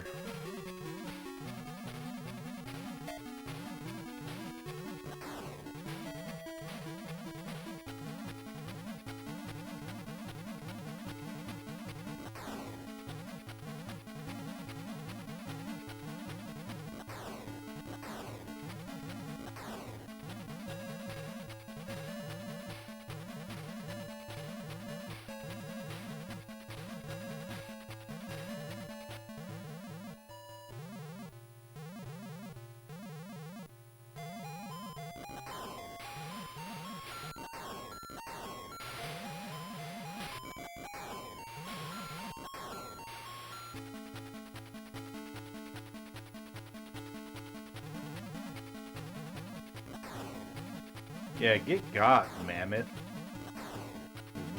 Yeah, get got, Mammoth.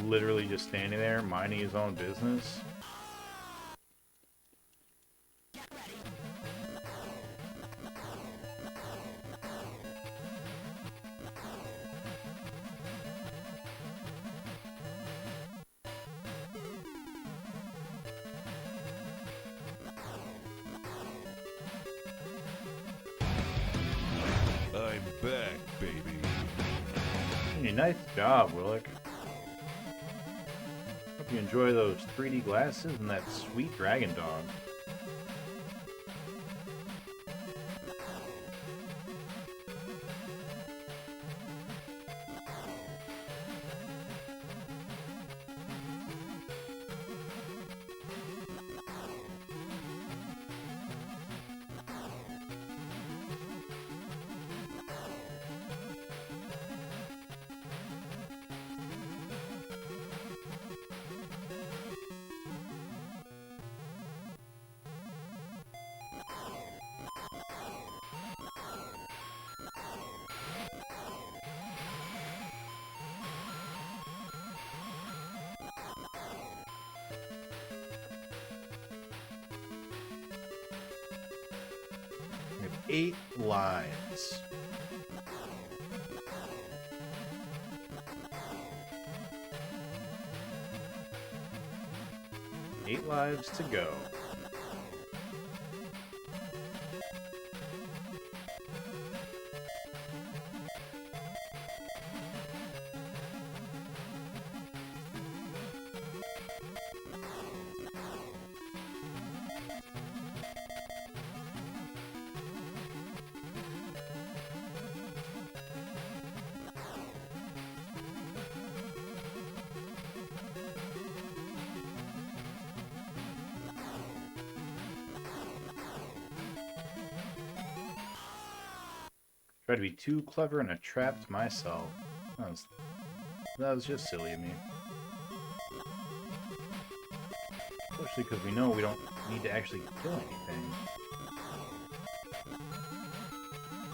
Literally just standing there, minding his own business. I'm back, baby. Hey, nice job, Willick. Hope you enjoy those 3D glasses and that sweet dragon dog. We have 8 lives. Eight lives to go. Tried to be too clever and I trapped myself. That was just silly of me. Especially because we know we don't need to actually kill anything.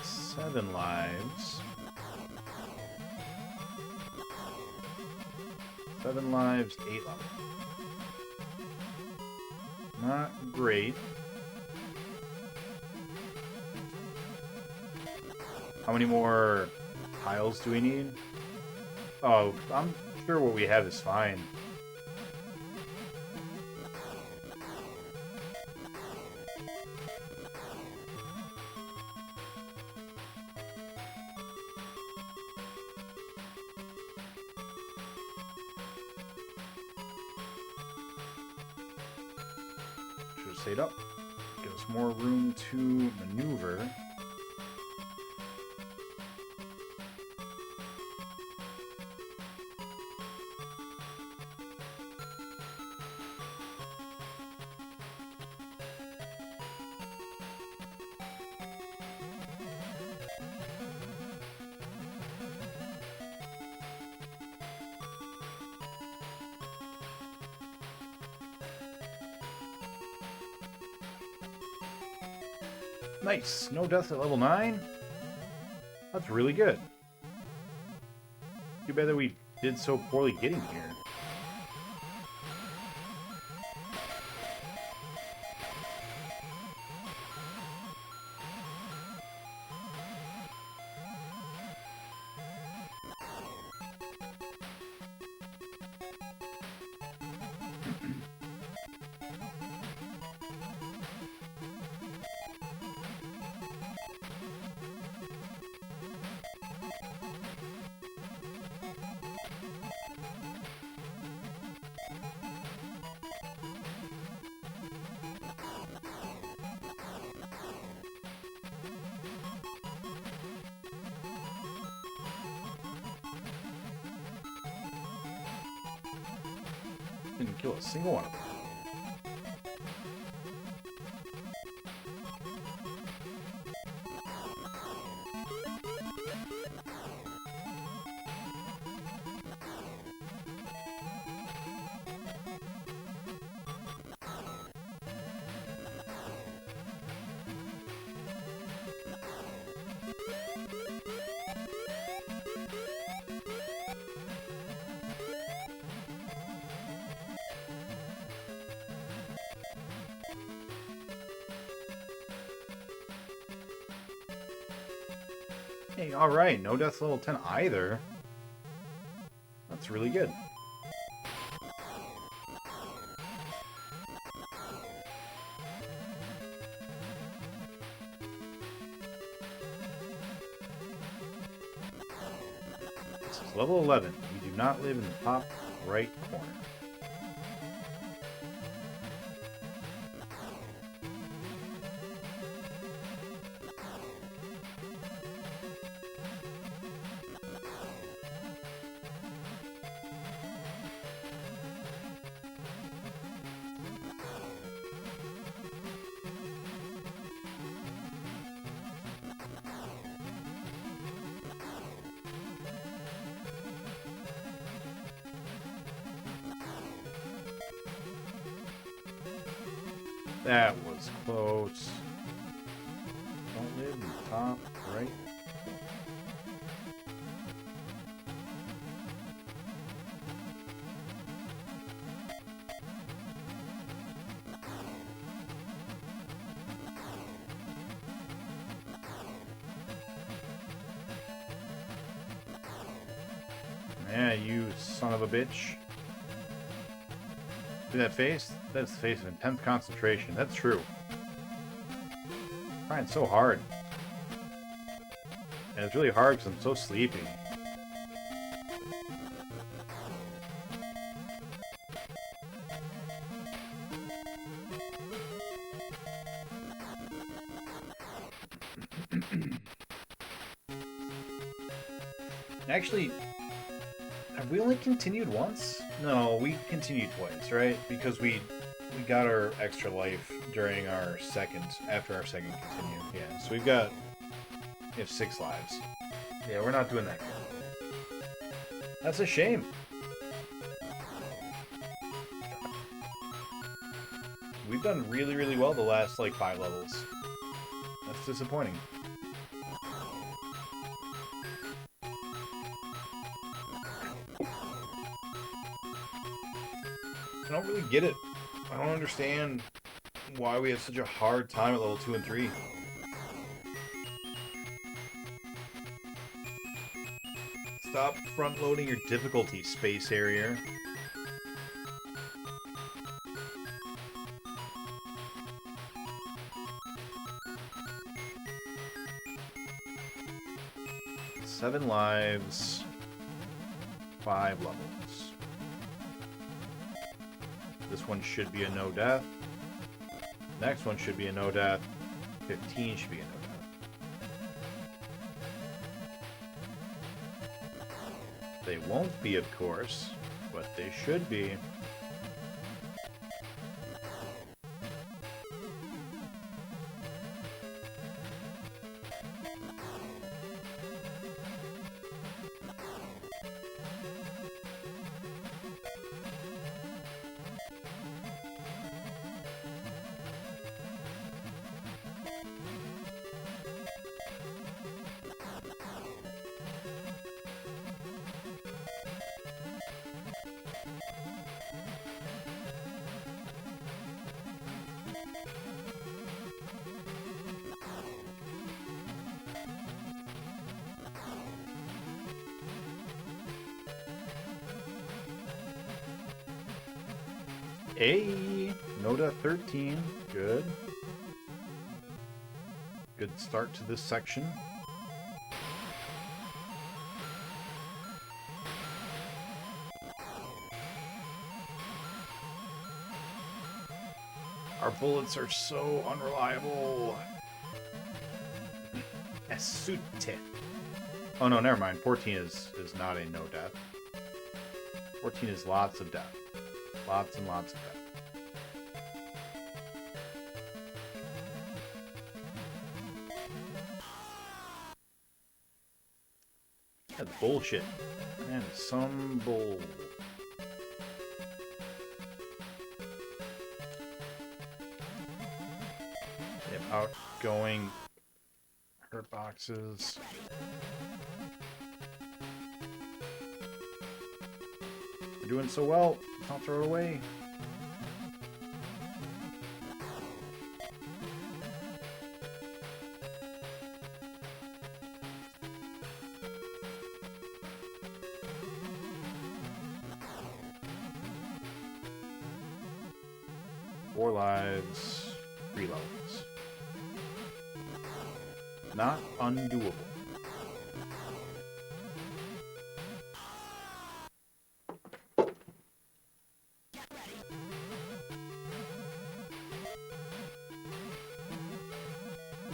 7 lives. 7 lives, 8 lives. Not great. How many more tiles do we need? Oh, I'm sure what we have is fine. Should have stayed up. Give us more room to maneuver. Nice. No deaths at level 9? That's really good. Too bad that we did so poorly getting here. Didn't kill a single one of them. Hey, alright, no deaths level 10 either. That's really good. This is level 11. We do not live in the top right corner. That was close. Don't live in the top right. Yeah, you son of a bitch. See that face? That's the face of intense concentration. That's true. I'm trying so hard. And it's really hard because I'm so sleepy. Actually, have we only continued once? No, we continued twice, right? Because we got our extra life during our second, after our second continue. Yeah, so we have 6 lives. Yeah, we're not doing that good. That's a shame. We've done really, really well the last, like, 5 levels. That's disappointing. I don't really get it. I don't understand why we have such a hard time at level 2 and 3. Stop front-loading your difficulty, Space Harrier. Seven lives, 5 levels. This one should be a no death. Next one should be a no death. 15 should be a no death. They won't be, of course, but they should be. Hey, Noda 13. Good. Good start to this section. Our bullets are so unreliable. Asute. Oh no, never mind. 14 is not a no death. 14 is lots of death. Lots and lots of death. That's bullshit. Man, some bull. They have outgoing hurt boxes. We're doing so well. I'll throw it away. Four lives, 3 levels. Not undoable.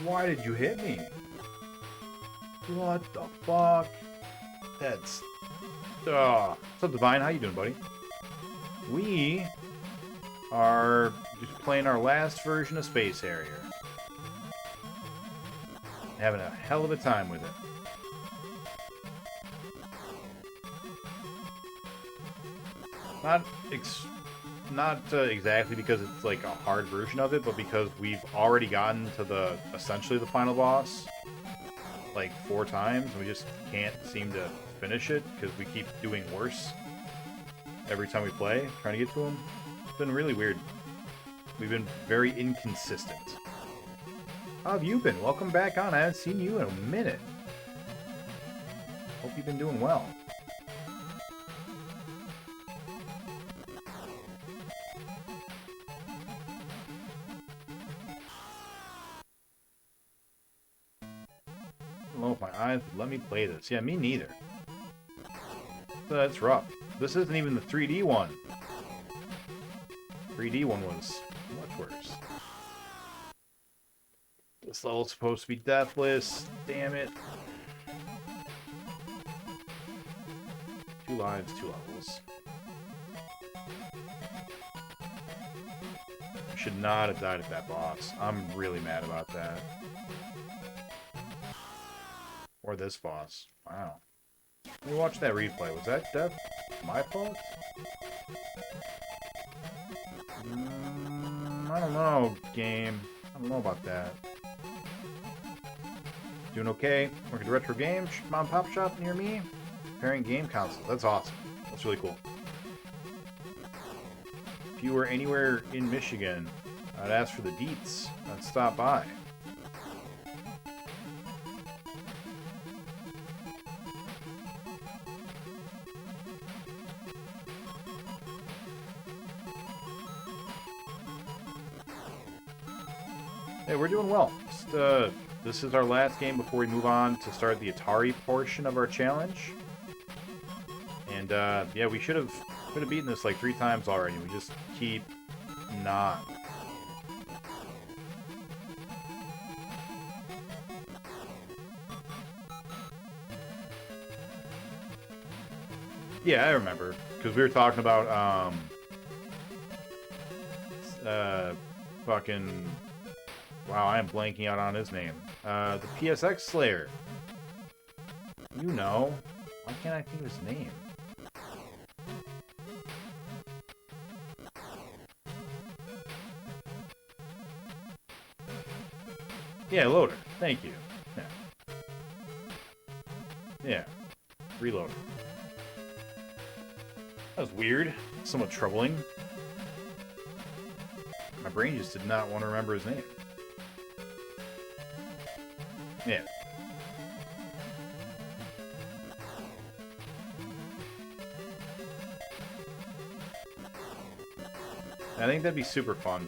Why did you hit me? What the fuck? That's... What's up, Divine? How you doing, buddy? We are just playing our last version of Space Harrier. Having a hell of a time with it. not exactly because it's like a hard version of it, but because we've already gotten to essentially the final boss like 4 times, and we just can't seem to finish it because we keep doing worse every time we play, trying to get to him. It's been really weird. We've been very inconsistent. How have you been? Welcome back on. I haven't seen you in a minute. Hope you've been doing well. I don't know if my eyes would let me play this. Yeah, me neither. That's rough. This isn't even the 3D one. 3D one was much worse. This level's supposed to be deathless. Damn it. 2 lives, 2 levels. I should not have died at that boss. I'm really mad about that. Or this boss. Wow. Let me watch that replay. Was that death my fault? I don't know, game. I don't know about that. Doing okay. Working at a retro game mom and pop shop near me. Repairing game consoles. That's awesome. That's really cool. If you were anywhere in Michigan, I'd ask for the deets. I'd stop by. Hey, we're doing well. Just, this is our last game before we move on to start the Atari portion of our challenge. And, yeah, we should have beaten this like 3 times already. We just keep not. Yeah, I remember. Because we were talking about, fucking... Wow, I am blanking out on his name. The PSX Slayer. You know. Why can't I think of his name? Yeah, loader. Thank you. Yeah. Yeah. Reloader. That was weird. Somewhat troubling. My brain just did not want to remember his name. Yeah. I think that'd be super fun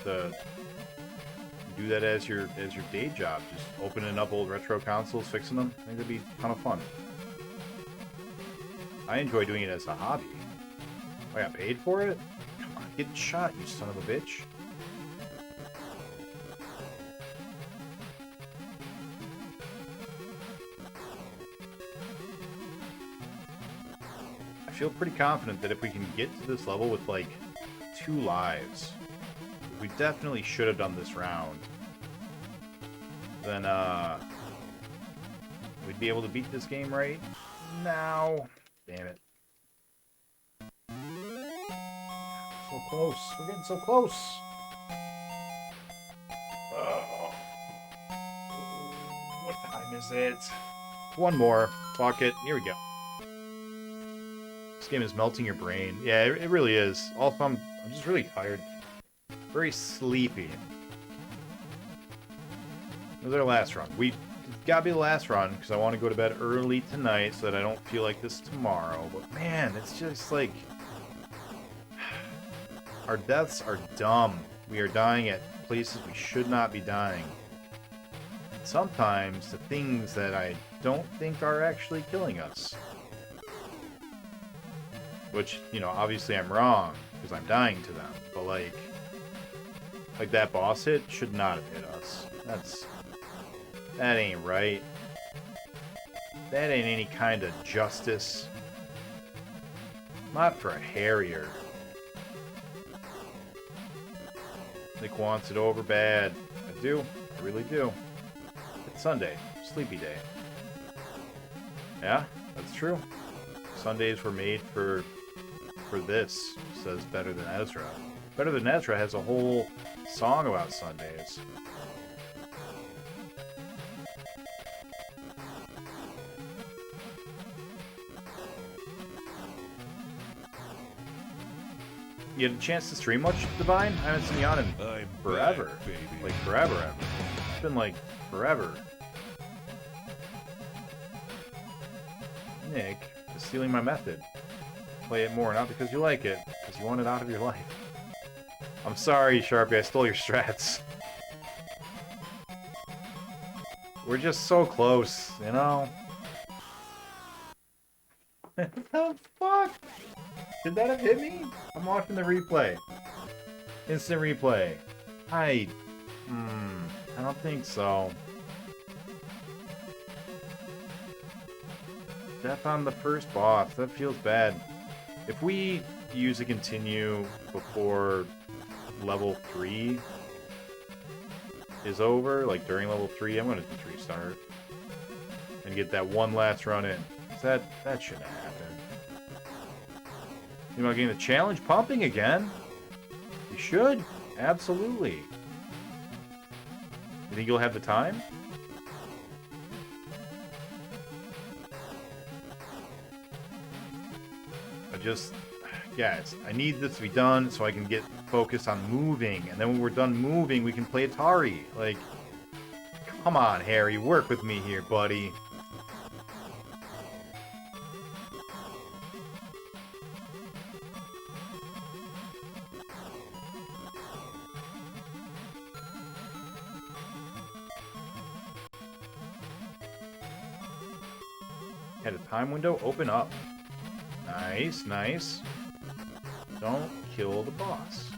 to do that as your day job. Just opening up old retro consoles, fixing them. I think that'd be kind of fun. I enjoy doing it as a hobby. I got paid for it? Come on, get shot, you son of a bitch. I feel pretty confident that if we can get to this level with like 2 lives, we definitely should have done this round, then we'd be able to beat this game right now. Damn it. So close. We're getting so close. Oh. What time is it? 1 more. Fuck it. Here we go. This game is melting your brain. Yeah, it really is. Also, I'm just really tired. Very sleepy. It was our last run. It's gotta be the last run, because I want to go to bed early tonight so that I don't feel like this tomorrow. But man, it's just like... Our deaths are dumb. We are dying at places we should not be dying. Sometimes the things that I don't think are actually killing us. Which, you know, obviously I'm wrong, because I'm dying to them. But like that boss hit should not have hit us. That ain't right. That ain't any kind of justice. Not for a Harrier. Nick wants it over bad. I do. I really do. It's Sunday. Sleepy day. Yeah, that's true. Sundays were made for this. So says Better Than Ezra. Better Than Ezra has a whole song about Sundays. You had a chance to stream much, Divine? I haven't seen you on in I'm forever. back, baby. Like, forever, ever. It's been, like, forever. Nick is stealing my method. Play it more, not because you like it, because you want it out of your life. I'm sorry, Sharpie, I stole your strats. We're just so close, you know? What the fuck? Did that have hit me? I'm watching the replay. Instant replay. I don't think so. Death on the first boss. That feels bad. If we use a continue before level 3 is over, like during level 3, I'm gonna just restart and get that one last run in. That shouldn't happen. You know, getting the challenge pumping again? You should. Absolutely. You think you'll have the time? Guys, I need this to be done so I can get focused on moving. And then when we're done moving, we can play Atari. Like, come on, Harry, work with me here, buddy. Had a time window open up. Nice, nice. Don't kill the boss.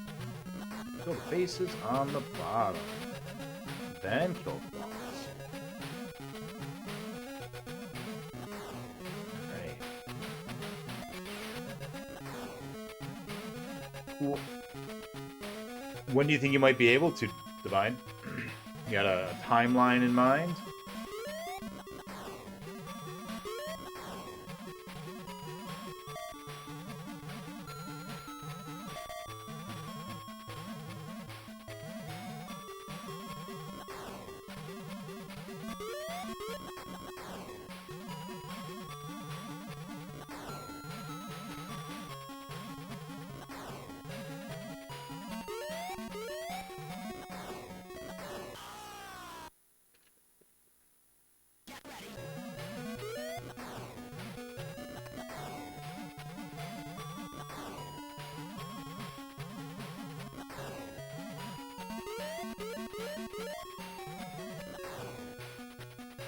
Kill the faces on the bottom. Then kill the boss. Alright. Cool. When do you think you might be able to, Divine? You got a timeline in mind?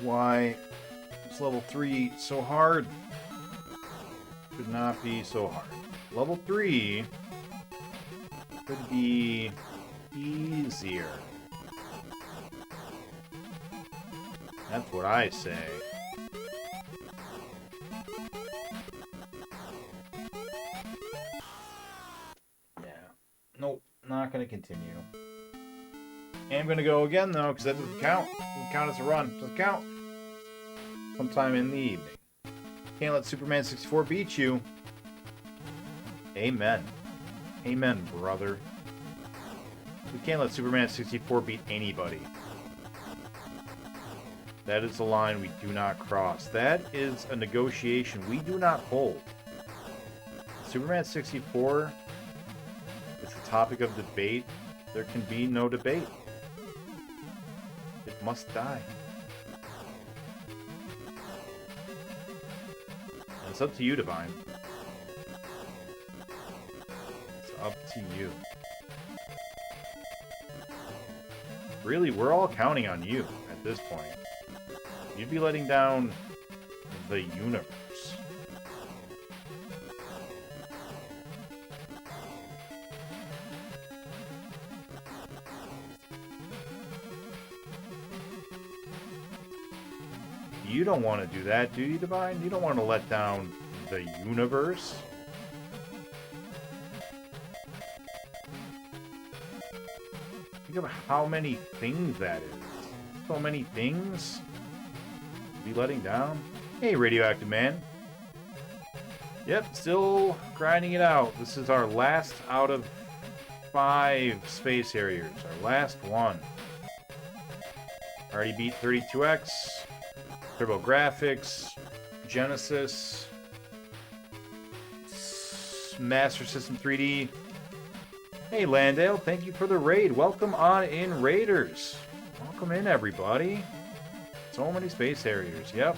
Why is level 3 so hard? Could not be so hard. Level 3 could be easier. That's what I say. Yeah. Nope, not gonna continue. I'm gonna go again though, because that doesn't count. Doesn't count as a run. Doesn't count. Sometime in the evening. Can't let Superman 64 beat you. Amen. Amen, brother. We can't let Superman 64 beat anybody. That is a line we do not cross. That is a negotiation we do not hold. Superman 64 is the topic of debate. There can be no debate. It must die. And it's up to you, Divine. It's up to you. Really, we're all counting on you at this point. You'd be letting down the universe. You don't want to do that, do you, Divine? You don't want to let down the universe? Think of how many things that is. So many things to be letting down. Hey, Radioactive Man. Yep, still grinding it out. This is our last out of 5 Space Harriers. Our last one. Already beat 32X, TurboGrafx, Genesis, Master System 3D. Hey, Landale, thank you for the raid. Welcome on in, Raiders. Welcome in, everybody. So many Space Harriers, yep.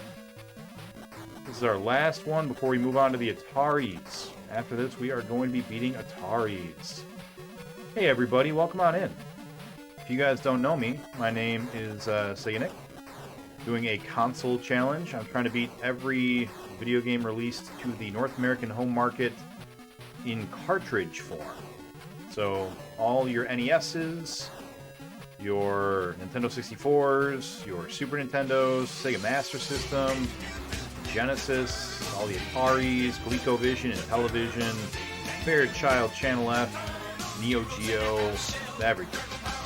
This is our last one before we move on to the Ataris. After this, we are going to be beating Ataris. Hey, everybody, welcome on in. If you guys don't know me, my name is Seganick, doing a console challenge. I'm trying to beat every video game released to the North American home market in cartridge form. So, all your NESs, your Nintendo 64s, your Super Nintendos, Sega Master System, Genesis, all the Ataris, ColecoVision, and Television, Fairchild Channel F, Neo Geo, everything.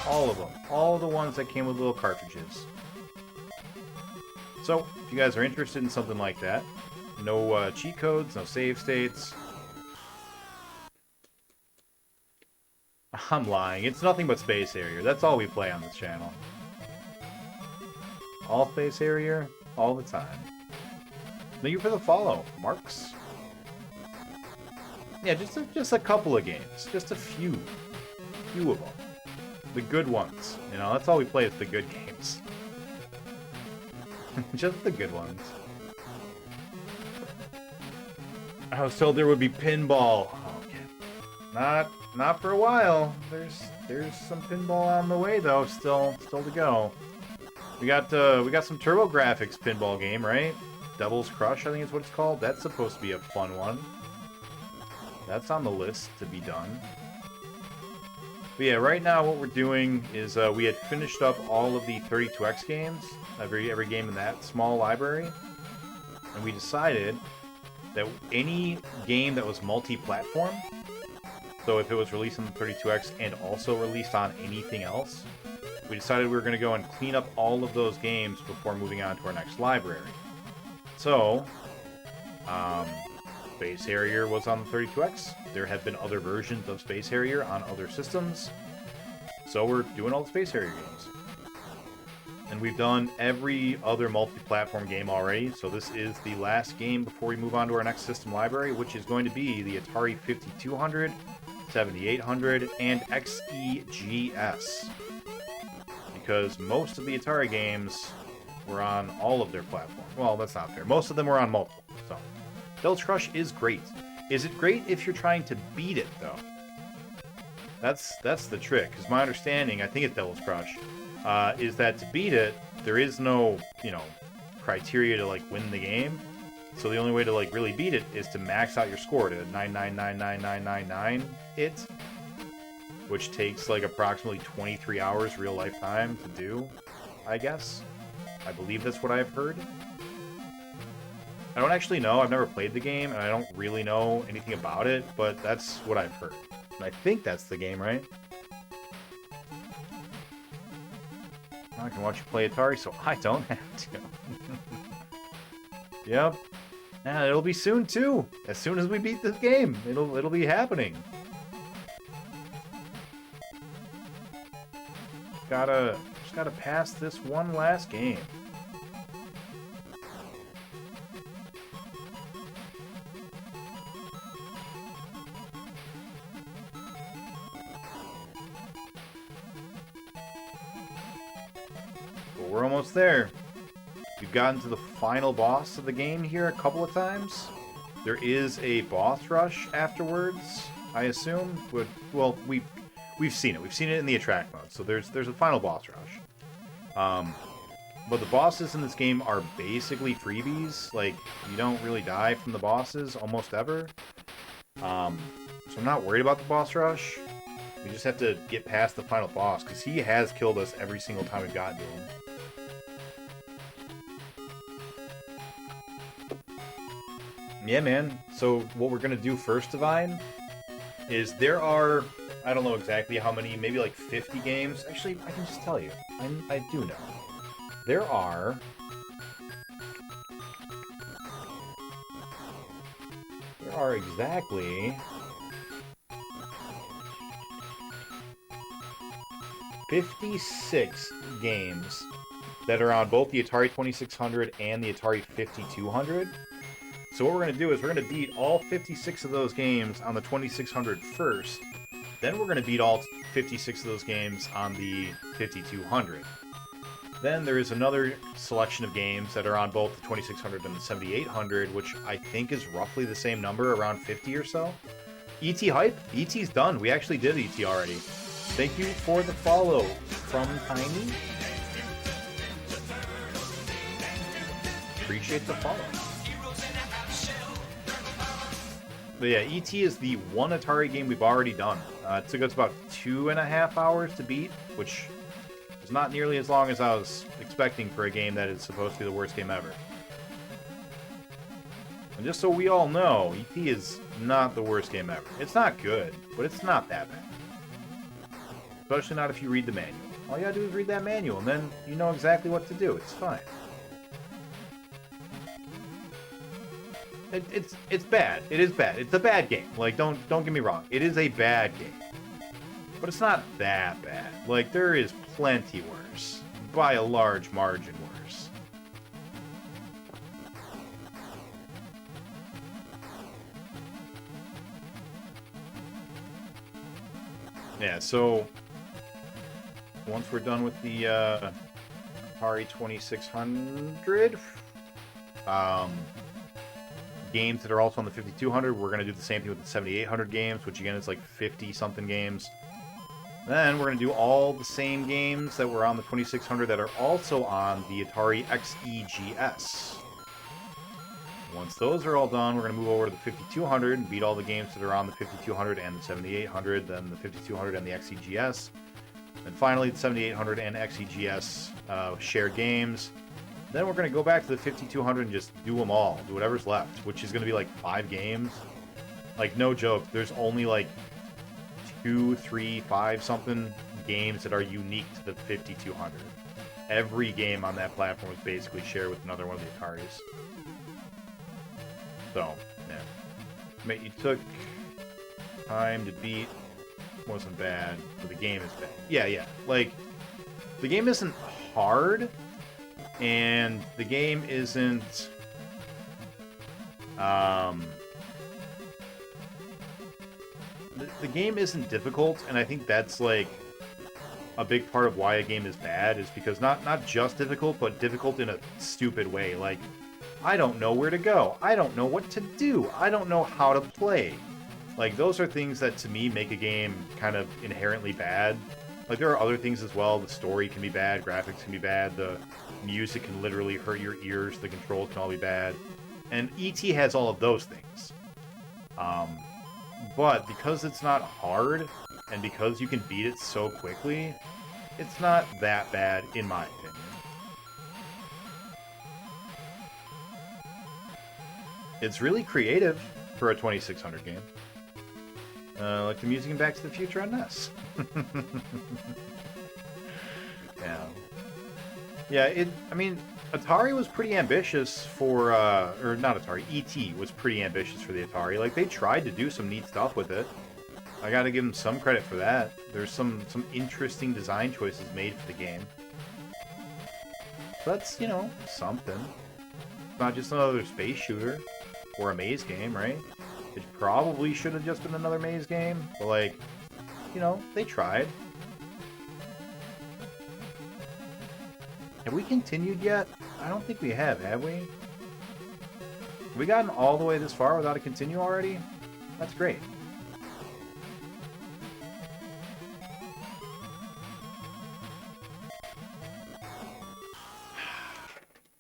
All of them. All the ones that came with little cartridges. So, if you guys are interested in something like that, no cheat codes, no save states. I'm lying. It's nothing but Space Harrier. That's all we play on this channel. All Space Harrier, all the time. Thank you for the follow, Marks. Yeah, just a couple of games. Just a few. Few of them. The good ones. You know, that's all we play is the good games. Just the good ones. I was told there would be pinball. Oh, okay. Not for a while. There's some pinball on the way though. Still to go. We got some TurboGrafx pinball game, right? Devil's Crush, I think is what it's called. That's supposed to be a fun one. That's on the list to be done. But yeah, right now what we're doing is we had finished up all of the 32X games, every game in that small library, and we decided that any game that was multi-platform, so if it was released on the 32X and also released on anything else, we decided we were going to go and clean up all of those games before moving on to our next library. So, Space Harrier was on the 32X. There have been other versions of Space Harrier on other systems. So we're doing all the Space Harrier games. And we've done every other multi-platform game already, so this is the last game before we move on to our next system library, which is going to be the Atari 5200, 7800, and XEGS. Because most of the Atari games were on all of their platforms. Well, that's not fair. Most of them were on multiple, so... Devil's Crush is great. Is it great if you're trying to beat it, though? That's the trick, because my understanding, I think it's Devil's Crush, is that to beat it, there is no, criteria to, win the game. So the only way to, really beat it is to max out your score to 9999999 it, which takes, approximately 23 hours real life time to do, I guess. I believe that's what I've heard. I don't actually know. I've never played the game, and I don't really know anything about it, but that's what I've heard. And I think that's the game, right? I can watch you play Atari, so I don't have to. Yep. And it'll be soon, too. As soon as we beat this game, it'll be happening. Just gotta pass this one last game. But we're almost there. We've gotten to the final boss of the game here a couple of times. There is a boss rush afterwards, I assume. Well, we've seen it. We've seen it in the attract mode. So there's a final boss rush. But the bosses in this game are basically freebies. You don't really die from the bosses almost ever. So I'm not worried about the boss rush. We just have to get past the final boss, because he has killed us every single time we've gotten to him. Yeah, man. So what we're going to do first, Divine, is there are, I don't know exactly how many, maybe 50 games. Actually, I can just tell you. I do know. There are exactly 56 games that are on both the Atari 2600 and the Atari 5200. So what we're going to do is we're going to beat all 56 of those games on the 2600 first. Then we're going to beat all 56 of those games on the 5200. Then there is another selection of games that are on both the 2600 and the 7800, which I think is roughly the same number, around 50 or so. ET hype? ET's done. We actually did ET already. Thank you for the follow from Tiny. Appreciate the follow. But yeah, ET is the one Atari game we've already done. It took us about 2.5 hours to beat, which is not nearly as long as I was expecting for a game that is supposed to be the worst game ever. And just so we all know, ET is not the worst game ever. It's not good, but it's not that bad. Especially not if you read the manual. All you gotta do is read that manual, and then you know exactly what to do. It's fine. It's bad. It is bad. It's a bad game. Like, don't get me wrong. It is a bad game. But it's not that bad. Like, there is plenty worse. By a large margin worse. Yeah, so once we're done with the Atari 2600, games that are also on the 5200, we're going to do the same thing with the 7800 games, which again is like 50-something games. Then we're going to do all the same games that were on the 2600 that are also on the Atari XEGS. Once those are all done, we're going to move over to the 5200 and beat all the games that are on the 5200 and the 7800, then the 5200 and the XEGS. And finally, the 7800 and XEGS shared games. Then we're going to go back to the 5200 and just do them all. Do whatever's left, which is going to be like 5 games. Like, no joke, there's only like 2, 3, 5 something games that are unique to the 5200. Every game on that platform was basically shared with another one of the Ataris. So, yeah. Mate, you took time to beat. Wasn't bad, but the game is bad. Yeah. Like, the game isn't hard, and the game isn't the game isn't difficult, and I think that's like a big part of why a game is bad, is because not just difficult, but difficult in a stupid way. Like, I don't know where to go. I don't know what to do. I don't know how to play. Like, those are things that, to me, make a game kind of inherently bad. Like, there are other things as well. The story can be bad. Graphics can be bad. The music can literally hurt your ears. The controls can all be bad. And E.T. has all of those things. But because it's not hard, and because you can beat it so quickly, it's not that bad, in my opinion. It's really creative for a 2600 game. Like the music in Back to the Future on NES. Yeah, I mean, Atari was pretty ambitious for, or not Atari, E.T. was pretty ambitious for the Atari. Like, they tried to do some neat stuff with it. I gotta give them some credit for that. There's some interesting design choices made for the game. So that's, you know, something. It's not just another space shooter or a maze game, right? It probably should have just been another maze game, but, like, you know, they tried. Have we continued yet? I don't think we have we? Have we gotten all the way this far without a continue already? That's great.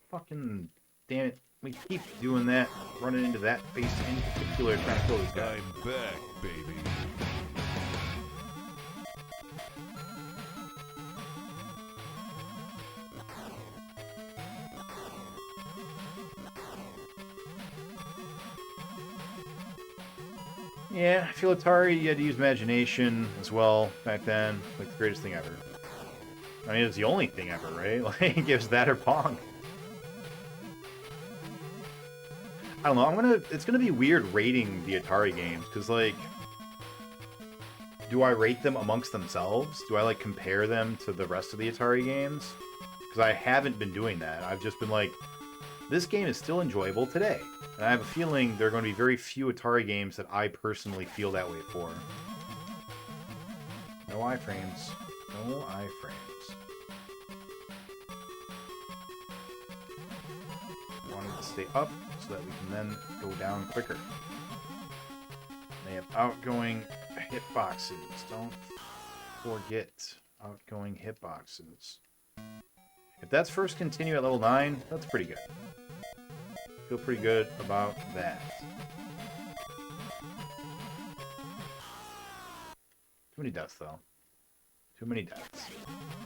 Fucking damn it. We keep doing that, running into that face in particular, trying to kill this guy. I'm back, baby. Yeah, I feel Atari, you had to use imagination as well back then. Like, the greatest thing ever. I mean, it's the only thing ever, right? Like, it gives that or Pong. I don't know. It's gonna be weird rating the Atari games because like, do I rate them amongst themselves? Do I like compare them to the rest of the Atari games? Because I haven't been doing that. I've just been like, this game is still enjoyable today, and I have a feeling there are going to be very few Atari games that I personally feel that way for. No iframes. No iframes. I want it to stay up so that we can then go down quicker. They have outgoing hitboxes. Don't forget outgoing hitboxes. If that's first continue at level 9, that's pretty good. Feel pretty good about that. Too many deaths, though. Too many deaths.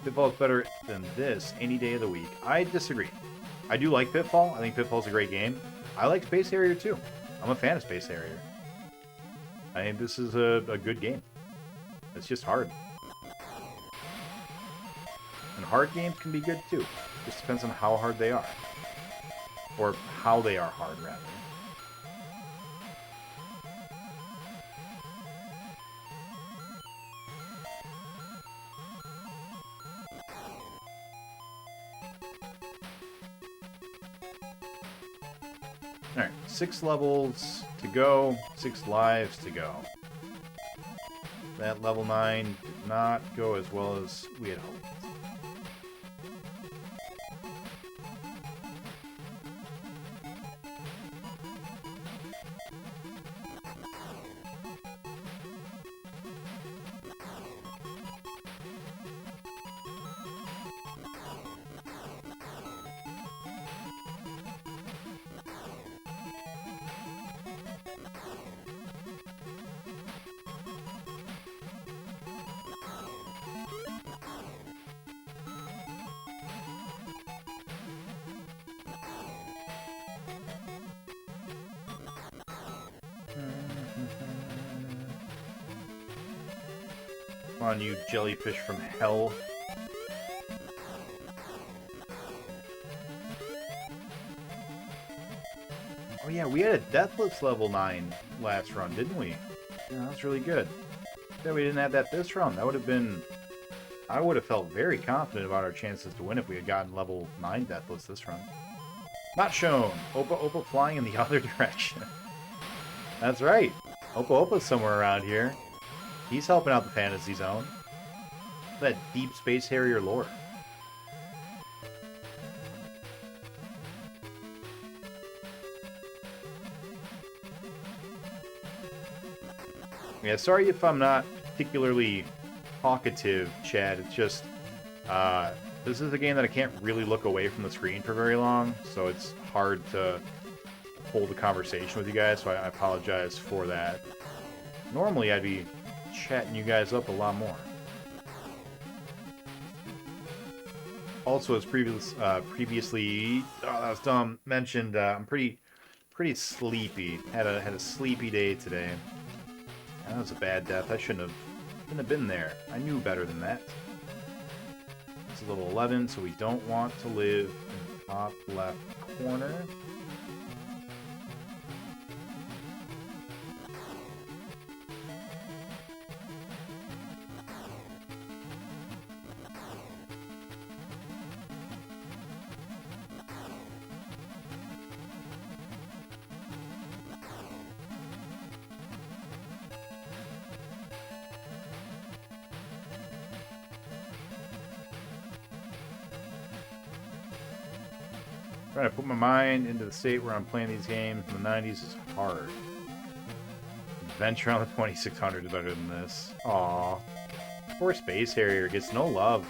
Pitfall is better than this any day of the week. I disagree. I do like Pitfall. I think Pitfall's a great game. I like Space Harrier, too. I'm a fan of Space Harrier. I think this is a good game. It's just hard. And hard games can be good, too. Just depends on how hard they are. Or how they are hard, rather. Alright, 6 levels to go, 6 lives to go. That level 9 did not go as well as we had hoped. Come on, you jellyfish from hell. Oh yeah, we had a Deathless level 9 last run, didn't we? Yeah, that was really good. Yeah, we didn't have that this run. That would have been... I would have felt very confident about our chances to win if we had gotten level 9 Deathless this run. Not shown. Opa Opa flying in the other direction. That's right. Opa Opa's somewhere around here. He's helping out the Fantasy Zone. That deep Space Harrier lore. Yeah, sorry if I'm not particularly talkative, Chad. It's just, this is a game that I can't really look away from the screen for very long, so it's hard to hold a conversation with you guys, so I apologize for that. Normally, I'd be chatting you guys up a lot more. Also, as previously, oh, that was dumb, mentioned, I'm pretty sleepy. Had a sleepy day today. That was a bad death. I shouldn't have been there. I knew better than that. It's a level 11, so we don't want to live in the top left corner. Trying to put my mind into the state where I'm playing these games in the 90s is hard. Adventure on the 2600 is better than this. Aww. Poor Space Harrier gets no love.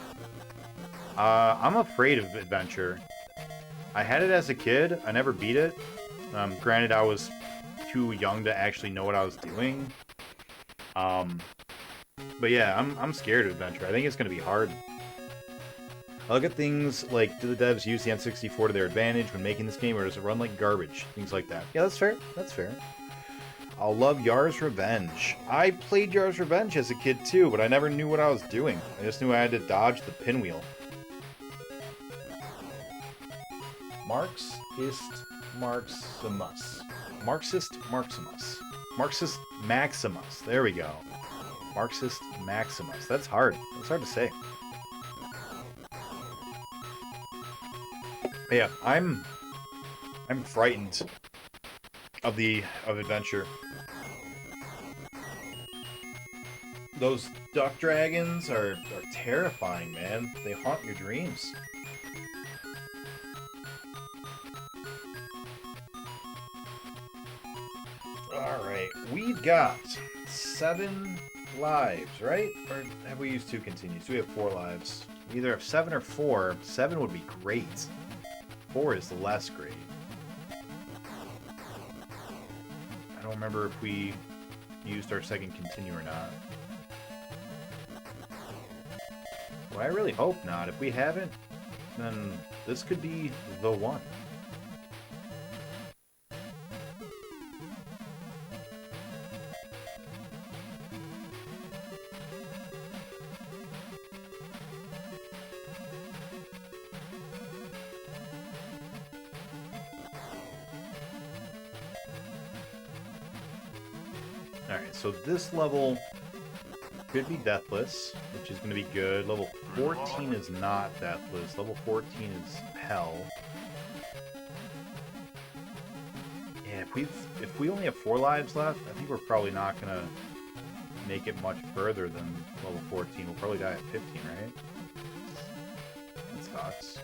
I'm afraid of Adventure. I had it as a kid. I never beat it. Granted, I was too young to actually know what I was doing. But yeah, I'm scared of Adventure. I think it's going to be hard. I look at things like, do the devs use the N64 to their advantage when making this game, or does it run like garbage? Things like that. Yeah, that's fair. That's fair. I'll love Yar's Revenge. I played Yar's Revenge as a kid too, but I never knew what I was doing. I just knew I had to dodge the pinwheel. Marx ist Marximus. Marxist Maximus. Marxist Maximus. There we go. Marxist Maximus. That's hard. That's hard to say. But yeah, I'm frightened of adventure. Those duck dragons are terrifying, man. They haunt your dreams. Alright, we've got 7 lives, right? Or have we used 2 continues? We have 4 lives. We either have 7 or 4. 7 would be great. 4 is less great. I don't remember if we used our second continue or not. Well, I really hope not. If we haven't, then this could be the one. Alright, so this level could be deathless, which is going to be good. Level 14 is not deathless. Level 14 is hell. Yeah, if we only have 4 lives left, I think we're probably not going to make it much further than level 14. We'll probably die at 15, right? That sucks.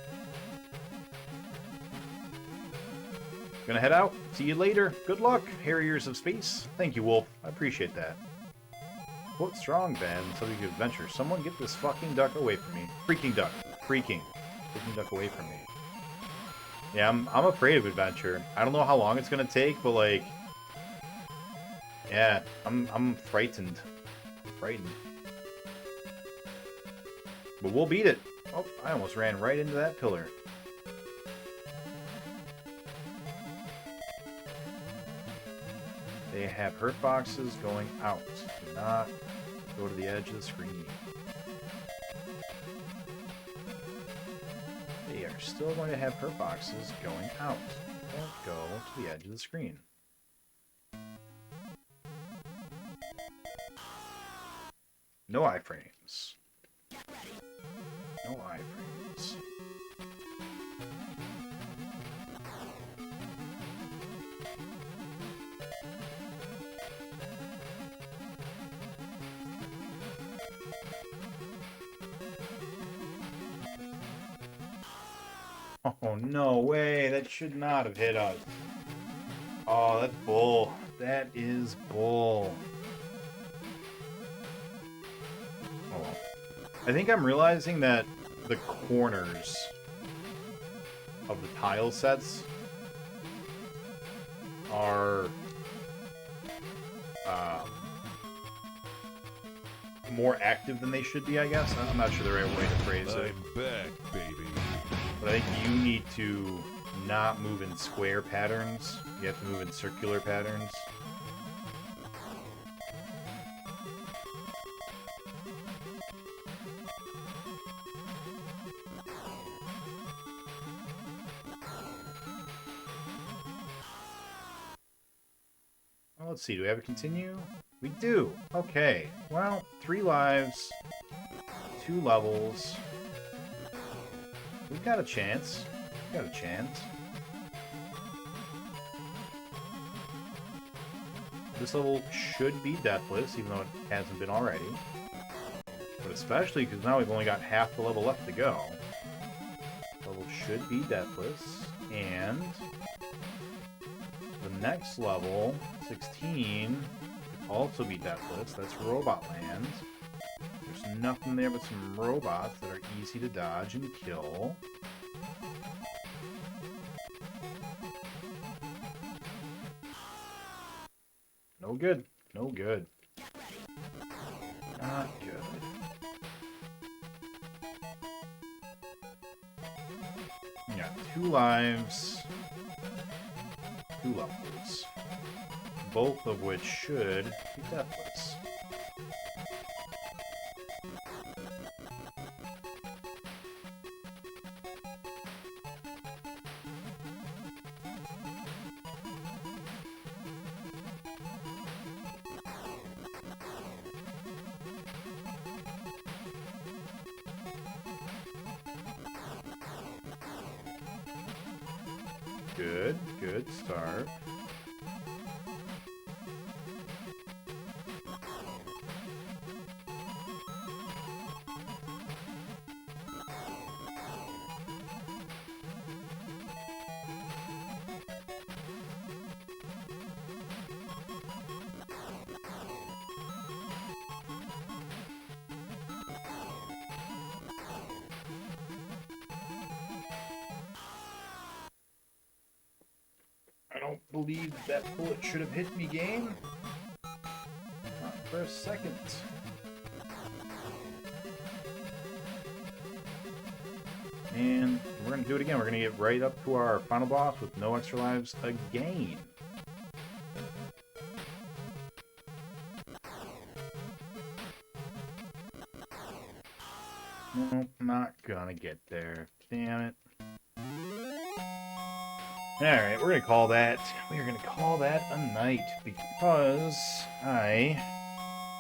Gonna head out. See you later. Good luck, Harriers of Space. Thank you, Wolf. I appreciate that. Quote strong, Ben. Subject to adventure. Someone get this fucking duck away from me. Freaking duck. Freaking duck away from me. Yeah, I'm afraid of adventure. I don't know how long it's gonna take, but like, yeah, I'm frightened. Frightened. But we'll beat it. Oh, I almost ran right into that pillar. They have hurt boxes going out. Do not go to the edge of the screen. They are still going to have hurt boxes going out. Don't go to the edge of the screen. No iframes. No iframes. Oh, no way. That should not have hit us. Oh, that's bull. That is bull. Oh, well. I think I'm realizing that the corners of the tile sets are more active than they should be, I guess. I'm not sure the right way to phrase it. I'm back, baby. But I think you need to not move in square patterns. You have to move in circular patterns. Well, let's see. Do we have a continue? We do. Okay. Well, 3 lives, 2 levels. We've got a chance. We've got a chance. This level should be deathless, even though it hasn't been already. But especially because now we've only got half the level left to go. Level should be deathless. And the next level, 16, could also be deathless. That's Robot Land. There's nothing there but some robots that are easy to dodge and kill. No good. No good. Not good. Yeah, 2 lives. 2 levels. Both of which should be deathless. Good. Good start. I don't believe that bullet should have hit me, game. Not for a second. And we're going to do it again. We're going to get right up to our final boss with no extra lives again. Nope, not gonna get there. Damn it. Alright, we're gonna call that a night because I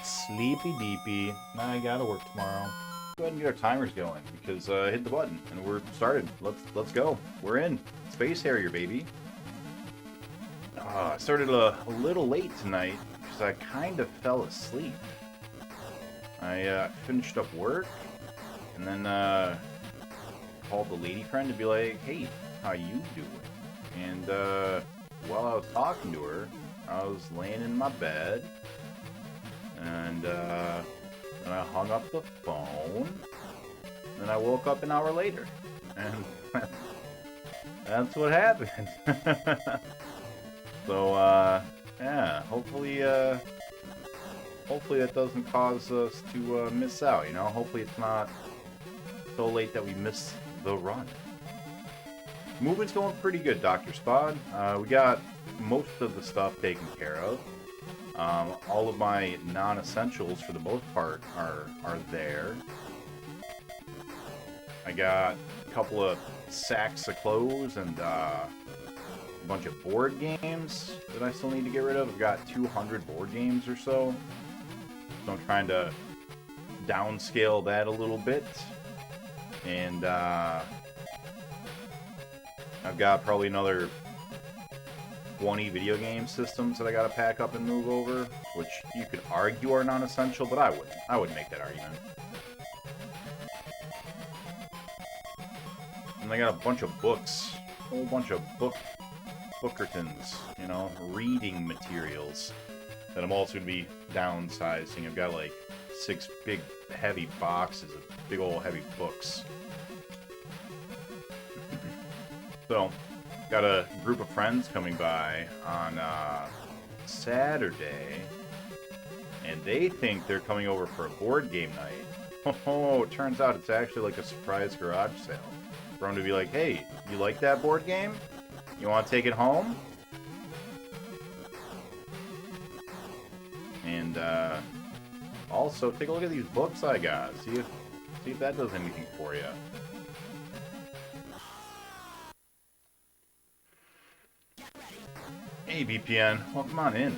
sleepy deepy. I gotta work tomorrow. Go ahead and get our timers going because hit the button and we're started. Let's go. We're in. Space Harrier, baby. I started a little late tonight because I kind of fell asleep. I finished up work and then called the lady friend to be like, hey, how you doing? And while I was talking to her, I was laying in my bed, and then I hung up the phone, and I woke up an hour later, and that's what happened. So, yeah, hopefully that doesn't cause us to miss out, you know? Hopefully it's not so late that we miss the run. Movement's going pretty good, Dr. Spod. We got most of the stuff taken care of. All of my non-essentials, for the most part, are there. I got a couple of sacks of clothes and a bunch of board games that I still need to get rid of. I've got 200 board games or so. So I'm trying to downscale that a little bit. And I've got probably another 20 video game systems that I gotta pack up and move over, which you could argue are non-essential, but I wouldn't. I wouldn't make that argument. And I got a bunch of books, a whole bunch of bookertons, you know, reading materials that I'm also gonna be downsizing. I've got like 6 big heavy boxes of big old heavy books. So, got a group of friends coming by on Saturday, and they think they're coming over for a board game night. Oh, it turns out it's actually like a surprise garage sale. For them to be like, hey, you like that board game? You want to take it home? And also, take a look at these books I got. See if that does anything for you. Hey, VPN, welcome on in.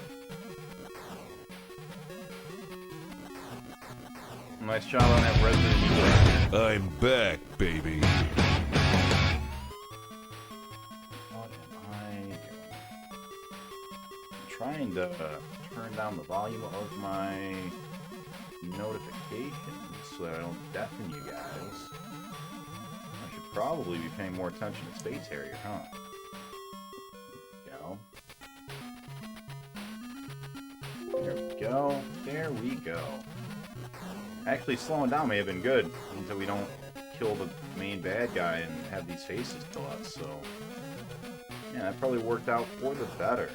Nice job on that Resident Evil. I'm back, baby. What am I doing? I'm trying to turn down the volume of my notifications so that I don't deafen you guys. I should probably be paying more attention to Space Harrier, huh? There we go. There we go. Actually, slowing down may have been good until we don't kill the main bad guy and have these faces kill us, so... yeah, that probably worked out for the better.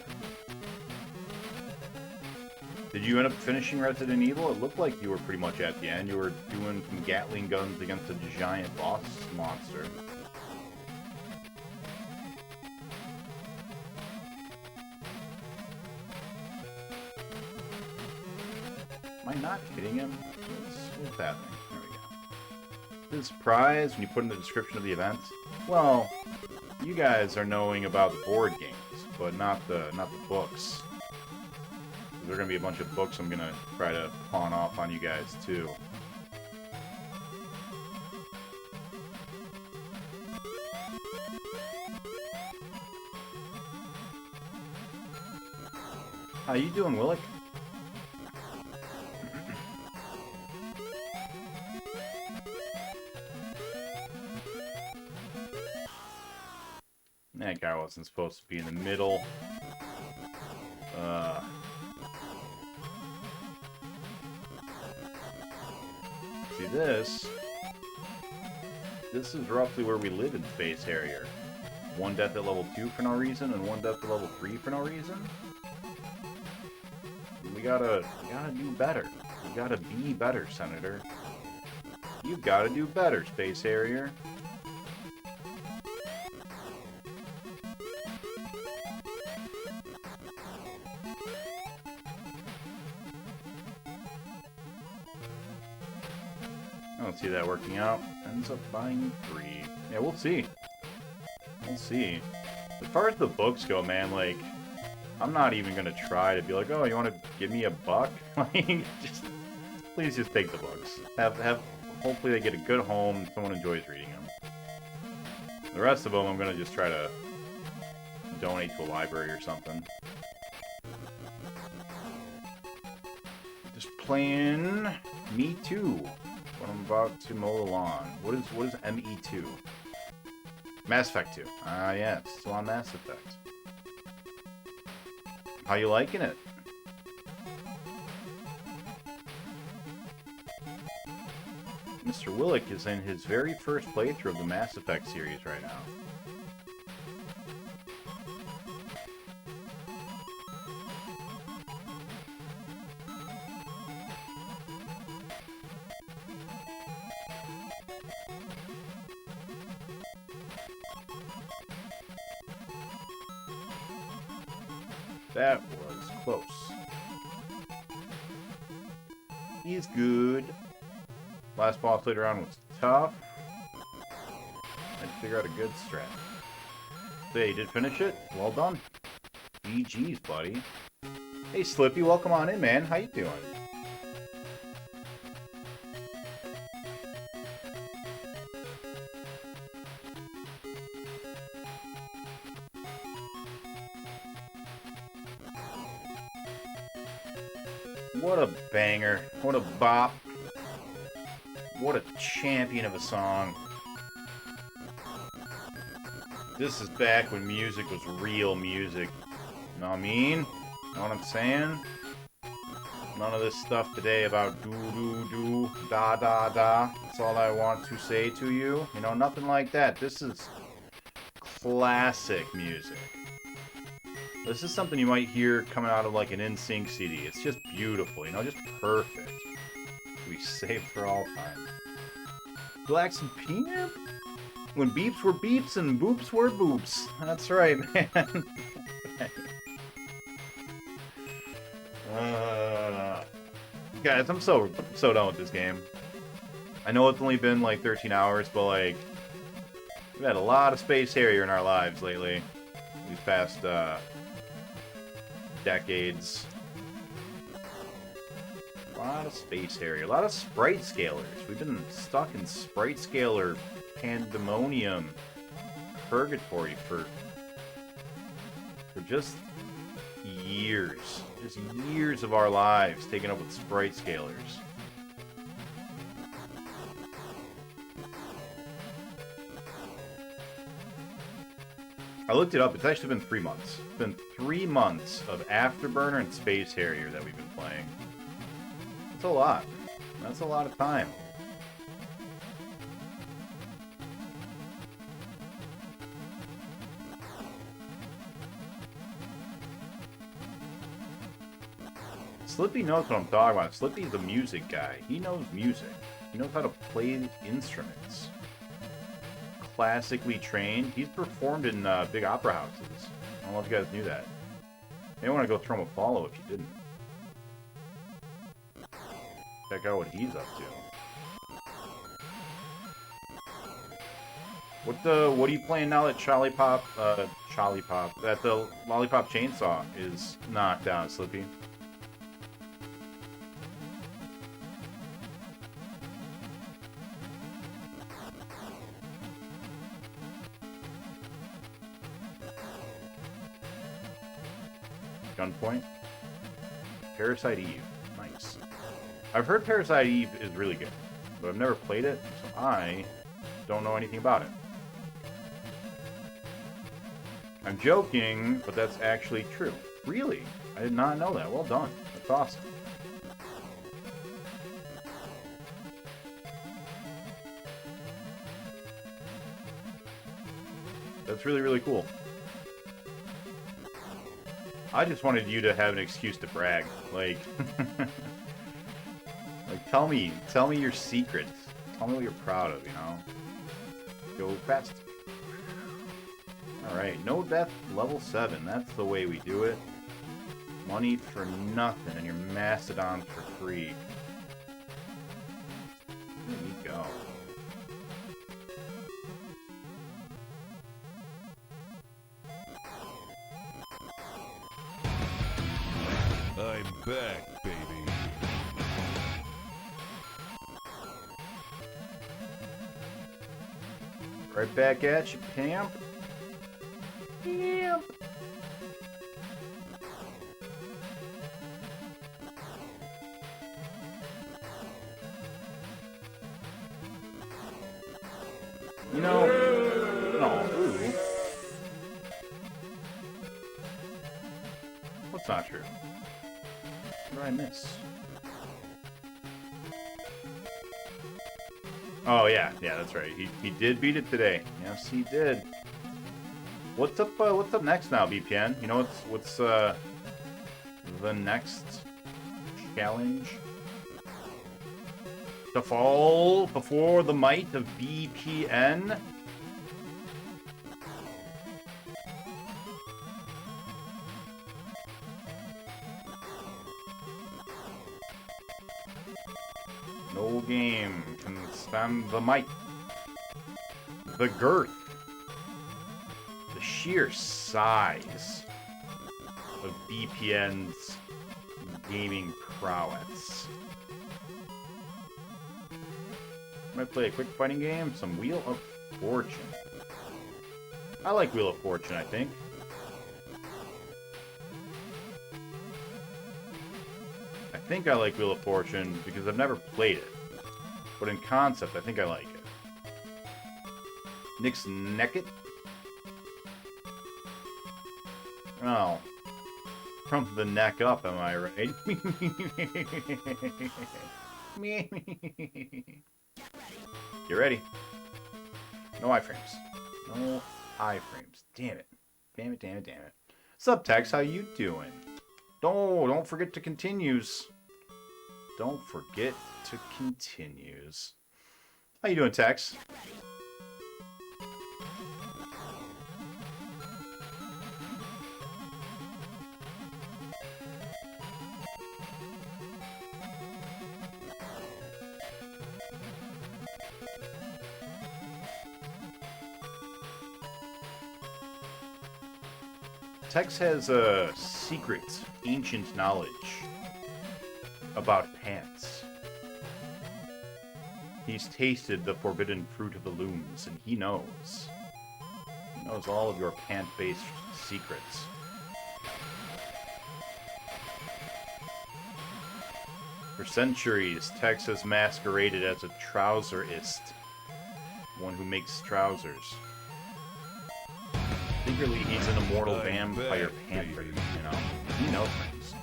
Did you end up finishing Resident Evil? It looked like you were pretty much at the end. You were doing some Gatling guns against a giant boss monster. Am I not hitting him? What's happening? There we go. This prize when you put in the description of the event. Well, you guys are knowing about the board games, but not the books. There are gonna be a bunch of books I'm gonna try to pawn off on you guys too. How you doing, Willick? That guy wasn't supposed to be in the middle. See this? This is roughly where we live in Space Harrier. One death at level 2 for no reason, and one death at level 3 for no reason. We gotta do better. We gotta be better, Senator. You gotta do better, Space Harrier. I don't see that working out. Ends up buying 3. Yeah, we'll see. We'll see. As far as the books go, man, like, I'm not even gonna try to be like, oh, you want to give me $1? Like, please just take the books. Hopefully they get a good home, someone enjoys reading them. The rest of them, I'm gonna just try to donate to a library or something. Just playing Me Too. When I'm about to mow the lawn. What is ME2? Mass Effect 2. Ah, yeah, it's still on Mass Effect. How you liking it? Mr. Willick is in his very first playthrough of the Mass Effect series right now. That was close. He's good. Last boss later on was tough. I'd figure out a good strat. So yeah, you did finish it? Well done. GG's, buddy. Hey, Slippy, welcome on in, man. How you doing? What a banger. What a bop. What a champion of a song. This is back when music was real music. You know what I mean? Know what I'm saying? None of this stuff today about do, da, da, da. That's all I want to say to you. You know, nothing like that. This is classic music. This is something you might hear coming out of like an NSYNC CD. It's just beautiful, you know, just perfect. We saved for all time. Blacks and peanut? When beeps were beeps and boops were boops. That's right, man. Guys, I'm so done with this game. I know it's only been like 13 hours, but like, we've had a lot of Space Harrier in our lives lately. These past, decades. A lot of Space Harrier, a lot of sprite scalers. We've been stuck in sprite scaler pandemonium purgatory for just years. Just years of our lives taken up with sprite scalers. I looked it up. It's actually been 3 months. It's been 3 months of Afterburner and Space Harrier that we've been playing. That's a lot. That's a lot of time. Slippy knows what I'm talking about. Slippy's a music guy. He knows music. He knows how to play instruments. Classically trained. He's performed in big opera houses. I don't know if you guys knew that. You want to go throw him a follow if you didn't. Check out what he's up to. What are you playing now that that the Lollipop Chainsaw is knocked down, Slippy? Gunpoint? Parasite Eve. Nice. I've heard Parasite Eve is really good, but I've never played it, so I don't know anything about it. I'm joking, but that's actually true. Really? I did not know that. Well done. That's awesome. That's really, really cool. I just wanted you to have an excuse to brag. Like, like tell me your secrets. Tell me what you're proud of, you know? Go fast. Alright, no death, level 7. That's the way we do it. Money for nothing, and your Mastodons for free. There you go. I'm back, baby. Right back at you, pimp. Pimp. You know, no, ooh. What's not true? What did I miss? Oh yeah, that's right. He did beat it today. Yes, he did. What's up next now, BPN? You know what's the next challenge? To fall before the might of BPN? No game can stand the might, the girth, the sheer size of BPN's gaming prowess. I'm gonna play a quick fighting game, some Wheel of Fortune. I like Wheel of Fortune, I think. I think I like Wheel of Fortune because I've never played it. But in concept, I think I like it. Nick's Neckett? Oh. From the neck up, am I right? You ready? No iframes. No iframes. Damn it. Damn it, damn it, damn it. Sup, Tex? How you doing? Don't forget to continues. Don't forget to continues. How you doing, Tex? Tex has a secret, ancient knowledge about pants. He's tasted the forbidden fruit of the looms, and he knows. He knows all of your pant-based secrets. For centuries, Tex has masqueraded as a trouserist, one who makes trousers. Secretly, he's an immortal vampire panther, you know? He knows things.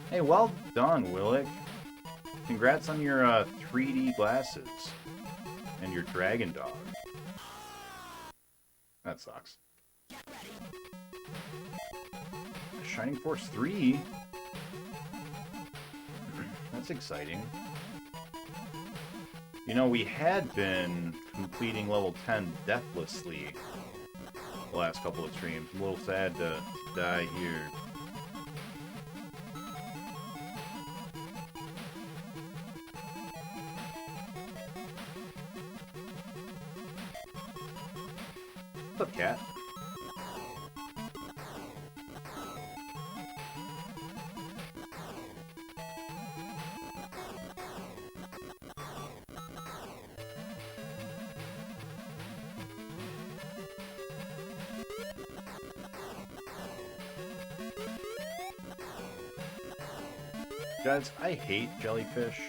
Hey, well done, Willick. Congrats on your 3D glasses. And your dragon dog. That sucks. Shining Force 3? That's exciting. You know, we had been completing level 10 deathlessly the last couple of streams. I'm a little sad to die here. What's up, cat? Guys, I hate jellyfish.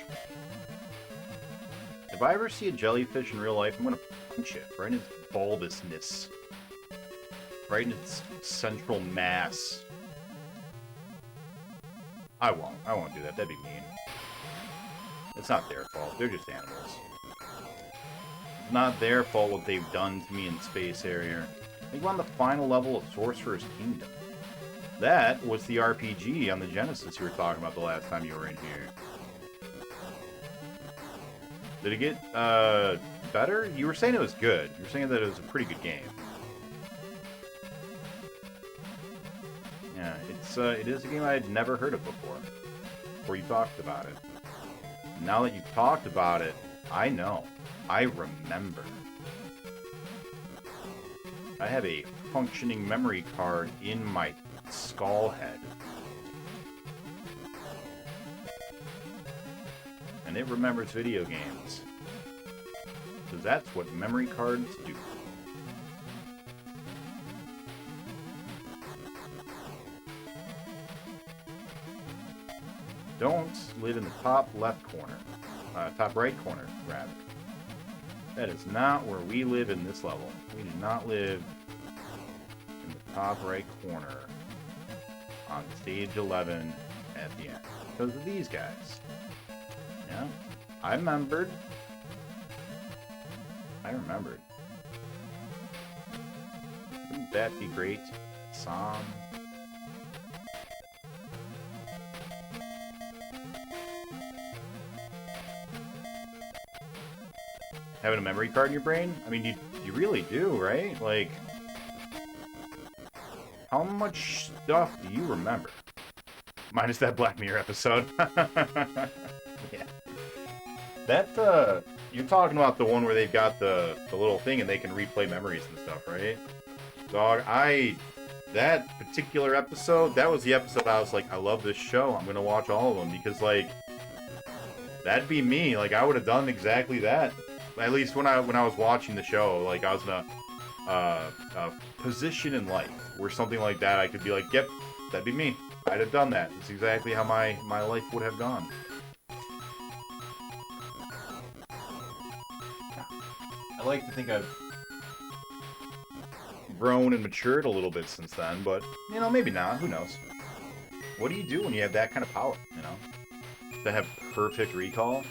If I ever see a jellyfish in real life, I'm gonna punch it right in its bulbousness. Right in its central mass. I won't. I won't do that. That'd be mean. It's not their fault. They're just animals. It's not their fault what they've done to me in Space Harrier. I think we're on the final level of Sorcerer's Kingdom. That was the RPG on the Genesis you were talking about the last time you were in here. Did it get, better? You were saying it was good. You were saying that it was a pretty good game. Yeah, it is a game I had never heard of before you talked about it. Now that you've talked about it, I know. I remember. I have a functioning memory card in my skull head. And it remembers video games. Because that's what memory cards do. Don't live in the top left corner. Top right corner, rather. That is not where we live in this level. We do not live in the top right corner on stage 11 at the end. Because of these guys. Yeah, I remembered. Wouldn't that be great? Sam. Having a memory card in your brain? I mean, you really do, right? Like, how much stuff do you remember? Minus that Black Mirror episode. Yeah. That, you're talking about the one where they've got the little thing and they can replay memories and stuff, right? Dog, that particular episode, that was the episode I was like, I love this show. I'm gonna watch all of them because, like, that'd be me. Like, I would have done exactly that. At least when I was watching the show, like, I was in a position in life where something like that, I could be like, yep, that'd be me. I'd have done that. That's exactly how my life would have gone. I like to think I've grown and matured a little bit since then, but, you know, maybe not. Who knows? What do you do when you have that kind of power, you know? To have perfect recall?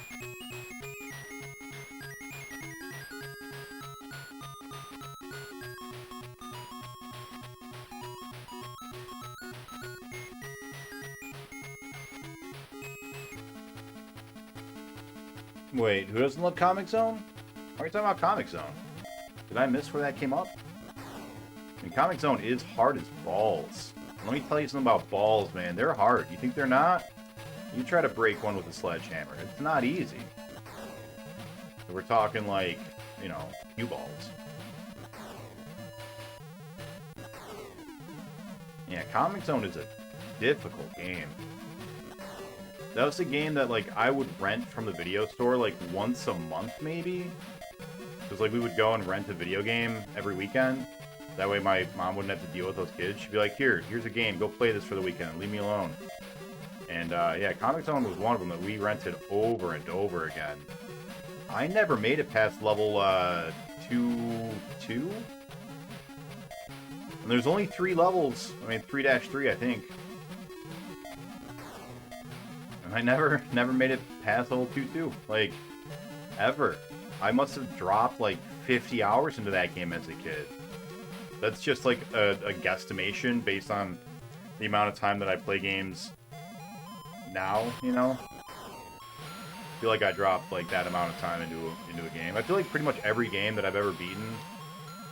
Wait, who doesn't love Comic Zone? Why are you talking about Comic Zone? Did I miss where that came up? I mean, Comic Zone is hard as balls. Let me tell you something about balls, man. They're hard. You think they're not? You try to break one with a sledgehammer. It's not easy. So we're talking like, you know, cue balls. Yeah, Comic Zone is a difficult game. That was a game that, like, I would rent from the video store, like, once a month, maybe? Because, like, we would go and rent a video game every weekend. That way my mom wouldn't have to deal with those kids. She'd be like, here's a game. Go play this for the weekend. Leave me alone. And, yeah, Comic Zone was one of them that we rented over and over again. I never made it past level, 2? And there's only 3 levels. I mean, 3-3, I think. And I never made it past level 2-2. Like, ever. I must have dropped, like, 50 hours into that game as a kid. That's just, like, a guesstimation based on the amount of time that I play games now, you know? I feel like I dropped, like, that amount of time into a game. I feel like pretty much every game that I've ever beaten,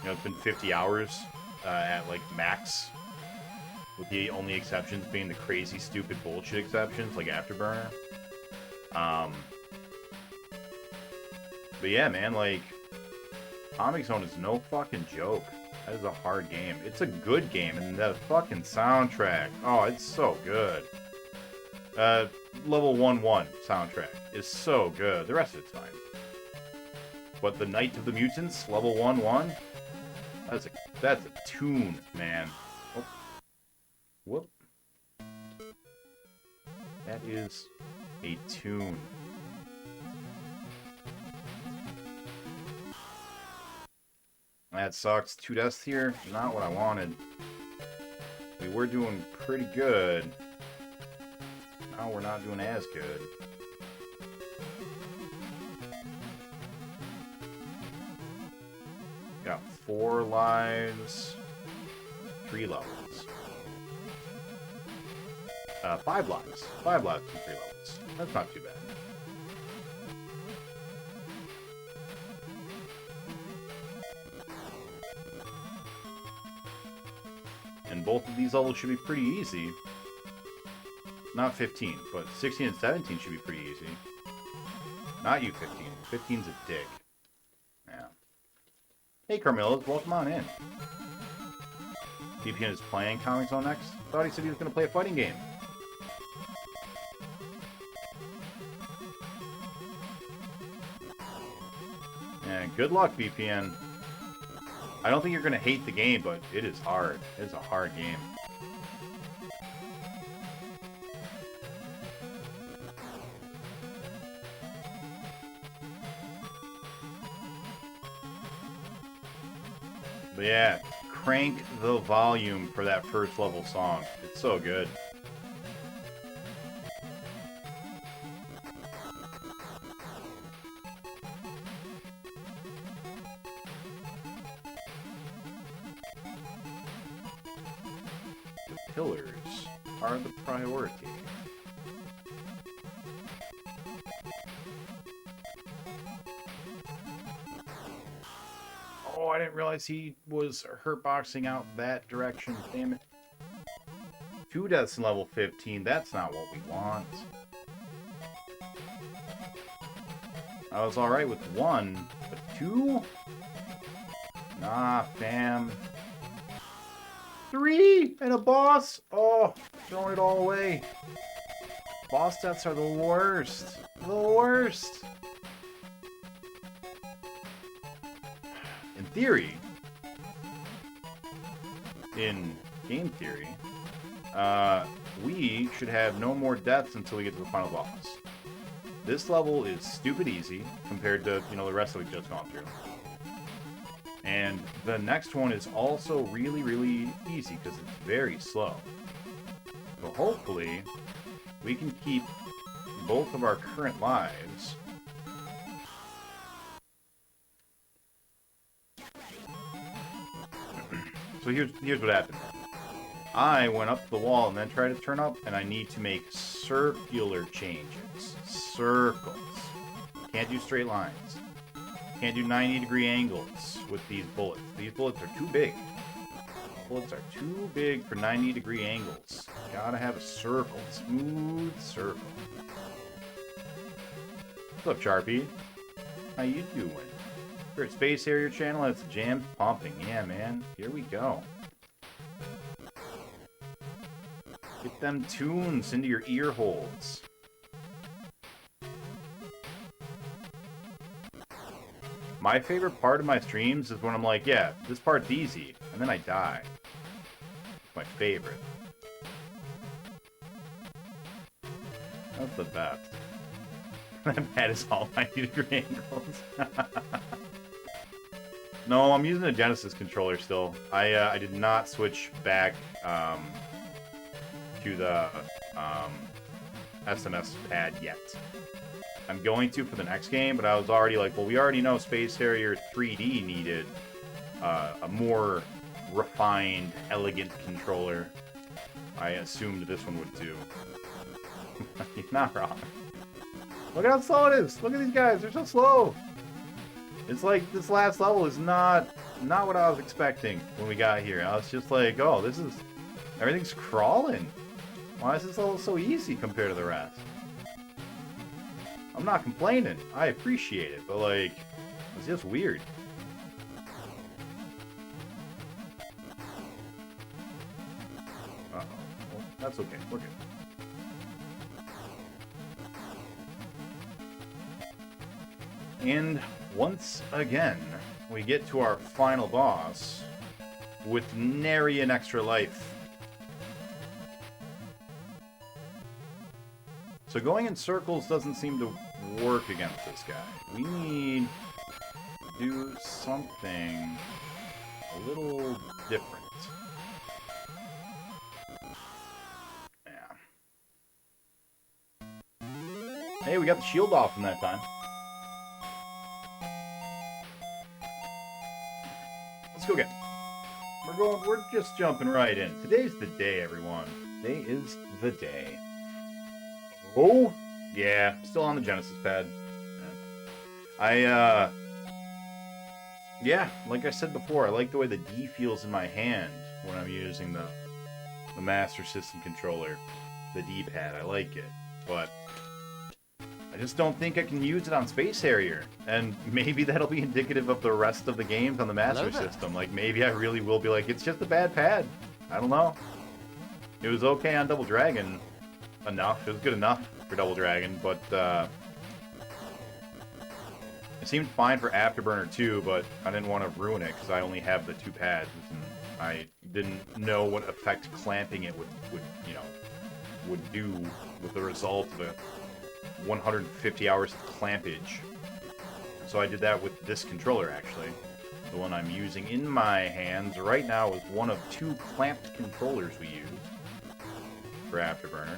you know, it's been 50 hours at, like, max. With the only exceptions being the crazy, stupid bullshit exceptions, like Afterburner. But yeah, man, like, Comic Zone is no fucking joke. That is a hard game. It's a good game, and the fucking soundtrack, oh, it's so good. Level 1-1 soundtrack is so good. The rest of it's fine. But the Night of the Mutants, level 1-1, that's a tune, man. Oh. Whoop. That is a tune. That sucks. 2 deaths here. Not what I wanted. We were doing pretty good. Now we're not doing as good. Got 4 lives. 3 levels. 5 lives. 5 lives and 3 levels. That's not too bad. And both of these levels should be pretty easy. Not 15, but 16 and 17 should be pretty easy. Not you, 15. 15's a dick. Yeah. Hey, Carmillas, welcome on in. DPN is playing Comic Zone next? Thought he said he was going to play a fighting game. And good luck, VPN. I don't think you're going to hate the game, but it is hard. It's a hard game. But yeah, crank the volume for that first level song. It's so good. The pillars are the priority. Oh, I didn't realize he was hurtboxing out that direction. Damn it. 2 deaths in level 15. That's not what we want. I was alright with 1, but 2? Nah, fam. 3 and a boss? Oh, throwing it all away. Boss deaths are the worst. The worst. In theory, in game theory, we should have no more deaths until we get to the final boss. This level is stupid easy compared to, you know, the rest that we've just gone through. And the next one is also really, really easy because it's very slow. So hopefully, we can keep both of our current lives. So here's what happened. I went up the wall and then tried to turn up, and I need to make circular changes. Circles. Can't do straight lines. Can't do 90-degree angles with these bullets. These bullets are too big. Bullets are too big for 90-degree angles. Gotta have a circle. Smooth circle. What's up, Sharpie? How you doing? We're at Space Harrier channel, and it's jam pumping. Yeah, man. Here we go. Get them tunes into your ear holes. My favorite part of my streams is when I'm like, yeah, this part's easy, and then I die. It's my favorite. That's the best. That is all 90-degree angles. No, I'm using a Genesis controller still. I did not switch back to the SMS pad yet. I'm going to for the next game, but I was already like, well, we already know Space Harrier 3D needed a more refined, elegant controller. I assumed this one would too. You're not wrong. Look at how slow it is. Look at these guys. They're so slow. It's like this last level is not what I was expecting when we got here. I was just like, oh, this is... everything's crawling. Why is this level so easy compared to the rest? I'm not complaining. I appreciate it, but like, it's just weird. Uh-oh. Well, that's okay. We're good. And once again, we get to our final boss with nary an extra life. So going in circles doesn't seem to work against this guy. We need to do something a little different. Yeah. Hey, we got the shield off from that time. Let's go again. We're just jumping right in. Today's the day, everyone. Today is the day. Oh, yeah, still on the Genesis pad. Yeah, like I said before, I like the way the D feels in my hand when I'm using the Master System controller, the D-pad. I like it, but I just don't think I can use it on Space Harrier, and maybe that'll be indicative of the rest of the games on the Master System. Like, maybe I really will be like, it's just a bad pad. I don't know. It was okay on Double Dragon. Enough. It was good enough for Double Dragon, but it seemed fine for Afterburner too, but I didn't want to ruin it because I only have the 2 pads, and I didn't know what effect clamping it would do with the result of a 150 hours of clampage. So I did that with this controller, actually. The one I'm using in my hands right now is one of 2 clamped controllers we used for Afterburner.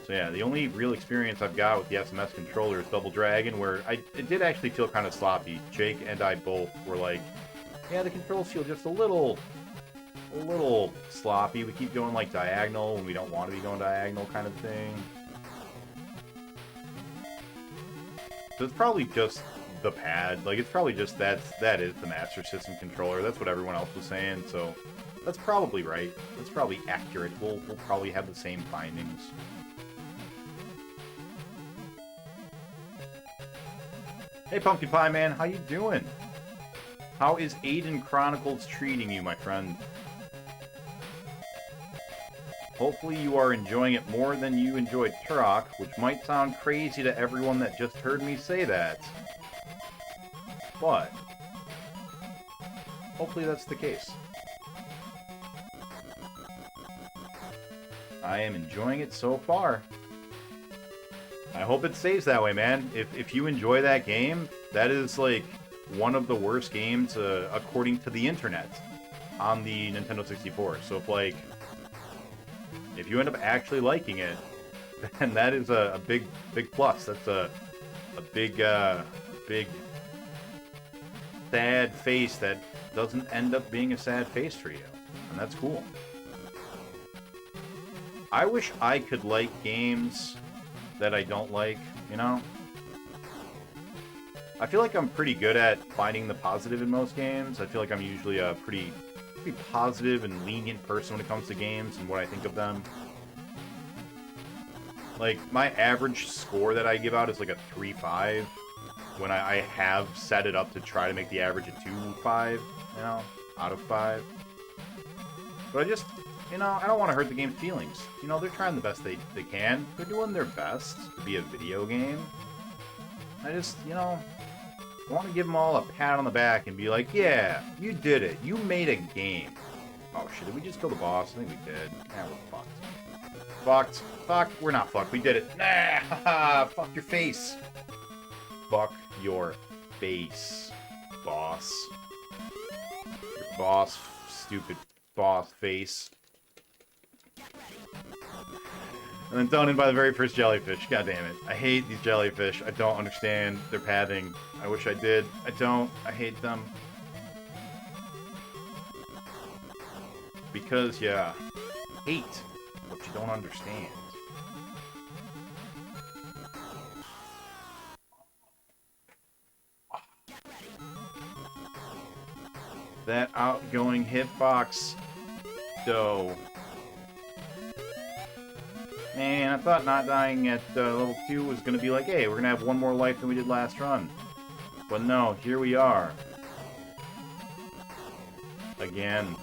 So yeah, the only real experience I've got with the SMS controller is Double Dragon, where it did actually feel kind of sloppy. Jake and I both were like, yeah, the controls feel just a little sloppy. We keep going like diagonal when we don't want to be going diagonal kind of thing. So it's probably just the pad. Like, it's probably just that is the Master System controller. That's what everyone else was saying, so that's probably right. That's probably accurate. We'll probably have the same findings. Hey, Pumpkin Pie Man, how you doing? How is Aiden Chronicles treating you, my friend? Hopefully you are enjoying it more than you enjoyed Turok, which might sound crazy to everyone that just heard me say that. But hopefully that's the case. I am enjoying it so far. I hope it stays that way, man. If you enjoy that game, that is like one of the worst games according to the internet on the Nintendo 64. So if you end up actually liking it, then that is a big plus. That's a big sad face that doesn't end up being a sad face for you, and that's cool. I wish I could like games that I don't like, you know? I feel like I'm pretty good at finding the positive in most games. I feel like I'm usually a pretty positive and lenient person when it comes to games and what I think of them. Like, my average score that I give out is like a 3.5 when I have set it up to try to make the average a 2.5, you know, out of 5. But I just, you know, I don't want to hurt the game's feelings. You know, they're trying the best they can. They're doing their best to be a video game. I just, you know, want to give them all a pat on the back and be like, yeah, you did it. You made a game. Oh, shit, did we just kill the boss? I think we did. Yeah, we're fucked. Fucked. We're not fucked. We did it. Nah, haha, fuck your face. Fuck your face, boss. Your boss, stupid boss face. And then done in by the very first jellyfish. God damn it. I hate these jellyfish. I don't understand their pathing. I wish I did. I don't. I hate them. Because, yeah, hate what you don't understand. That outgoing hitbox, though. Man, I thought not dying at level 2 was going to be like, hey, we're going to have one more life than we did last run. But no, here we are. Again.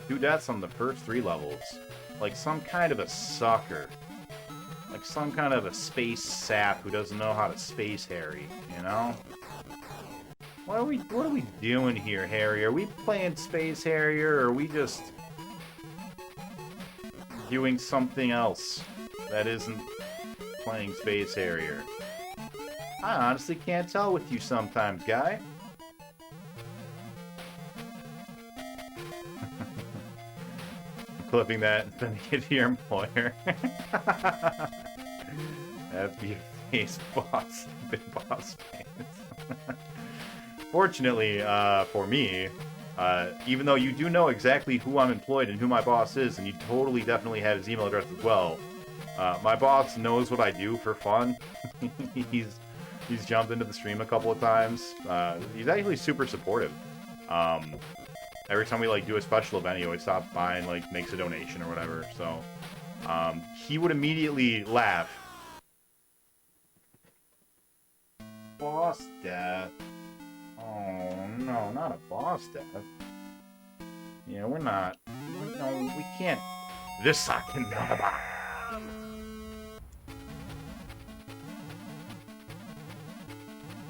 2 deaths on the first 3 levels. Like some kind of a sucker. Like some kind of a space sap who doesn't know how to space Harry, you know? What are we doing here, Harry? Are we playing Space Harrier, or are we just doing something else that isn't playing Space Harrier. I honestly can't tell with you sometimes, guy. Clipping that and sending it to your employer. That'd be a face boss. Big boss face. Fortunately, for me, even though you do know exactly who I'm employed and who my boss is, and you totally definitely have his email address as well, my boss knows what I do for fun. He's jumped into the stream a couple of times. He's actually super supportive. Every time we like do a special event, he always stops by and like makes a donation or whatever. So he would immediately laugh. Boss death. Oh no, not a boss death. Yeah, we're not. No, we can't. This I cannot buy.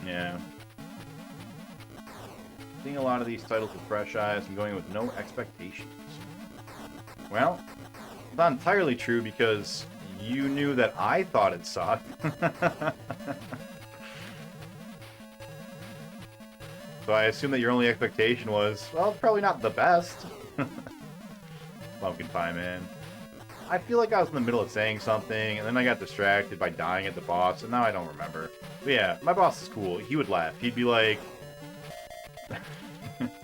Yeah. Seeing a lot of these titles with fresh eyes and going with no expectations. Well, not entirely true because you knew that I thought it sucked. So I assume that your only expectation was, well, it's probably not the best. Pumpkin pie, man. I feel like I was in the middle of saying something, and then I got distracted by dying at the boss, and now I don't remember. But yeah, my boss is cool. He would laugh. He'd be like...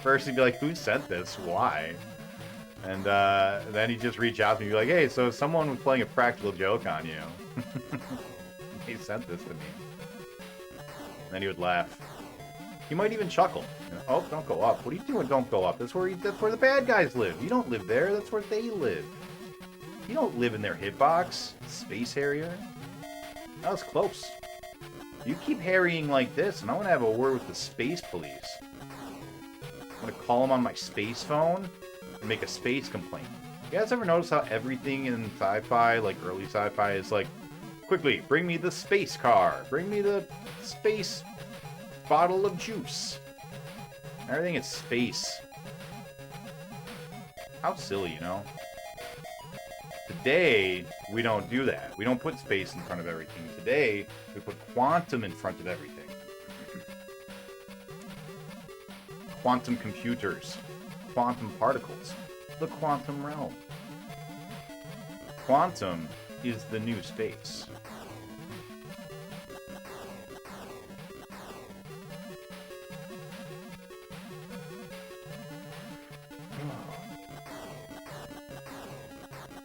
First he'd be like, who sent this? Why? And then he'd just reach out to me and be like, hey, so someone was playing a practical joke on you. He sent this to me. And then he would laugh. He might even chuckle. Oh, don't go up. What are you doing? Don't go up. That's where the bad guys live. You don't live there. That's where they live. You don't live in their hitbox. Space Harrier. That was close. You keep harrying like this, and I want to have a word with the space police. I'm going to call them on my space phone and make a space complaint. You guys ever notice how everything in sci-fi, like early sci-fi, is like, quickly, bring me the space car. Bring me the space bottle of juice. Everything is space. How silly, you know? Today, we don't do that. We don't put space in front of everything. Today, we put quantum in front of everything. Quantum computers. Quantum particles. The quantum realm. Quantum is the new space.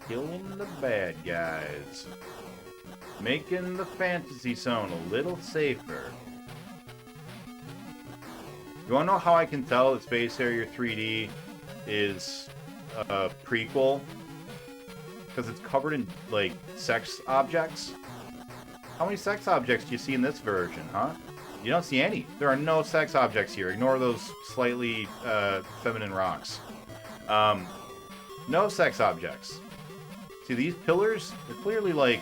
Killing the bad guys. Making the fantasy zone a little safer. You wanna know how I can tell that Space Harrier 3D is a prequel? Because it's covered in, like, sex objects. How many sex objects do you see in this version, huh? You don't see any. There are no sex objects here. Ignore those slightly feminine rocks. No sex objects. See, these pillars, they're clearly like,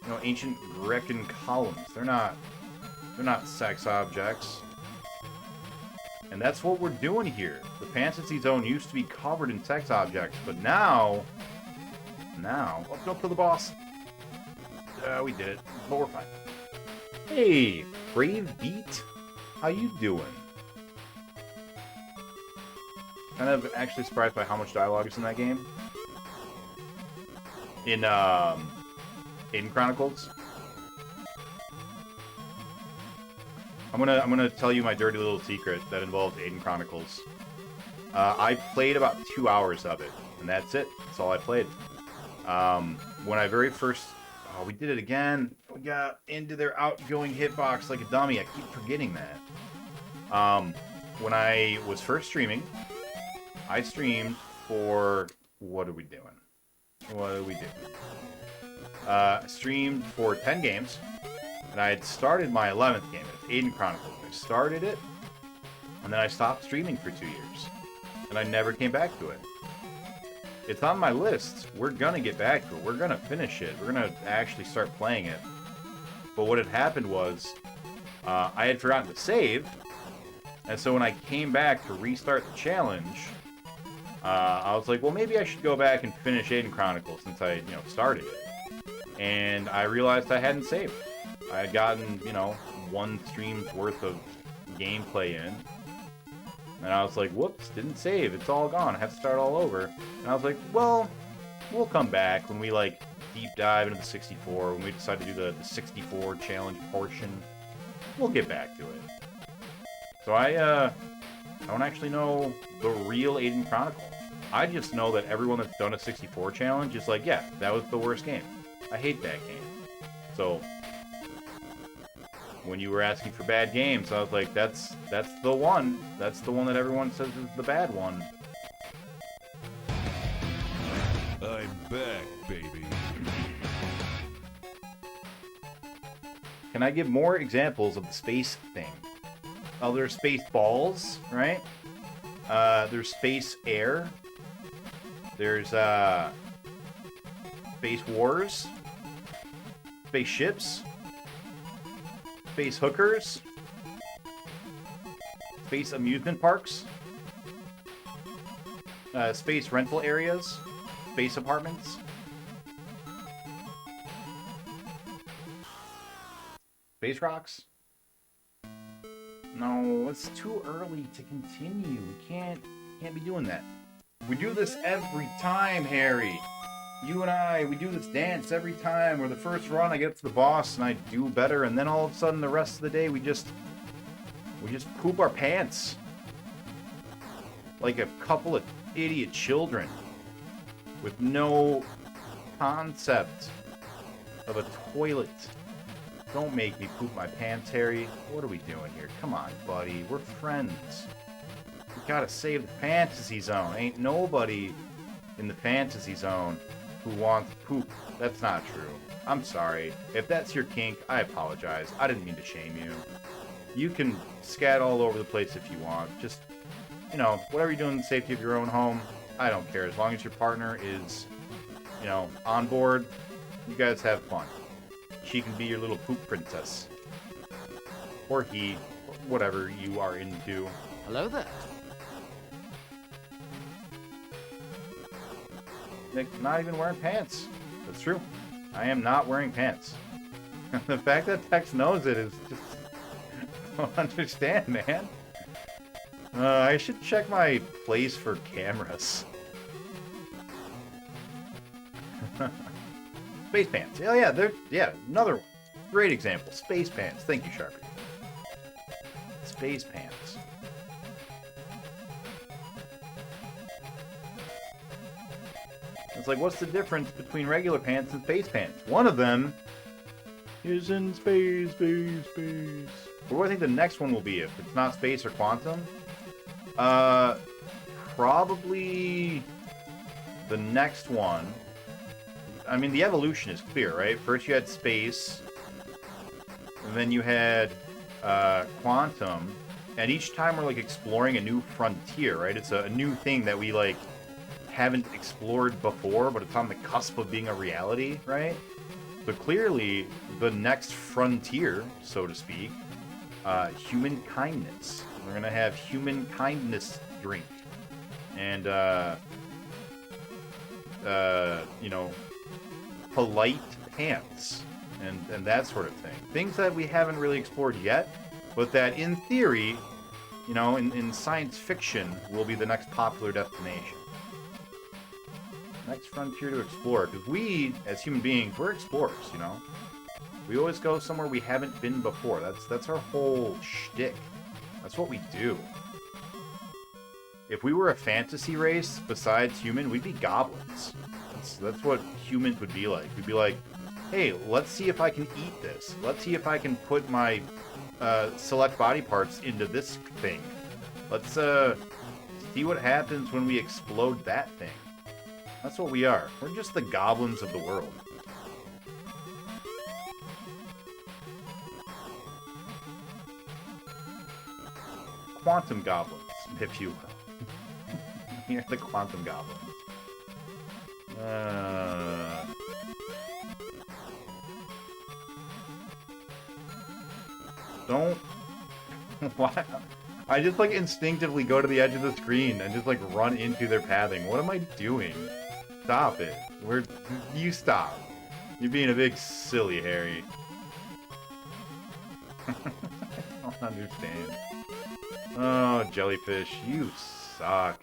you know, ancient Grecan columns. They're not sex objects. And that's what we're doing here. The fantasy zone used to be covered in sex objects, but now, oh, don't kill the boss. We did it, but we're fine. Hey, Brave Beat, how you doing? Kind of actually surprised by how much dialogue is in that game. In Chronicles. I'm gonna tell you my dirty little secret that involves Aiden Chronicles. I played about 2 hours of it, and that's it. That's all I played. When I very first... Oh, we did it again. We got into their outgoing hitbox like a dummy. I keep forgetting that. When I was first streaming, I streamed for... What are we doing? What do we do? Streamed for 10 games, and I had started my 11th game. It's Aiden Chronicles. I started it, and then I stopped streaming for 2 years, and I never came back to it. It's on my list. We're gonna get back to it. We're gonna finish it. We're gonna actually start playing it. But what had happened was, I had forgotten to save, and so when I came back to restart the challenge, I was like, well, maybe I should go back and finish Aiden Chronicles since I, started it. and I realized I hadn't saved. I had gotten, you know, one stream's worth of gameplay in, and I was like, whoops, didn't save. It's all gone. I have to start all over. And I was like, well, we'll come back when we, like, deep dive into the 64, when we decide to do the 64 challenge portion. We'll get back to it. So I don't actually know the real Aiden Chronicle. I just know that everyone that's done a 64 challenge is like, yeah, that was the worst game. I hate that game. So when you were asking for bad games, I was like, that's the one. That's the one that everyone says is the bad one. I'm back, baby. Can I give more examples of the space thing? Oh, there's space balls, right? There's space air. There's space wars. Spaceships. Space hookers. Space amusement parks. Space rental areas. Space apartments. Space rocks. No, it's too early to continue. We can't be doing that. We do this every time, Harry. You and I, we do this dance every time. Where the first run, I get up to the boss and I do better, and then all of a sudden, the rest of the day, we just poop our pants like a couple of idiot children with no concept of a toilet. Don't make me poop my pants, Harry. What are we doing here? Come on, buddy. We're friends. We gotta save the fantasy zone. Ain't nobody in the fantasy zone who wants poop. That's not true. I'm sorry. If that's your kink, I apologize. I didn't mean to shame you. You can scat all over the place if you want. Just, you know, whatever you're doing in the safety of your own home, I don't care. As long as your partner is, you know, on board, you guys have fun. She can be your little poop princess. Or he, whatever you are into. Hello there. Nick, not even wearing pants. That's true. I am not wearing pants. The fact that Tex knows it is just... I don't understand, man. I should check my place for cameras. Space pants. Oh yeah, another one. Great example. Space pants. Thank you, Sharpie. Space pants. It's like, what's the difference between regular pants and space pants? One of them is in space. What do I think the next one will be if it's not space or quantum? Probably the next one. I mean, the evolution is clear, right? First you had space, and then you had quantum, and each time we're like exploring a new frontier, right? It's a new thing that we like haven't explored before, but it's on the cusp of being a reality, right? So clearly, the next frontier, so to speak, human kindness. We're gonna have human kindness drink, and you know, polite pants, and that sort of thing. Things that we haven't really explored yet, but that in theory, you know, in science fiction, will be the next popular destination. Next frontier to explore. Because we, as human beings, we're explorers, you know? We always go somewhere we haven't been before. That's our whole shtick. That's what we do. If we were a fantasy race besides human, we'd be goblins. That's what humans would be like. We'd be like, hey, let's see if I can eat this. Let's see if I can put my select body parts into this thing. Let's see what happens when we explode that thing. That's what we are. We're just the goblins of the world. Quantum goblins, if you will. You're the quantum goblins. Don't... Why? I just, like, instinctively go to the edge of the screen and just, like, run into their pathing. What am I doing? Stop it. You stop. You're being a big silly, Harry. I don't understand. Oh, jellyfish, you suck.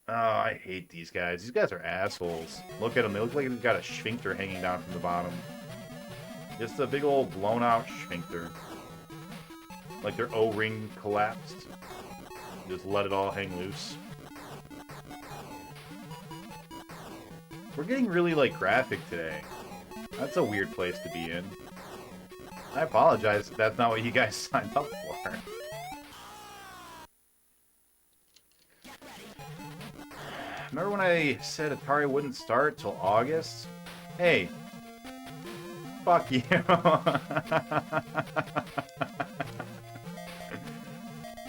Oh, I hate these guys. These guys are assholes. Look at them. They look like they've got a sphincter hanging down from the bottom. Just a big old blown out sphincter. Like their O-ring collapsed. Just let it all hang loose. We're getting really, like, graphic today. That's a weird place to be in. I apologize if that's not what you guys signed up for. Remember when I said Atari wouldn't start till August? Hey. Fuck you.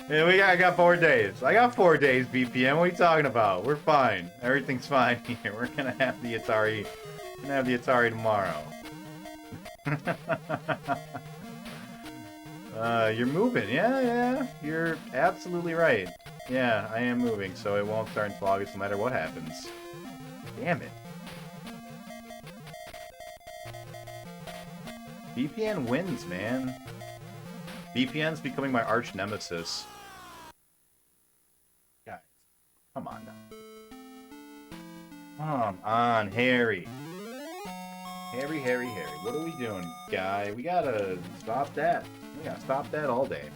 Yeah, I got 4 days. I got 4 days, BPM. What are you talking about? We're fine. Everything's fine here. We're gonna have the Atari. We're gonna have the Atari tomorrow. You're moving. Yeah. You're absolutely right. Yeah, I am moving, so it won't start until August no matter what happens. Damn it. VPN wins, man. VPN's becoming my arch nemesis. Guys, come on now. Come on, Harry. Harry. What are we doing, guy? We gotta stop that. We gotta stop that all day.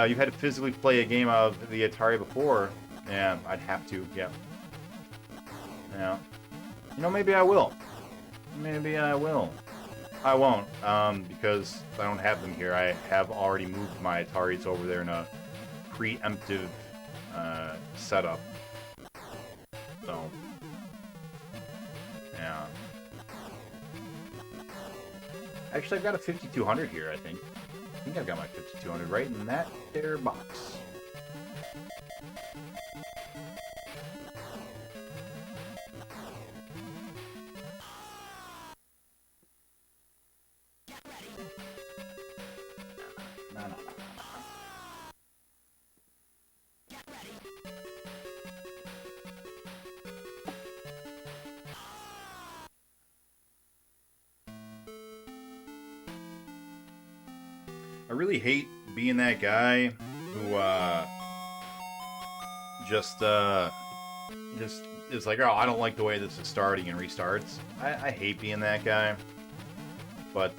You've had to physically play a game of the Atari before. Yeah, I'd have to, yeah. Yeah. You know, maybe I will. Maybe I will. I won't, because I don't have them here. I have already moved my Ataris over there in a preemptive setup. So, yeah. Actually, I've got a 5200 here, I think. I think I've got my 5200 right in that there box. No. I really hate being that guy who just is like, oh, I don't like the way this is starting and restarts. I hate being that guy. But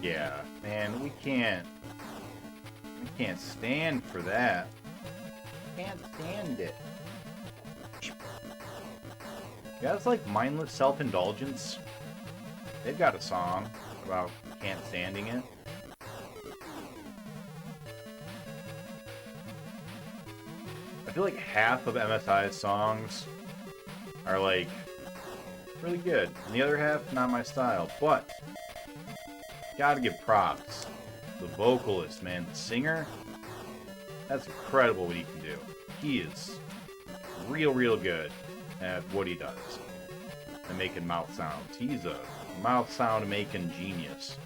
yeah, man, we can't stand for that. Can't stand it. Guys like Mindless Self-Indulgence, they've got a song about can't standing it. I feel like half of MSI's songs are like really good, and the other half not my style. But gotta give props. The vocalist, man, the singer, that's incredible what he can do. He is real good at what he does. And making mouth sounds. He's a mouth sound making genius.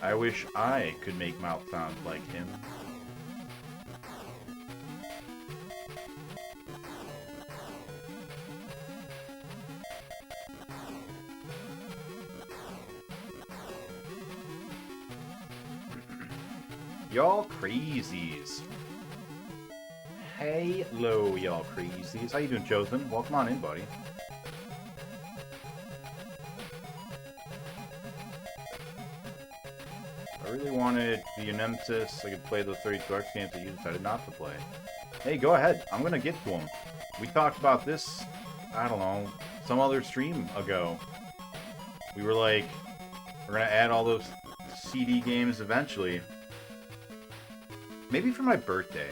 I wish I could make mouth sounds like him. Y'all crazies. Hello, y'all crazies. How you doing, Chosen? Welcome on in, buddy. I really wanted the Nemesis. I could play those 32X games that you decided not to play. Hey, go ahead. I'm gonna get to them. We talked about this, I don't know, some other stream ago. We were like, we're gonna add all those CD games eventually. Maybe for my birthday.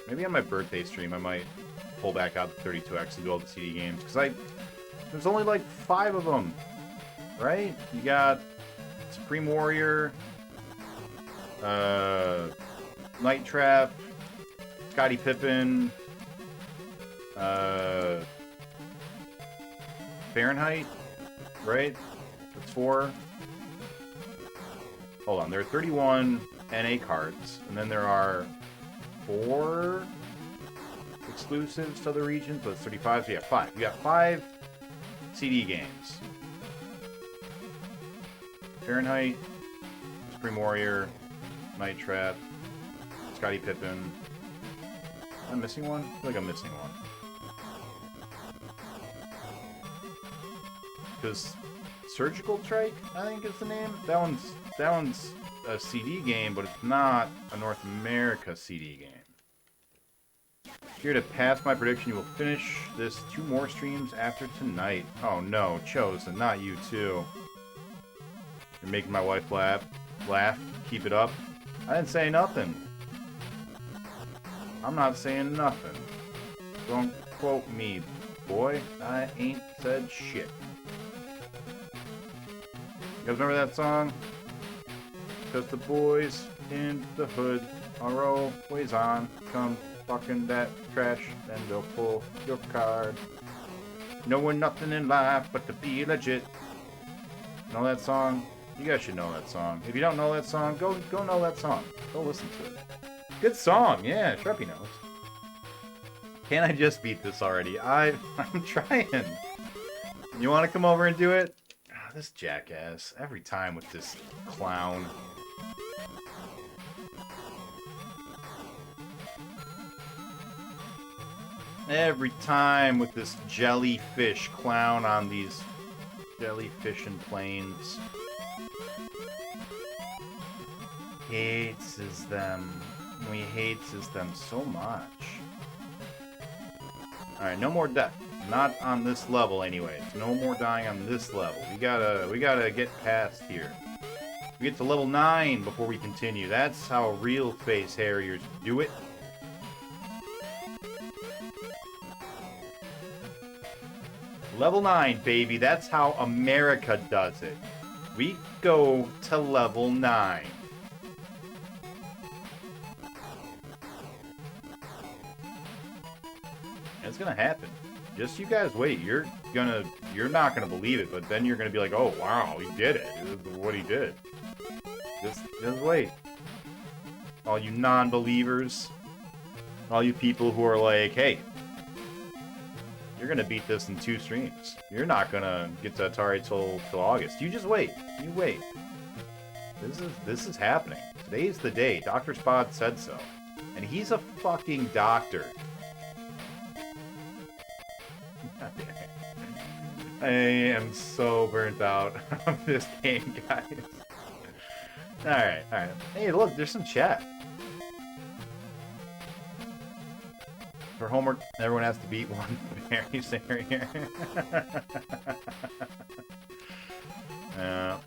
Maybe on my birthday stream I might pull back out the 32X and do all the CD games. Because there's only like 5 of them. Right? You got Supreme Warrior, Night Trap, Scottie Pippen, Fahrenheit, right? That's 4. Hold on, there are 31 NA cards, and then there are 4 exclusives to other regions, but it's 35, so yeah, 5. You got 5 CD games. Fahrenheit, Supreme Warrior, Night Trap, Scottie Pippen. Am I missing one? I feel like I'm missing one. Because Surgical Strike, I think is the name. That one's a CD game, but it's not a North America CD game. Here to pass my prediction, you will finish this 2 more streams after tonight. Oh no, Chosen, not you too. You're making my wife laugh. Keep it up. I didn't say nothing. I'm not saying nothing. Don't quote me, boy. I ain't said shit. You guys remember that song? Because the boys in the hood are always on. Come fucking that trash, then they'll pull your card. Knowing nothing in life but to be legit. Know that song? You guys should know that song. If you don't know that song, go know that song. Go listen to it. Good song, yeah, Sharpie knows. Can I just beat this already? I'm trying. You want to come over and do it? Oh, this jackass. Every time with this clown. Every time with this jellyfish clown on these jellyfish and planes. Hates them. We hates them so much. Alright, no more death. Not on this level anyways. No more dying on this level. We gotta get past here. We get to level 9 before we continue. That's how real face Harriers do it. Level 9, baby. That's how America does it. We go to level 9. It's gonna happen. Just you guys wait. You're not gonna believe it, but then you're gonna be like, oh wow, he did it. This is what he did. Just wait. All you non-believers. All you people who are like, hey, you're gonna beat this in 2 streams. You're not gonna get to Atari till August. You just wait. You wait. This is happening. Today's the day. Dr. Spod said so. And he's a fucking doctor. I am so burnt out of this game, guys. Alright. Hey, look, there's some chat. For homework, everyone has to beat one Harry Harrier. Alright.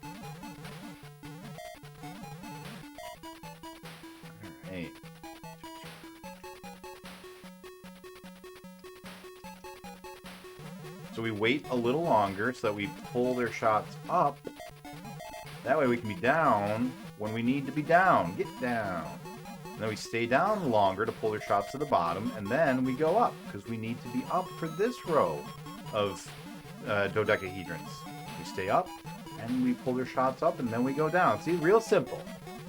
So we wait a little longer so that we pull their shots up. That way we can be down when we need to be down. Get down. And then we stay down longer to pull their shots to the bottom, and then we go up, because we need to be up for this row of dodecahedrons. We stay up, and we pull their shots up, and then we go down. See, real simple.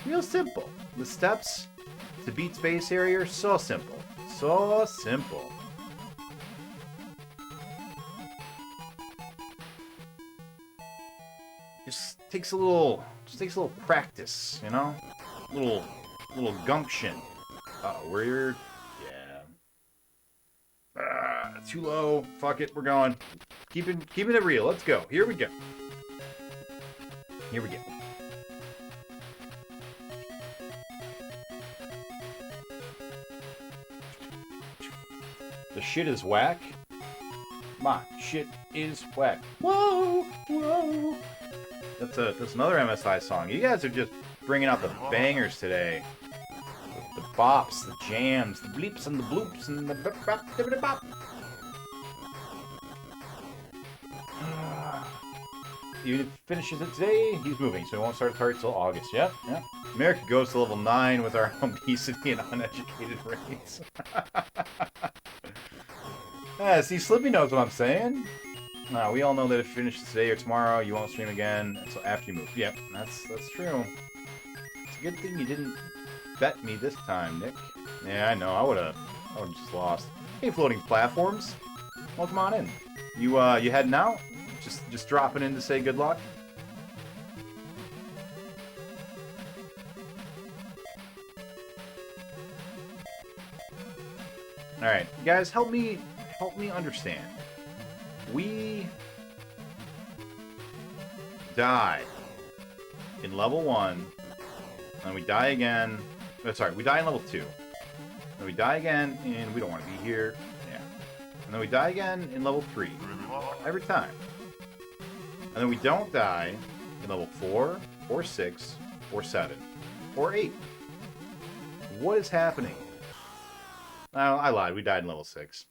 Real simple. The steps to beat Space Harrier, so simple. So simple. Just takes a little practice, you know? Little gumption. We're... yeah. Too low. Fuck it, we're going. Keeping it real. Let's go. Here we go. Here we go. The shit is whack. My shit is whack. Whoa! Whoa! That's another MSI song. You guys are just bringing out the bangers today. The bops, the jams, the bleeps and the bloops and the bop. He finishes it today, he's moving, so he won't start Atari till August. Yep. America goes to level 9 with our obesity and uneducated race. See, Slippy knows what I'm saying. We all know that if you finish today or tomorrow, you won't stream again until after you move. Yep, that's true. It's a good thing you didn't bet me this time, Nick. Yeah, I know. I would've just lost. Hey, floating platforms. Welcome on in. You heading out? Just dropping in to say good luck? Alright, guys, help me understand. We die in level 1, and we die again. Oh, sorry, we die in level 2. Then we die again, and we don't want to be here. Yeah. And then we die again in level 3. Every time. And then we don't die in level 4, or 6, or 7, or 8. What is happening? Oh, I lied. We died in level 6.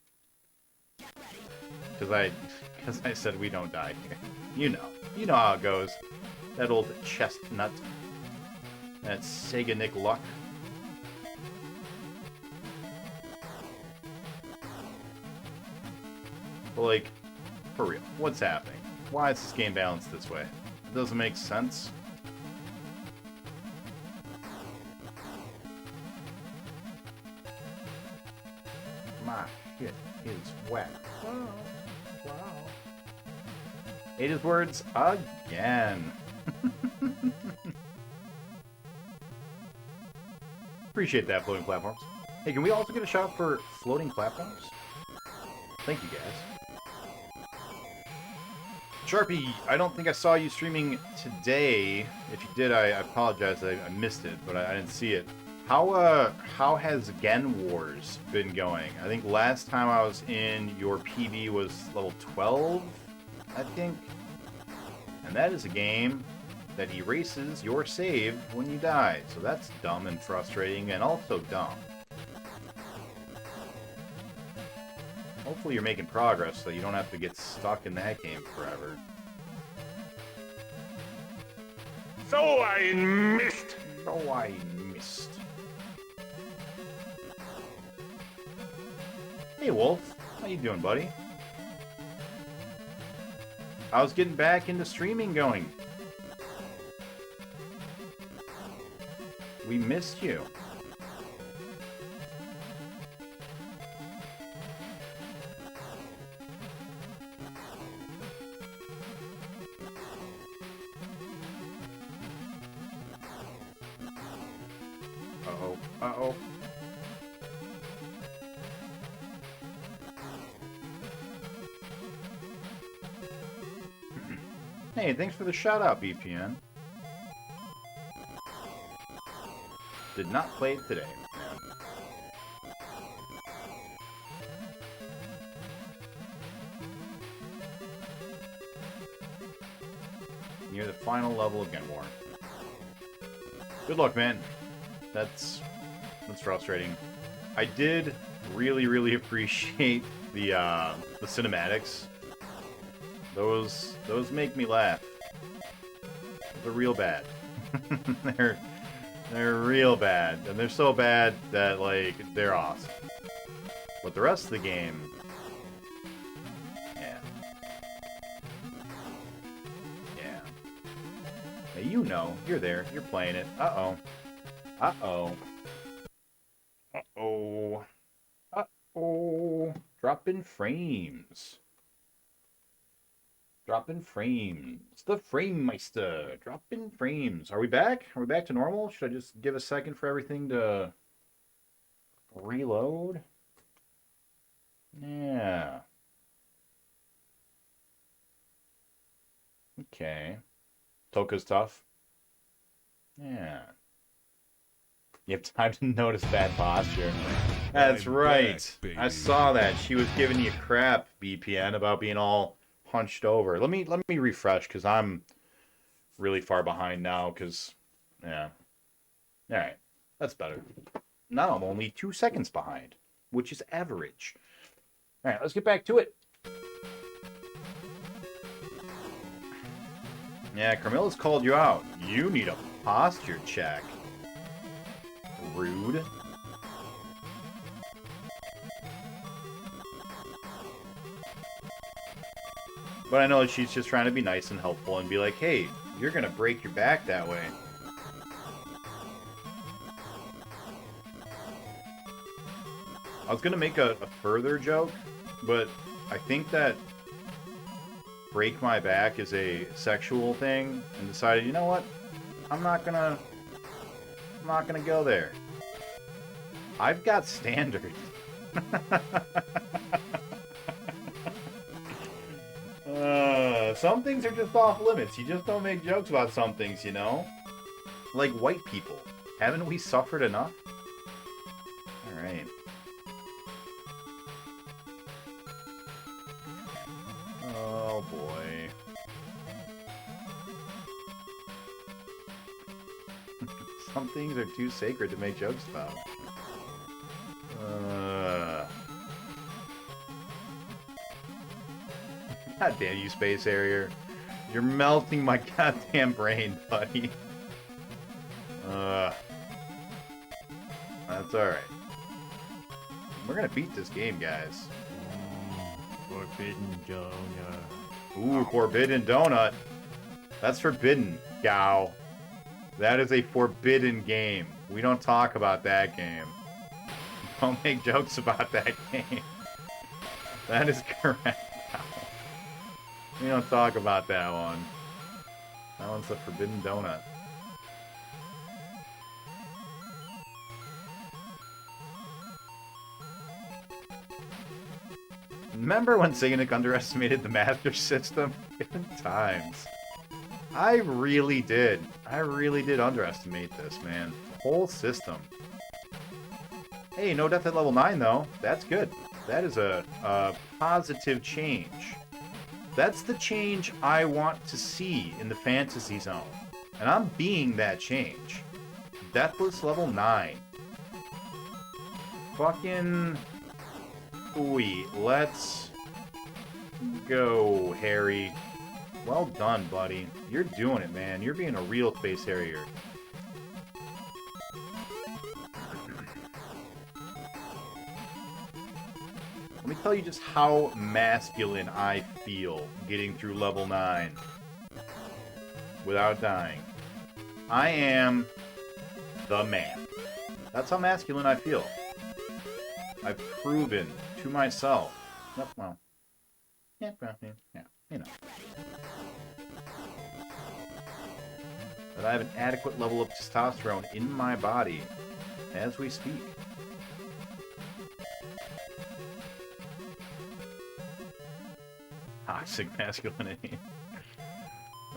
Because I said we don't die here. You know how it goes. That old chestnut. That Seganick luck. But like, for real, what's happening? Why is this game balanced this way? It doesn't make sense. My shit is wet. Wow. Wow. Ate his words again. Appreciate that, floating platforms. Hey, can we also get a shout for floating platforms? Thank you, guys. Sharpie, I don't think I saw you streaming today. If you did, I apologize. I missed it, but I didn't see it. How has Gen Wars been going? I think last time I was in, your PB was level 12, I think. And that is a game that erases your save when you die. So that's dumb and frustrating, and also dumb. Hopefully you're making progress so you don't have to get stuck in that game forever. So I missed. So I missed. Hey Wolf, how you doing, buddy? I was getting back into streaming going. We missed you. Uh-oh. Uh-oh. Hey, thanks for the shout-out, BPN. Did not play it today. Yeah. Near the final level of Gen War. Good luck, man. That's frustrating. I did really appreciate the cinematics. Those make me laugh. They're real bad. They're real bad, and they're so bad that like they're awesome. But the rest of the game, yeah. Hey, you know, you're there, you're playing it. Uh-oh. Uh-oh. Uh-oh. Uh-oh. Dropping frames. Dropping frames. The Frame Meister. Dropping frames. Are we back? Are we back to normal? Should I just give a second for everything to reload? Yeah. Okay. Toka's tough. Yeah. You have time to notice bad posture. That's I'm right. back, baby. I saw that. She was giving you crap, BPN, about being all hunched over. Let me refresh, because I'm really far behind now, because, yeah. Alright. That's better. Now I'm only 2 seconds behind, which is average. Alright, let's get back to it. Yeah, Carmilla's called you out. You need a posture check. Rude. But I know she's just trying to be nice and helpful and be like, hey, you're gonna break your back that way. I was gonna make a further joke, but I think that break my back is a sexual thing, and decided, you know what? I'm not gonna go there. I've got standards. Some things are just off limits. You just don't make jokes about some things, you know? Like white people. Haven't we suffered enough? Alright. Oh boy. Some things are too sacred to make jokes about. God damn you, Space Harrier. You're melting my goddamn brain, buddy. That's alright. We're gonna beat this game, guys. Forbidden donut. Ooh, forbidden donut. That's forbidden, Gao. That is a forbidden game. We don't talk about that game. Don't make jokes about that game. That is correct. We don't talk about that one. That one's a forbidden donut. Remember when Seganick underestimated the Master System? Good times. I really did. I really did underestimate this, man. The whole system. Hey, no death at level 9, though. That's good. That is a positive change. That's the change I want to see in the Fantasy Zone. And I'm being that change. Deathless level 9. Fucking... Sweet. Let's go, Harry. Well done, buddy. You're doing it, man. You're being a real Space Harrier. Let me tell you just how masculine I feel getting through level 9 without dying. I am the man. That's how masculine I feel. I've proven to myself. Well, yeah, you know. That I have an adequate level of testosterone in my body as we speak. Toxic masculinity.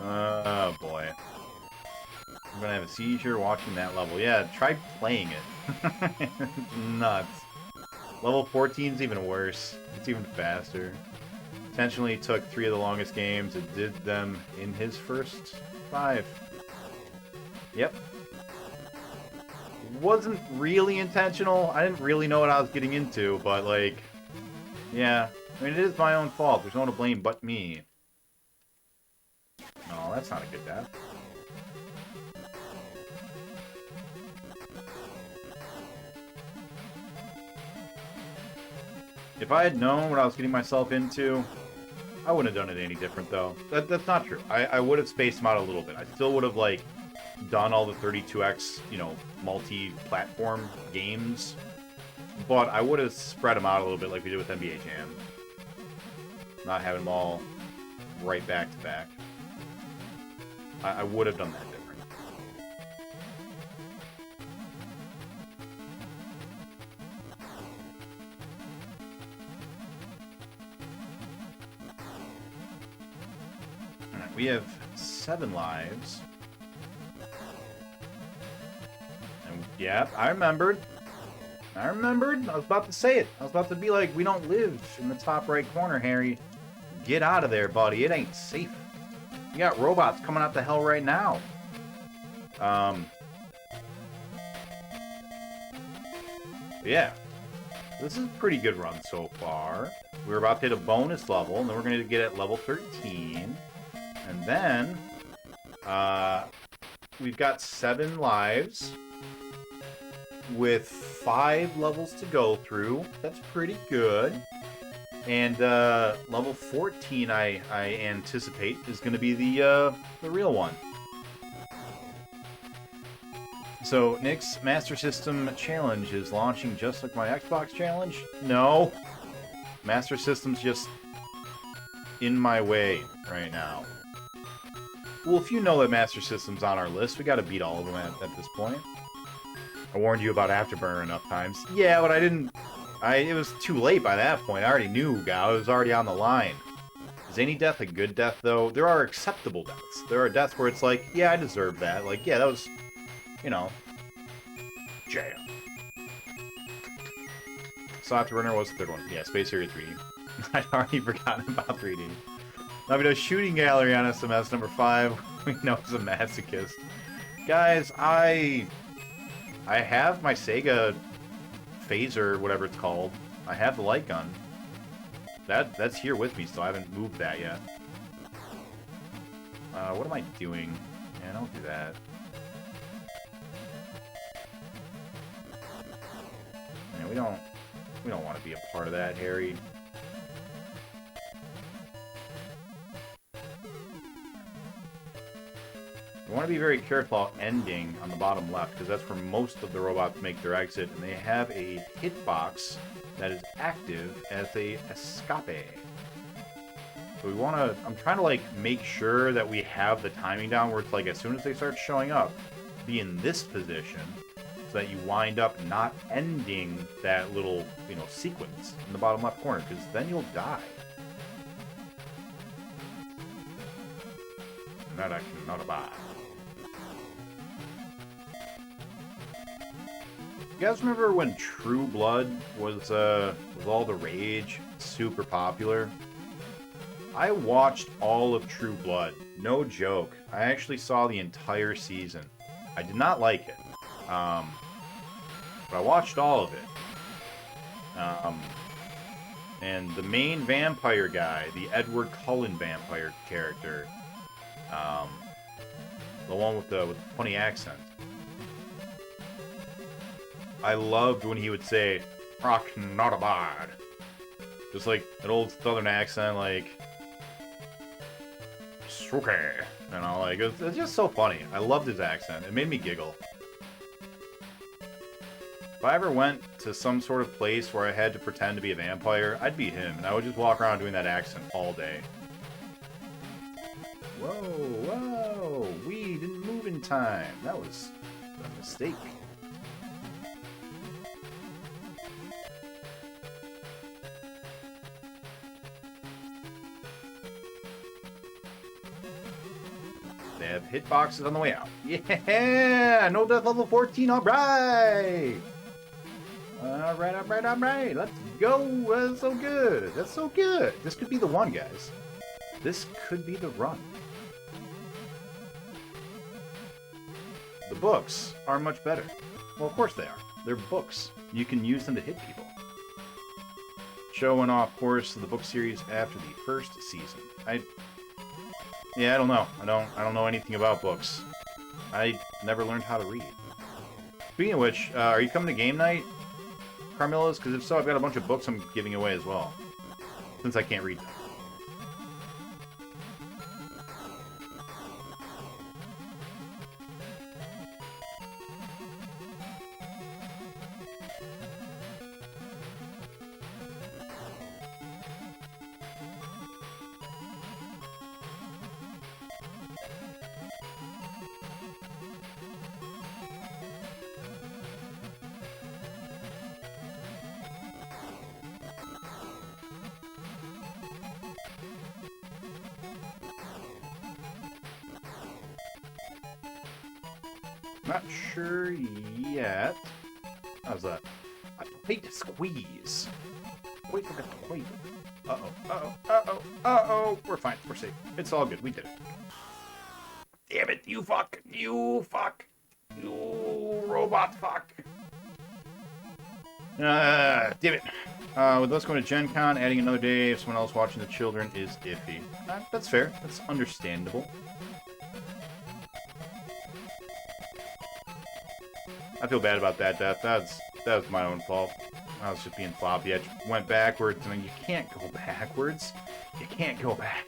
Oh boy. I'm gonna have a seizure watching that level. Yeah, try playing it. It's nuts. Level 14 is even worse. It's even faster. Intentionally took 3 of the longest games and did them in his first 5. Yep. Wasn't really intentional. I didn't really know what I was getting into, but like, yeah. I mean, it is my own fault. There's no one to blame but me. No, that's not a good death. If I had known what I was getting myself into, I wouldn't have done it any different, though. That's not true. I would have spaced them out a little bit. I still would have, like, done all the 32x, you know, multi-platform games. But I would have spread them out a little bit like we did with NBA Jam. Not having them all right back to back. I would have done that different. Alright, we have 7 lives. And yeah, I remembered. I remembered. I was about to say it. I was about to be like, we don't live in the top right corner, Harry. Get out of there, buddy. It ain't safe. You got robots coming out the hell right now. Yeah. This is a pretty good run so far. We're about to hit a bonus level, and then we're going to get at level 13. And then, we've got 7 lives with 5 levels to go through. That's pretty good. And level 14, I anticipate, is going to be the real one. So, Nick's Master System Challenge is launching just like my Xbox Challenge? No. Master System's just in my way right now. Well, if you know that Master System's on our list, we gotta beat all of them at this point. I warned you about Afterburner enough times. Yeah, but I didn't... it was too late by that point. I already knew, Gao. I was already on the line. Is any death a good death, though? There are acceptable deaths. There are deaths where it's like, yeah, I deserve that. Like, yeah, that was, you know, jam. So Afterburner was the third one. Yeah, Space Harrier 3D. I'd already forgotten about 3D. Navido's shooting gallery on SMS number 5. We know he's a masochist. Guys, I have my Sega phaser, whatever it's called. I have the light gun. That's here with me, so I haven't moved that yet. What am I doing? Yeah, don't do that. Man, we don't want to be a part of that, Harry. You want to be very careful ending on the bottom left, because that's where most of the robots make their exit, and they have a hitbox that is active as a escape. So we want to... I'm trying to, like, make sure that we have the timing down where it's like, as soon as they start showing up, be in this position, so that you wind up not ending that little, you know, sequence in the bottom left corner, because then you'll die. Not action, not a buy. You guys remember when True Blood was all the rage, super popular? I watched all of True Blood, no joke. I actually saw the entire season. I did not like it, but I watched all of it. And the main vampire guy, the Edward Cullen vampire character, the one with the funny accent. I loved when he would say, "Rock not a bad." Just like an old southern accent, like, okay. You know, like, it's just so funny. I loved his accent. It made me giggle. If I ever went to some sort of place where I had to pretend to be a vampire, I'd be him, and I would just walk around doing that accent all day. Whoa, whoa, we didn't move in time. That was a mistake. They have hitboxes on the way out. Yeah! No death level 14, alright! Alright. Let's go! That's so good! That's so good! This could be the one, guys. This could be the run. The books are much better. Well, of course they are. They're books. You can use them to hit people. Showing off course the book series after the first season. Yeah, I don't know. I don't know anything about books. I never learned how to read. Speaking of which, are you coming to game night, Carmillas? Because if so, I've got a bunch of books I'm giving away as well. Since I can't read them. Not sure yet. How's that? A tight squeeze. Wait for the toilet. Uh-oh. We're fine. We're safe. It's all good. We did it. Damn it, you fuck. You fuck. You robot fuck. Damn it. With us going to Gen Con, adding another day if someone else watching the children is iffy. That's fair. That's understandable. I feel bad about that death. That was my own fault. I was just being floppy. I just went backwards, and you can't go backwards. You can't go back.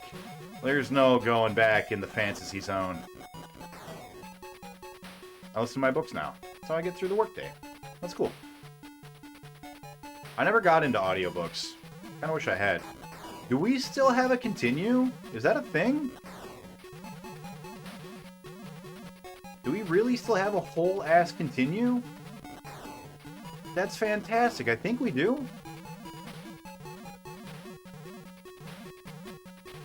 There's no going back in the fantasy zone. I listen to my books now. That's how I get through the workday. That's cool. I never got into audiobooks. Kind of wish I had. Do we still have a continue? Is that a thing? Do we really still have a whole ass continue? That's fantastic. I think we do.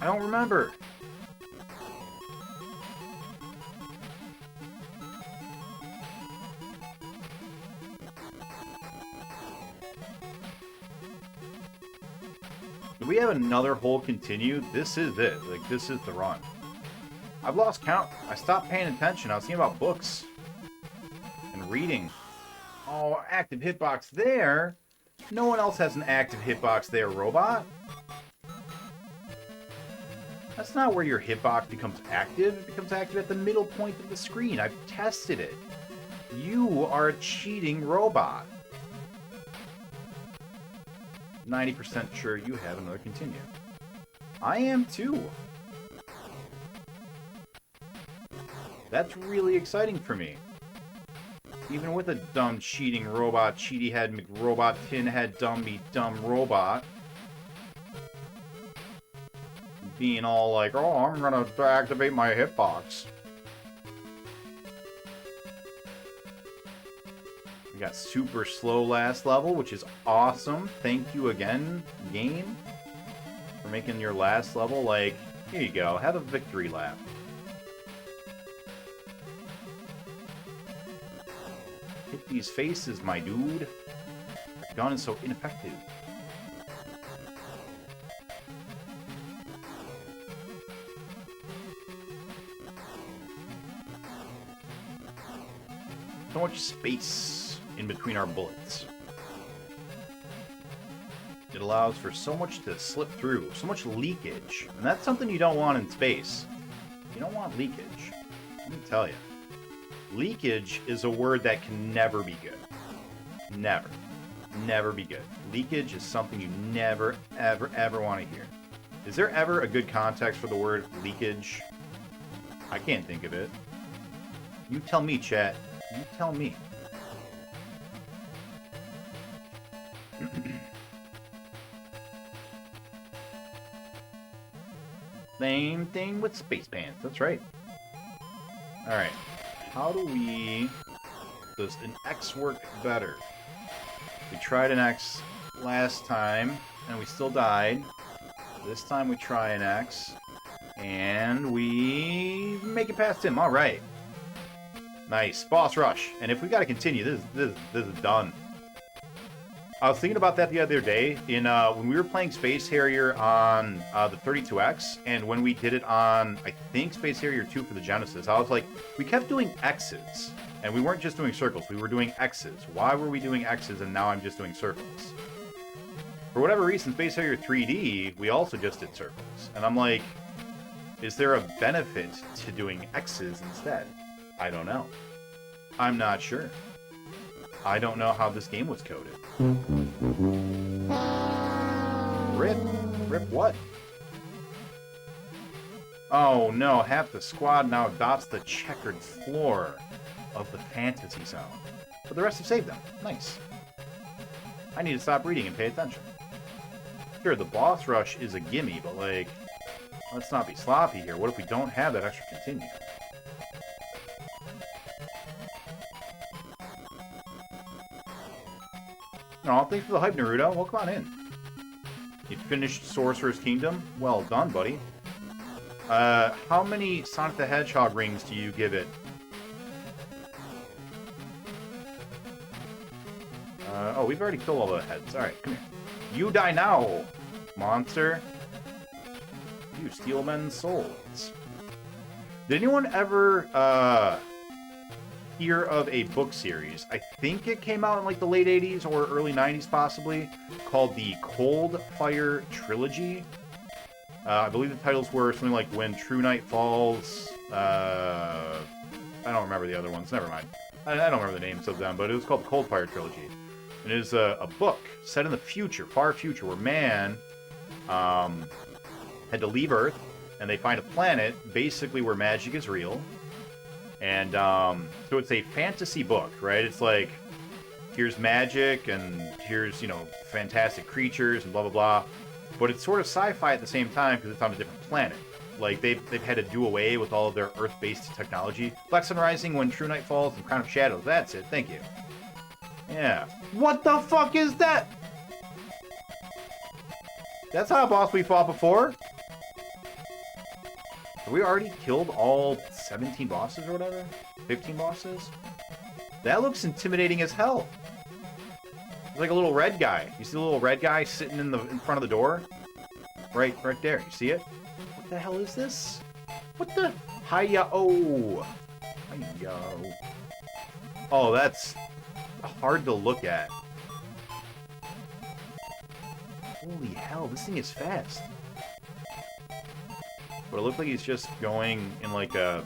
I don't remember. Do we have another whole continue? This is it. Like, this is the run. I've lost count. I stopped paying attention. I was thinking about books and reading. Oh, active hitbox there. No one else has an active hitbox there, robot. That's not where your hitbox becomes active. It becomes active at the middle point of the screen. I've tested it. You are a cheating robot. 90% sure you have another continue. I am too. That's really exciting for me. Even with a dumb cheating robot, cheaty head McRobot, tin head dummy dumb robot. Being all like, oh, I'm gonna activate my hitbox. We got super slow last level, which is awesome. Thank you again, game, for making your last level like, here you go, have a victory lap. Hit these faces, my dude. Your gun is so ineffective. So much space in between our bullets. It allows for so much to slip through, so much leakage. And that's something you don't want in space. You don't want leakage. Let me tell you. Leakage is a word that can never be good. Never. Never be good. Leakage is something you never, ever, ever want to hear. Is there ever a good context for the word leakage? I can't think of it. You tell me, chat. You tell me. Same thing with space pants. That's right. Alright. How do we... Does an X work better? We tried an X last time, and we still died. This time we try an X, and we make it past him. Alright. Nice. Boss rush. And if we gotta continue, this is done. I was thinking about that the other day in when we were playing Space Harrier on the 32X, and when we did it on, I think, Space Harrier 2 for the Genesis, I was like, we kept doing X's, and we weren't just doing circles, we were doing X's. Why were we doing X's and now I'm just doing circles? For whatever reason, Space Harrier 3D, we also just did circles. And I'm like, is there a benefit to doing X's instead? I don't know. I'm not sure. I don't know how this game was coded. Rip? Rip what? Oh no, half the squad now dots the checkered floor of the fantasy zone. But the rest have saved them. Nice. I need to stop reading and pay attention. Sure, the boss rush is a gimme, but like, let's not be sloppy here. What if we don't have that extra continue? Oh, thanks for the hype, Naruto. Welcome on in. You finished Sorcerer's Kingdom? Well done, buddy. How many Sonic the Hedgehog rings do you give it? Oh, we've already killed all the heads. Alright, come here. You die now, monster. You steal men's souls. Did anyone ever, hear of a book series? I think it came out in like the late 80s or early 90s possibly, called the Cold Fire Trilogy. I believe the titles were something like When True Night Falls. I don't remember the other ones. Never mind. I don't remember the names of them, but it was called the Cold Fire Trilogy. And it is a book set in the future, far future, where man had to leave Earth, and they find a planet basically where magic is real. And so it's a fantasy book, right? It's like, here's magic, and here's, you know, fantastic creatures, and blah, blah, blah. But it's sort of sci-fi at the same time because it's on a different planet. Like, they've had to do away with all of their Earth-based technology. Black Sun Rising, When True Night Falls, and Crown of Shadows. That's it. Thank you. Yeah. What the fuck is that? That's not a boss we fought before. Have we already killed all 17 bosses or whatever? 15 bosses? That looks intimidating as hell. It's like a little red guy. You see the little red guy sitting in front of the door? Right there. You see it? What the hell is this? What the? Hiya-oh. Hiya-oh. Oh, that's hard to look at. Holy hell, this thing is fast. But it looks like he's just going in like a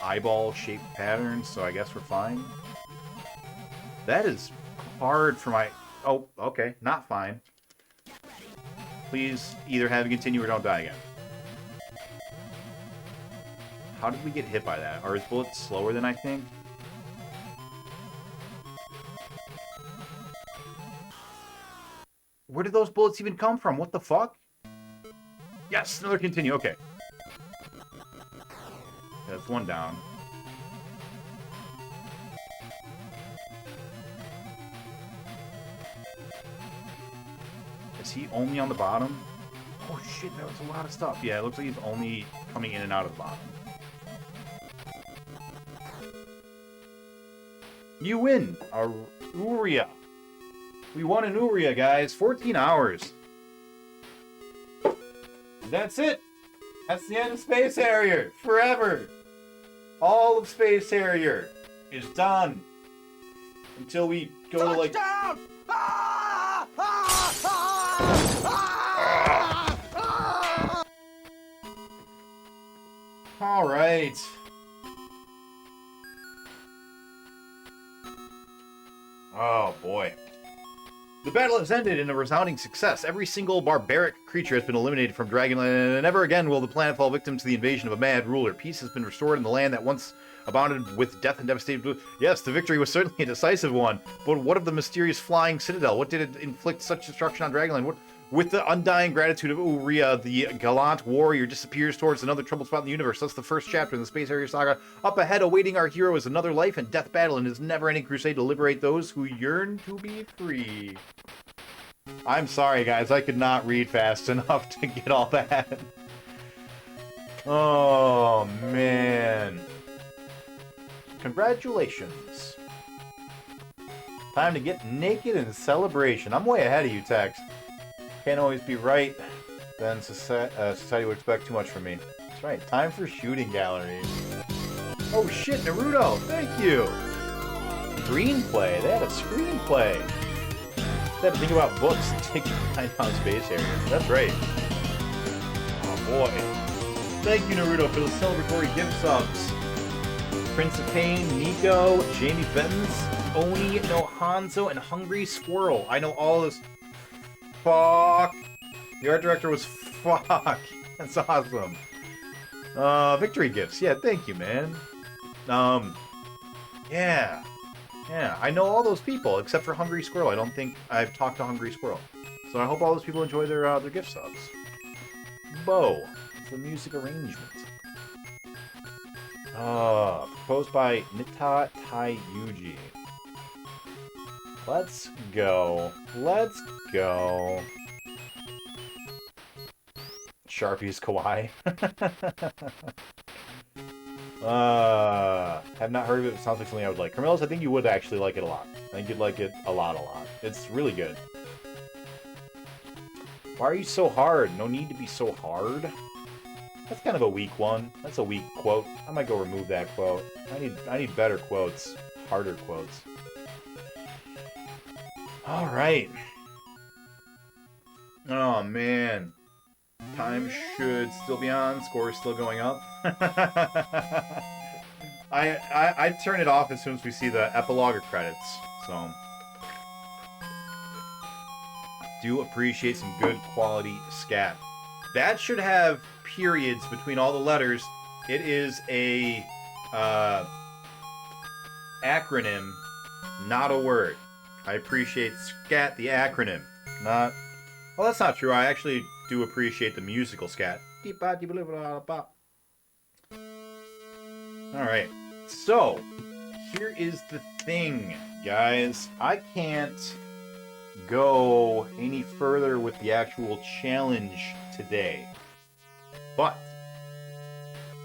eyeball-shaped pattern, so I guess we're fine. That is hard for my... Oh, okay, not fine. Please either have it continue or don't die again. How did we get hit by that? Are his bullets slower than I think? Where did those bullets even come from? What the fuck? Yes, another continue. Okay. That's one down. Is he only on the bottom? Oh shit, that was a lot of stuff. Yeah, it looks like he's only coming in and out of the bottom. You win! Uria. We won in Uria, guys. 14 hours. That's it. That's the end of Space Harrier. Forever. All of Space Harrier is done. Until we go to like... Touchdown! All right. Oh, boy. The battle has ended in a resounding success. Every single barbaric creature has been eliminated from Dragonland, and never again will the planet fall victim to the invasion of a mad ruler. Peace has been restored in the land that once abounded with death and devastation. Yes, the victory was certainly a decisive one, but what of the mysterious flying citadel? What did it inflict such destruction on Dragonland? What... With the undying gratitude of Uria, the gallant warrior disappears towards another troubled spot in the universe. That's the first chapter in the Space Harrier saga. Up ahead, awaiting our hero is another life and death battle in his never-ending crusade to liberate those who yearn to be free. I'm sorry, guys. I could not read fast enough to get all that. Oh, man. Congratulations. Time to get naked in celebration. I'm way ahead of you, Tex. Can't always be right. Then society would expect too much from me. That's right. Time for shooting gallery. Oh shit, Naruto! Thank you! Screenplay. They had a screenplay. They had to think about books and take behind on Space Harrier. That's right. Oh boy. Thank you, Naruto, for the celebratory gift subs. Prince of Pain, Nico, Jamie Benz, Oni, No Hanzo, and Hungry Squirrel. I know all this. Fuck. The art director was fuck. That's awesome. Victory gifts. Yeah, thank you, man. Yeah. Yeah, I know all those people except for Hungry Squirrel. I don't think I've talked to Hungry Squirrel. So I hope all those people enjoy their gift subs. Bo. It's the music arrangement. Proposed by Nita Tai Yuji. Let's go. Let's go. Sharpie's Kawaii. Have not heard of it. It sounds like something I would like. Carmelos, I think you would actually like it a lot. I think you'd like it a lot. It's really good. Why are you so hard? No need to be so hard. That's kind of a weak one. That's a weak quote. I might go remove that quote. I need better quotes. Harder quotes. Alright. Oh, man. Time should still be on. Score is still going up. I turn it off as soon as we see the epilogue or credits. So, do appreciate some good quality scat. That should have periods between all the letters. It is a acronym, not a word. I appreciate scat, the acronym, not... Well, that's not true. I actually do appreciate the musical scat. Alright, so, here is the thing, guys. I can't go any further with the actual challenge today. But,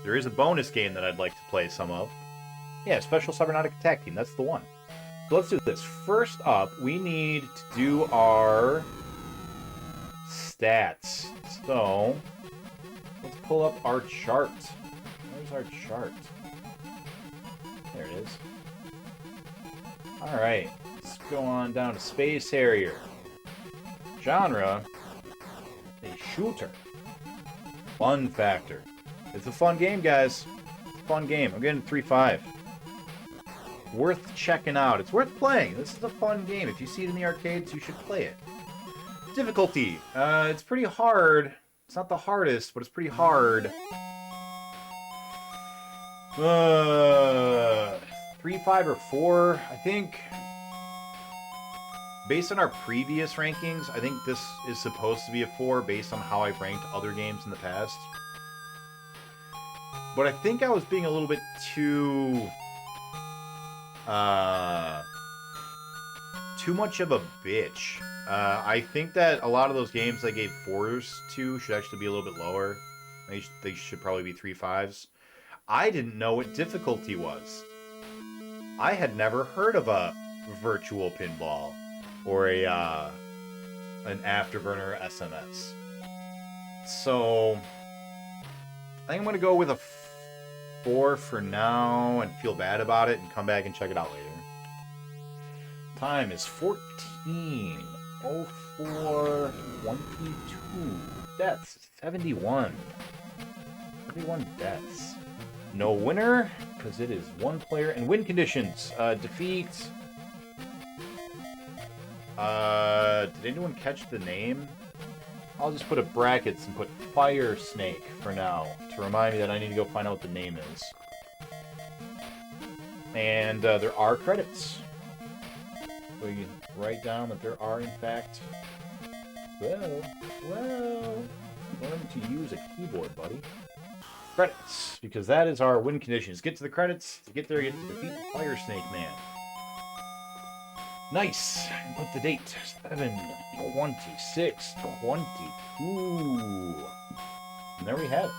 there is a bonus game that I'd like to play some of. Yeah, Special Cybernetic Attack Team, that's the one. So let's do this. First up, we need to do our stats. So, let's pull up our chart. Where's our chart? There it is. Alright, let's go on down to Space Harrier. Genre, a shooter. Fun factor. It's a fun game, guys. It's a fun game. I'm getting 3.5. Worth checking out. It's worth playing. This is a fun game. If you see it in the arcades, you should play it. Difficulty. It's pretty hard. It's not the hardest, but it's pretty hard. 3, 5, or 4. I think, based on our previous rankings, I think this is supposed to be a 4 based on how I've ranked other games in the past. But I think I was being a little bit too much of a bitch. I think that a lot of those games I gave 4s to should actually be a little bit lower. They should probably be 3 5s. I didn't know what difficulty was. I had never heard of a virtual pinball or an afterburner SMS. So I think I'm going to go with a 4 for now and feel bad about it and come back and check it out later. Time is 14:04:22. Deaths 71. 71 deaths. No winner, because it is one player. And win conditions. Defeat. Did anyone catch the name? I'll just put a brackets and put Fire Snake for now, to remind me that I need to go find out what the name is. And there are credits. So you can write down that there are, in fact... Well, learn to use a keyboard, buddy. Credits, because that is our win conditions. Get to the credits. To get there, you have to defeat the Fire Snake Man. Nice. And put the date. 7/26/22. And there we have it.